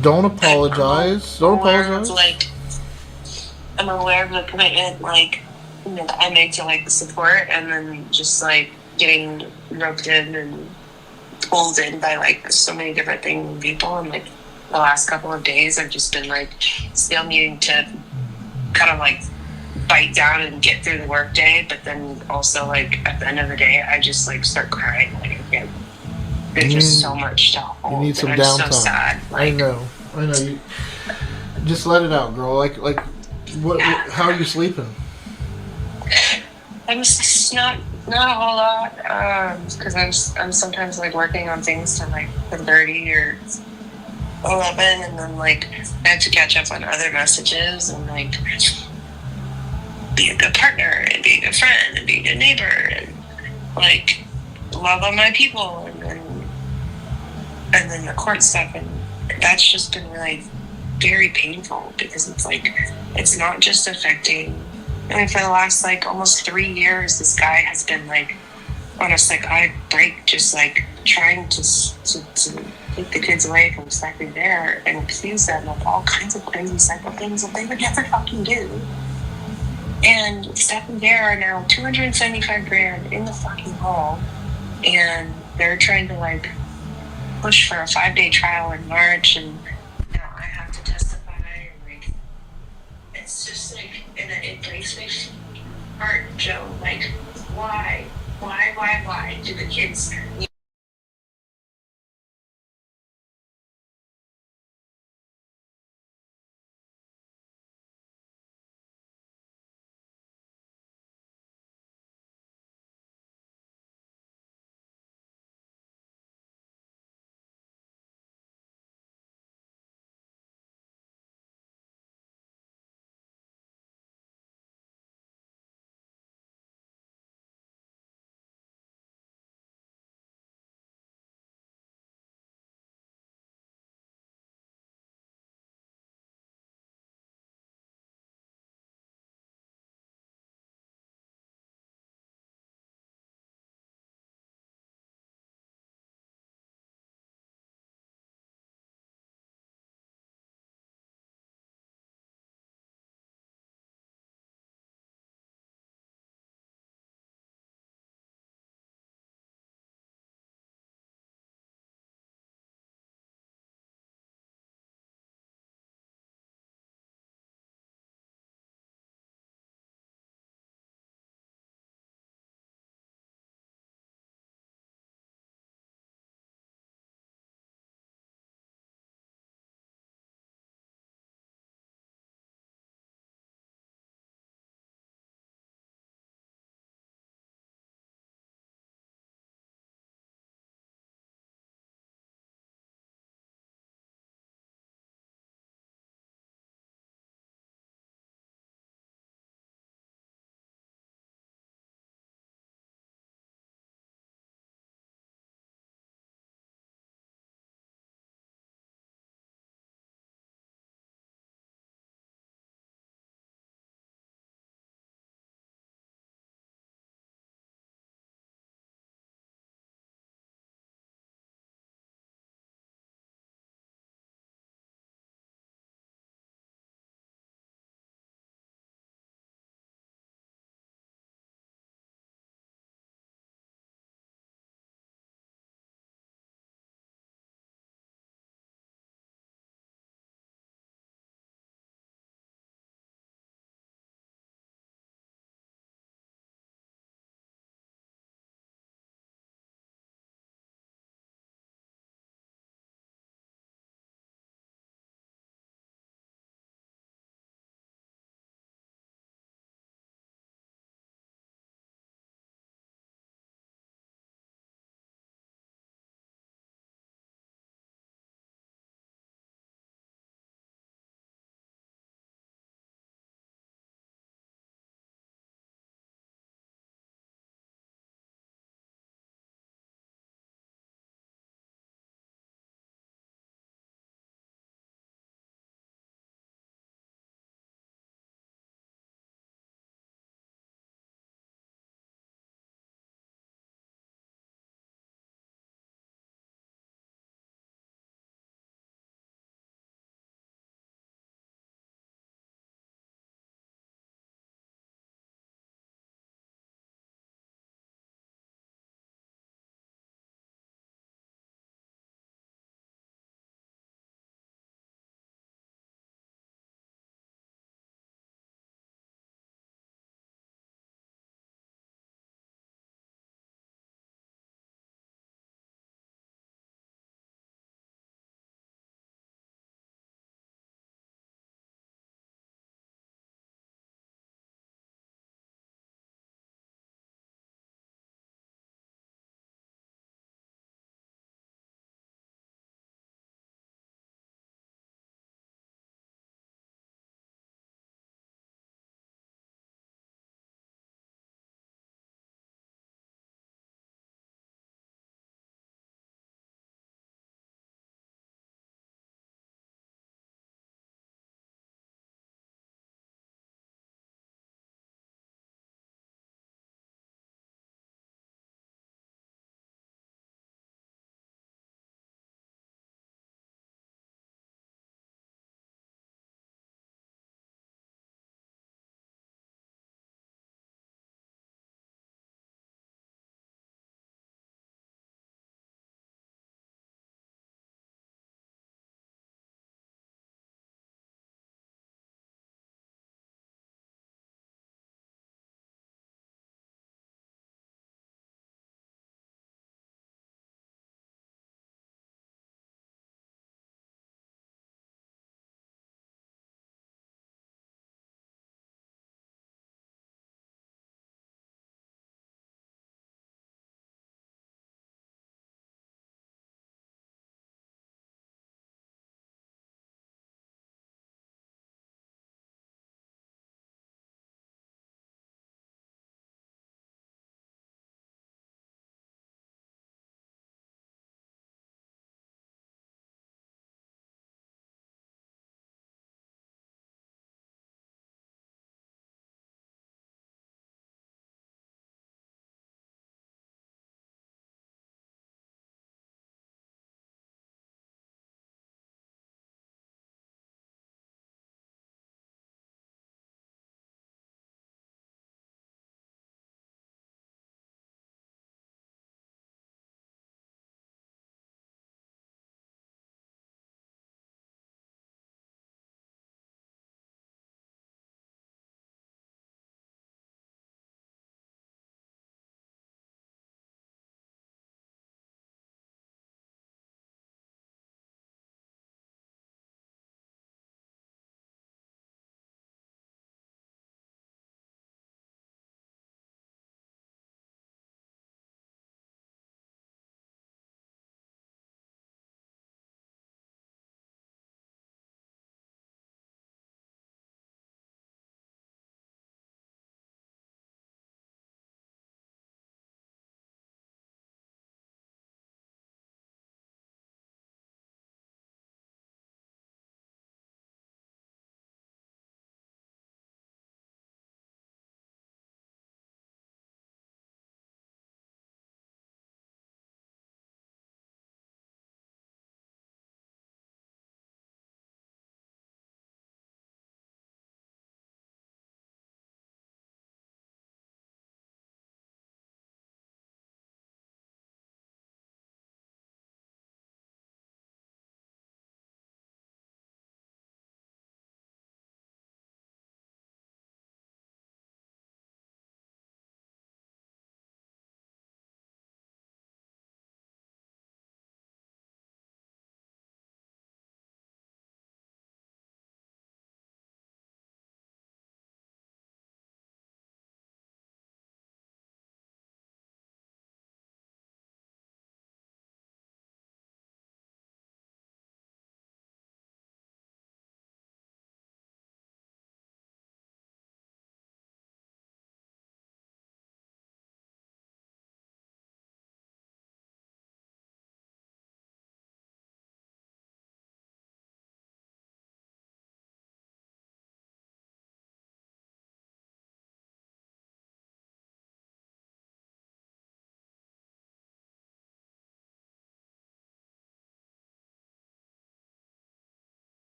Don't apologize. Don't apologize. Like, I'm aware of the commitment, like, that I make to like the support, and then just like getting roped in and pulled in by like so many different things and people. And like the last couple of days, I've just been like still needing to kind of like bite down and get through the workday, but then also like at the end of the day, I just like start crying. Like I can't. There's just so much to hold. You need some and downtime. I'm so sad. I know. You just let it out, girl. Like what? How are you sleeping? I'm just not a whole lot, because I'm sometimes like working on things to like 30 or 11, and then like I have to catch up on other messages and like be a good partner and be a good friend and be a good neighbor and like love on my people, and then the court stuff, and that's just been really very painful because it's like it's not just affecting. I mean, for the last like almost 3 years, this guy has been like on a psychotic break, just like trying to take the kids away from Step and Dare and accuse them of all kinds of crazy psycho things that they would never fucking do. And Step and Dare are now $275,000 in the fucking hole, and they're trying to like push for a 5-day trial in March, and now I have to testify, and like it's just like, and it breaks my heart, Joe. Like, why do the kids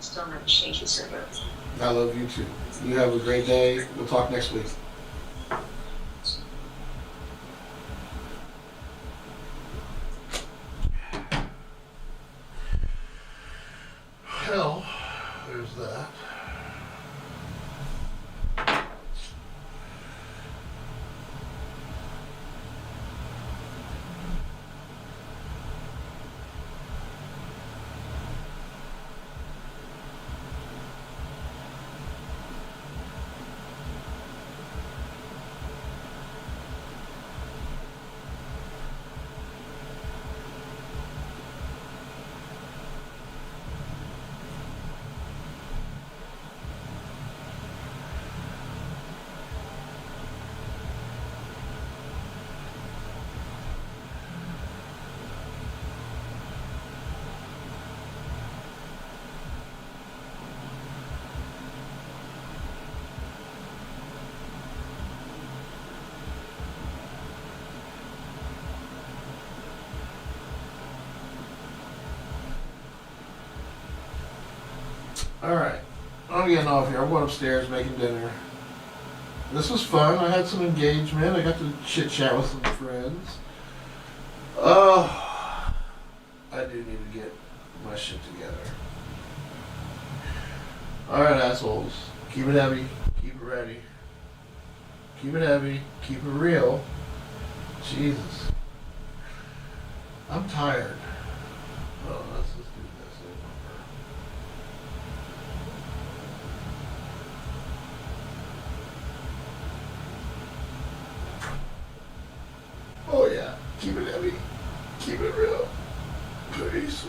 So much. Thank you so much. I love you too. You have a great day. We'll talk next week. Hell, there's that. Alright, I'm getting off here. I'm going upstairs making dinner. This was fun. I had some engagement. I got to chit chat with some friends. Oh, I do need to get my shit together. Alright, assholes. Keep it heavy. Keep it ready. Keep it heavy. Keep it real. Jesus. I'm tired. Oh, let's just do this. Oh yeah, keep it heavy, keep it real, please.